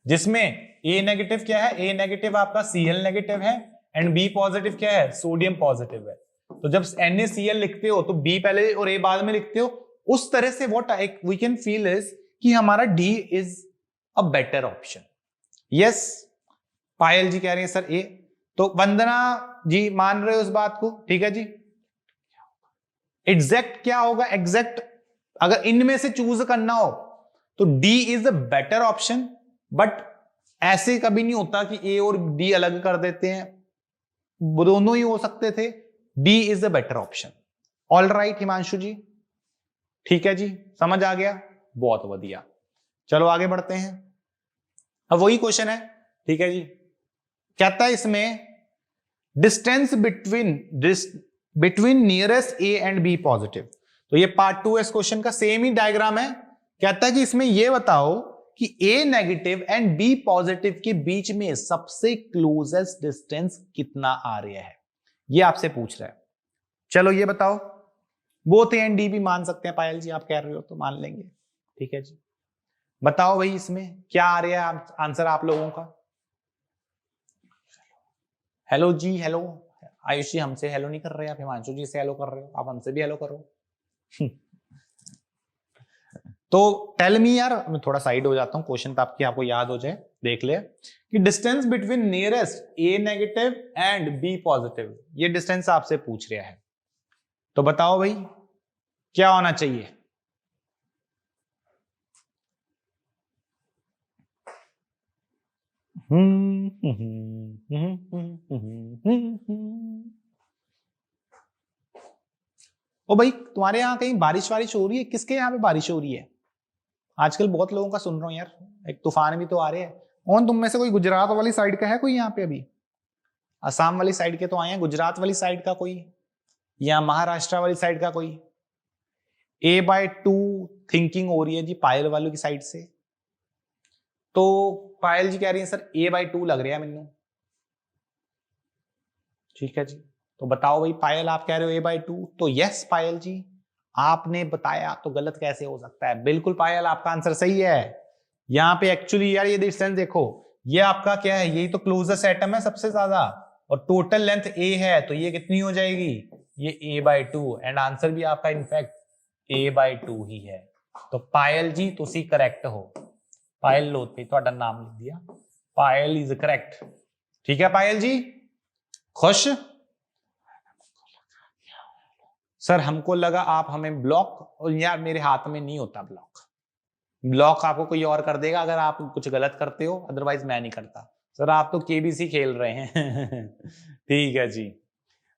B: जिसमें A नेगेटिव क्या है, A नेगेटिव आपका Cl नेगेटिव है एंड B पॉजिटिव क्या है, सोडियम पॉजिटिव है। तो जब NaCl लिखते हो तो B पहले और A बाद में लिखते हो, उस तरह से what we can feel is कि हमारा D is a better option. Yes, Payal ji कह रही है सर A, तो वंदना जी मान रहे हो उस बात को? ठीक है जी। एग्जैक्ट क्या होगा, एग्जैक्ट अगर इनमें से चूज करना हो तो D is a better option, but ऐसे कभी नहीं होता कि A और D अलग कर देते हैं, दोनों ही हो सकते थे। D is a better option. All right Himanshu ji, ठीक है जी, समझ आ गया, बहुत बढ़िया। चलो आगे बढ़ते हैं, अब वही क्वेश्चन है। ठीक है जी, कहता है इसमें distance between nearest A and B positive. तो ये पार्ट 2 इस क्वेश्चन का, सेम ही डायग्राम है। कहता है कि इसमें ये बताओ कि A negative and B positive के बीच में सबसे क्लोजेस्ट डिस्टेंस कितना आ रहा है, ये आपसे पूछ रहा है। चलो ये बताओ, बोथ A एंड D भी मान सकते हैं, पायल जी आप कह रहे हो तो मान लेंगे। ठीक है जी, बताओ भाई इसमें क्या आ रहा है आंसर आप लोगों का। हेलो जी, हेलो आयुष जी, हमसे हेलो नहीं कर रहे आप, हिमांशु जी से हेलो कर रहे हो, आप हमसे भी हेलो करो। तो टेल मी यार, मैं थोड़ा साइड हो जाता हूं, क्वेश्चन आपको याद हो जाए, देख ले कि distance between nearest A negative and B positive, ये डिस्टेंस आपसे पूछ रहा है। तो बताओ भाई क्या होना चाहिए? ओ भाई, तुम्हारे यहाँ कहीं बारिश वारिश हो रही है? किसके यहाँ पे बारिश हो रही है? आजकल बहुत लोगों का सुन रहा हूँ यार, एक तूफान भी तो आ रहे हैं। कौन तुम में से कोई गुजरात वाली साइड का है कोई यहाँ पे? अभी असम वाली साइड के तो आए हैं, गुजरात वाली साइड का कोई, या महाराष्ट्र वाली साइड का कोई? A/2 थिंकिंग हो रही है जी पायल वालों की साइड से। तो पायल जी कह रही है सर A/2 लग रहा है मैनू। ठीक है जी, तो बताओ भाई पायल, आप कह रहे हो A/2, तो यस पायल जी आपने बताया, तो गलत कैसे हो सकता है? बिल्कुल पायल, आपका आंसर सही है। यहाँ पे एक्चुअली यार ये डिस्टेंस देखो, ये आपका क्या है, यही तो क्लोजेस्ट एटम है सबसे ज्यादा, और टोटल लेंथ A है, तो ये कितनी हो जाएगी? ये A/2, एंड आंसर भी आपका इनफैक्ट A/2 ही है। तो पायल जी तुसी करेक्ट हो। पायल लोथ पे ਤੁਹਾਡਾ नाम लिख दिया, पायल इज करेक्ट। ठीक है पायल जी, खुश? सर हमको लगा आप हमें ब्लॉक, और यार मेरे हाथ में नहीं होता ब्लॉक, ब्लॉक आपको कोई और कर देगा अगर आप कुछ गलत करते हो, अदरवाइज मैं नहीं करता। सर आप तो केबीसी खेल रहे हैं। ठीक है जी,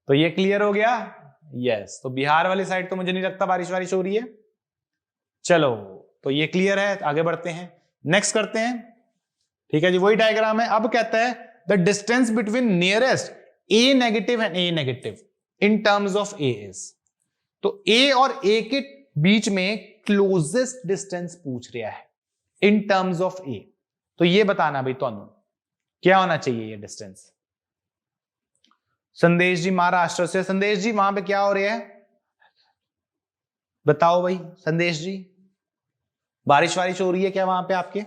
B: तो ये क्लियर हो गया। यस, तो बिहार वाली साइड तो मुझे नहीं लगता बारिश वारिश हो रही है। चलो, तो ये क्लियर है, आगे बढ़ते हैं, नेक्स्ट करते हैं। ठीक है जी, वही डायग्राम है। अब कहता है the distance between nearest A negative and A negative in terms of A is. तो ए और ए के बीच में क्लोजेस्ट डिस्टेंस पूछ रहा है इन टर्म्स ऑफ ए। तो ये बताना भाई तो क्या होना चाहिए ये डिस्टेंस। संदेश जी महाराष्ट्र से, संदेश जी वहां पे क्या हो रहा है बताओ भाई? संदेश जी बारिश वारिश हो रही है क्या वहां पे आपके?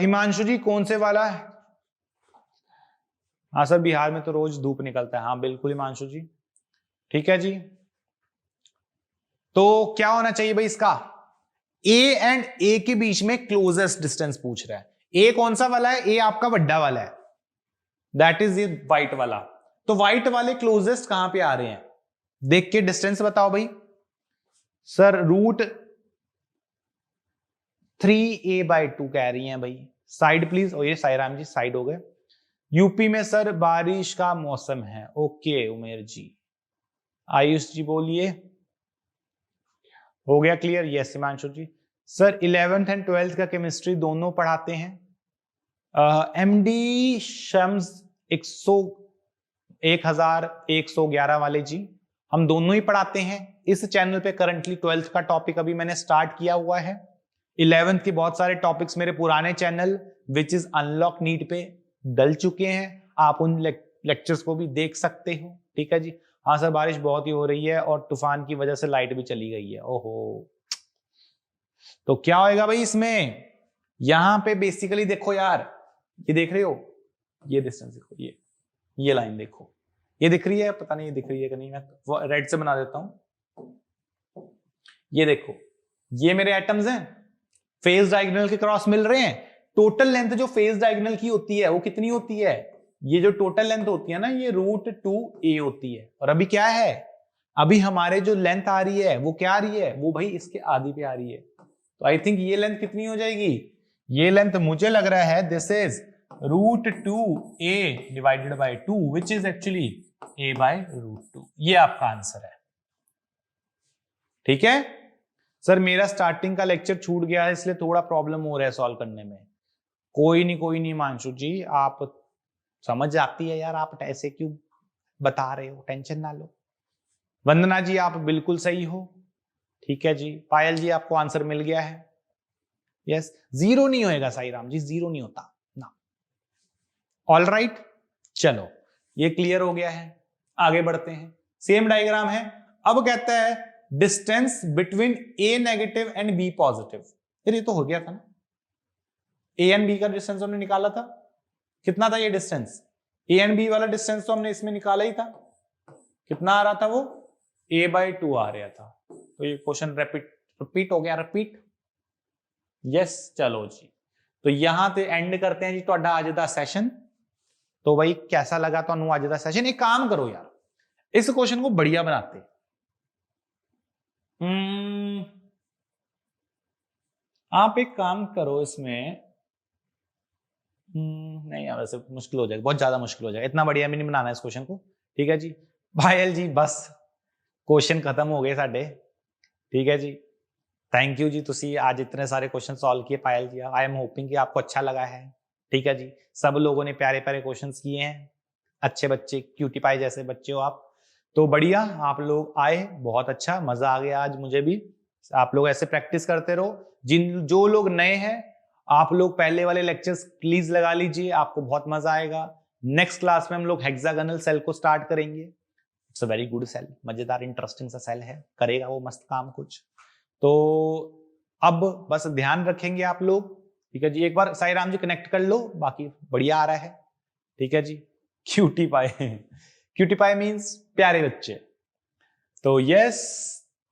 B: हिमांशु जी कौन से वाला है? हाँ सर, बिहार में तो रोज धूप निकलता है। हाँ बिल्कुल हिमांशु जी, ठीक है जी। तो क्या होना चाहिए भाई इसका? ए एंड ए के बीच में क्लोजेस्ट डिस्टेंस पूछ रहा है। ए कौन सा वाला है? ए आपका बड्डा वाला है, दैट इज ये व्हाइट वाला। तो व्हाइट वाले क्लोजेस्ट कहां पे आ रहे हैं? देख के डिस्टेंस बताओ भाई। सर √3A/2 कह रही हैं भाई। Side please. और ये साईराम जी साइड हो गए। यूपी में सर बारिश का मौसम है। ओके उमेर जी। आयुष जी बोलिए, हो गया clear? Yes Himanshu ji. Sir 11th and 12th का केमिस्ट्री दोनों पढ़ाते हैं। MD शम्स 1111 वाले जी, हम दोनों ही पढ़ाते हैं। इस चैनल पे करंटली 12th का टॉपिक अभी मैंने स्टार्ट किया हुआ है। 11th के बहुत सारे टॉपिक्स मेरे पुराने channel which is Unlock NEET पे डल चुके हैं, आप उन लेक्चर्स को भी देख सकते हो। ठीक है जी। हाँ सर बारिश बहुत ही हो रही है और तूफान की वजह से लाइट भी चली गई है। ओहो, तो क्या होएगा भाई इसमें? यहां पे बेसिकली देखो यार, ये देख रहे हो, ये डिस्टेंस देखो, ये लाइन देखो, ये दिख रही है? पता नहीं ये दिख रही है कि नहीं, मैं रेड से बना देता हूं। ये देखो, ये मेरे एटम्स हैं, फेज डायगोनल के क्रॉस मिल रहे हैं। टोटल लेंथ जो फेज डायगोनल की होती है वो कितनी होती है? ये जो टोटल लेंथ होती है ना, ये √2a होती है। और अभी क्या है, अभी हमारे जो लेंथ आ रही है वो क्या आ रही है? वो भाई इसके आधी पे आ रही है। तो आई थिंक ये लेंथ कितनी हो जाएगी? ये लेंथ मुझे लग रहा है this is √2a/2 which is actually a/√2। ये आपका आंसर है। ठीक है सर, मेरा स्टार्टिंग का लेक्चर छूट गया है इसलिए थोड़ा प्रॉब्लम हो रहा है सॉल्व करने में। कोई नहीं मानसू जी, आप समझ आती है यार, आप ऐसे क्यों बता रहे हो, टेंशन ना लो। वंदना जी आप बिल्कुल सही हो। ठीक है जी। पायल जी आपको आंसर मिल गया है। यस, जीरो नहीं होएगा साईराम जी, जीरो नहीं होता ना। ऑल राइट, चलो ये क्लियर हो गया है, आगे बढ़ते हैं। सेम डायग्राम है। अब कहता है distance between A negative and B positive. फिर ये तो हो गया था ना, ए एंड बी का डिस्टेंस हमने निकाला था। कितना था ये डिस्टेंस? ए एंड बी वाला डिस्टेंस तो हमने इसमें निकाला ही था। कितना आ रहा था वो? A/2 आ रहा था। तो ये क्वेश्चन रिपीट हो गया, रिपीट यस। चलो जी, तो यहां ते एंड करते हैं जी ਤੁਹਾਡਾ ਅੱਜ ਦਾ ਸੈਸ਼ਨ। तो भाई कैसा लगा ਤੁਹਾਨੂੰ ਅੱਜ ਦਾ ਸੈਸ਼ਨ? एक काम करो यार, इस क्वेश्चन को बढ़िया बनाते। आप एक काम करो इसमें, नहीं यार वैसे मुश्किल हो जाएगा, बहुत ज्यादा मुश्किल हो जाएगा, इतना बढ़िया भी नहीं बनाना है इस क्वेश्चन को। ठीक है जी पायल जी, बस क्वेश्चन खत्म हो गए साडे। ठीक है जी, थैंक यू जी, तुसी आज इतने सारे क्वेश्चन सॉल्व किए पायल जी। आई एम होपिंग कि आपको अच्छा लगा है। ठीक है जी, सब लोगों ने प्यारे प्यारे क्वेश्चंस किए हैं, अच्छे बच्चे, क्यूटी पाई जैसे बच्चे हो आप, तो बढ़िया आप लोग आए, बहुत अच्छा मजा आ गया आज मुझे भी। आप लोग ऐसे प्रैक्टिस करते रहो। जो लोग नए हैं आप लोग पहले वाले लेक्चर्स प्लीज लगा लीजिए, आपको बहुत मजा आएगा। नेक्स्ट क्लास में हम लोग हेक्सागोनल सेल को स्टार्ट करेंगे। It's a very good cell, मजेदार इंटरेस्टिंग सा सेल है, करेगा वो मस्त काम कुछ। तो अब बस ध्यान रखेंगे आप लोग। ठीक है जी, एक बार साई राम जी कनेक्ट कर लो, बाकी बढ़िया आ रहा है। ठीक है जी, cutie pie, cutie pie means प्यारे बच्चे। तो यस,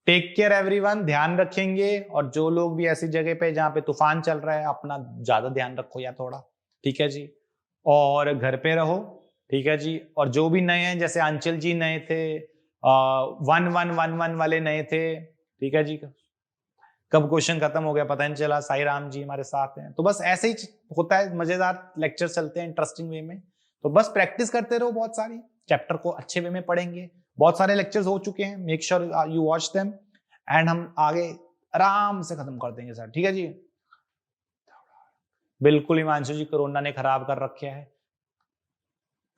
B: टेक केयर एवरीवन, ध्यान रखेंगे। और जो लोग भी ऐसी जगह पे जहां पे तूफान चल रहा है, अपना ज्यादा ध्यान रखो या थोड़ा। ठीक है जी, और घर पे रहो। ठीक है जी, और जो भी नए हैं, जैसे अंचल जी नए थे, 1111 वाले नए थे। ठीक है जी, कब क्वेश्चन खत्म हो गया पता नहीं चला। साई राम जी हमारे साथ हैं। तो बस ऐसे ही होता है, मजेदार लेक्चर चलते हैं इंटरेस्टिंग वे में। तो बस प्रैक्टिस करते रहो, बहुत सारी चैप्टर को अच्छे वे में पढ़ेंगे। बहुत सारे लेक्चर्स हो चुके हैं, make sure you watch them, and हम आगे आराम से खत्म कर देंगे सर। ठीक है जी, बिल्कुल हिमांशु जी, कोरोना ने खराब कर रखा है।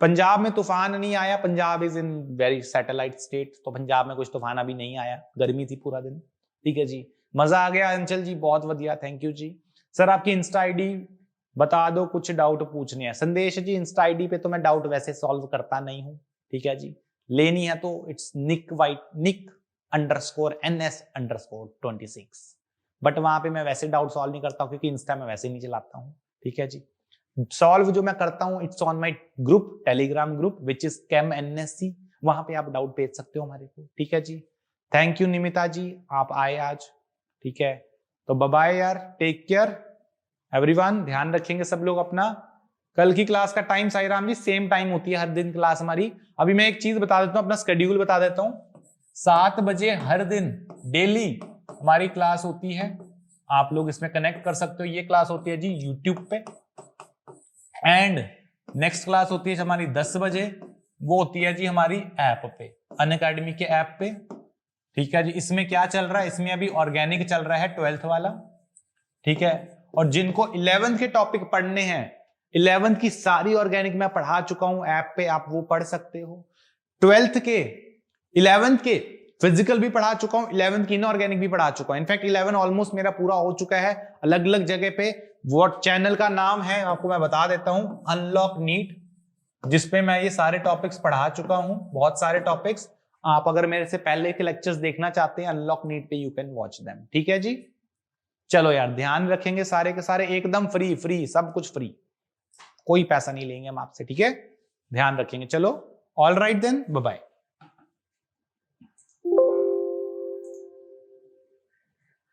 B: पंजाब में तूफान नहीं आया, Punjab is in very satellite state, तो पंजाब में कुछ तूफान अभी नहीं आया, गर्मी थी पूरा दिन। ठीक है जी, मजा आ गया अंचल जी, बहुत बढ़िया, थैंक यू जी। सर आपकी इंस्टा आईडी बता दो, कुछ डाउट पूछने हैं। संदेश जी, इंस्टा आईडी पे तो मैं डाउट वैसे सॉल्व करता नहीं हूँ। ठीक है जी, लेनी है तो इट्स nick_ns_26, बट वहां पे मैं वैसे डाउट सॉल्व नहीं करता हूँ, क्योंकि इंस्टा में वैसे नहीं चलाता हूँ। ठीक है जी, सॉल्व जो मैं करता हूँ it's on my group, Telegram group which is ChemNSC, वहां पे आप डाउट भेज सकते हो हमारे को। ठीक है जी, थैंक यू निमिता जी, आप आए आज। ठीक है, तो बाय बाय यार, टेक केयर एवरीवन, ध्यान रखेंगे सब लोग अपना। कल की क्लास का टाइम साई राम जी सेम टाइम होती है हर दिन क्लास हमारी। अभी मैं एक चीज बता देता हूँ, अपना स्केड्यूल बता देता हूँ। 7 बजे हर दिन डेली हमारी क्लास होती है, आप लोग इसमें कनेक्ट कर सकते हो। ये क्लास होती है जी यूट्यूब पे, एंड नेक्स्ट क्लास होती है हमारी 10 बजे, वो होती है जी हमारी ऐप पे, अनअकैडमी के ऐप पे। ठीक है जी, इसमें क्या चल रहा है, इसमें अभी ऑर्गेनिक चल रहा है 12th वाला। ठीक है, और जिनको 11th के टॉपिक पढ़ने हैं, 11th की सारी ऑर्गेनिक मैं पढ़ा चुका हूं ऐप पे, आप वो पढ़ सकते हो। 12th के 11th के फिजिकल भी पढ़ा चुका हूं, 11th की इनऑर्गेनिक भी पढ़ा चुका हूं। इनफैक्ट 11 ऑलमोस्ट मेरा पूरा हो चुका है, अलग अलग जगह पे। वो चैनल का नाम है, आपको मैं बता देता हूं, अनलॉक नीट, जिसपे मैं ये सारे टॉपिक्स पढ़ा चुका हूं, बहुत सारे टॉपिक्स। आप अगर मेरे से पहले के लेक्चर्स देखना चाहते हैं अनलॉक नीट पे, यू कैन वॉच देम। ठीक है जी, चलो यार, ध्यान रखेंगे सारे के सारे, एकदम फ्री फ्री, सब कुछ फ्री, कोई पैसा नहीं लेंगे हम आपसे। ठीक है, ध्यान रखेंगे। चलो, all right then, bye bye.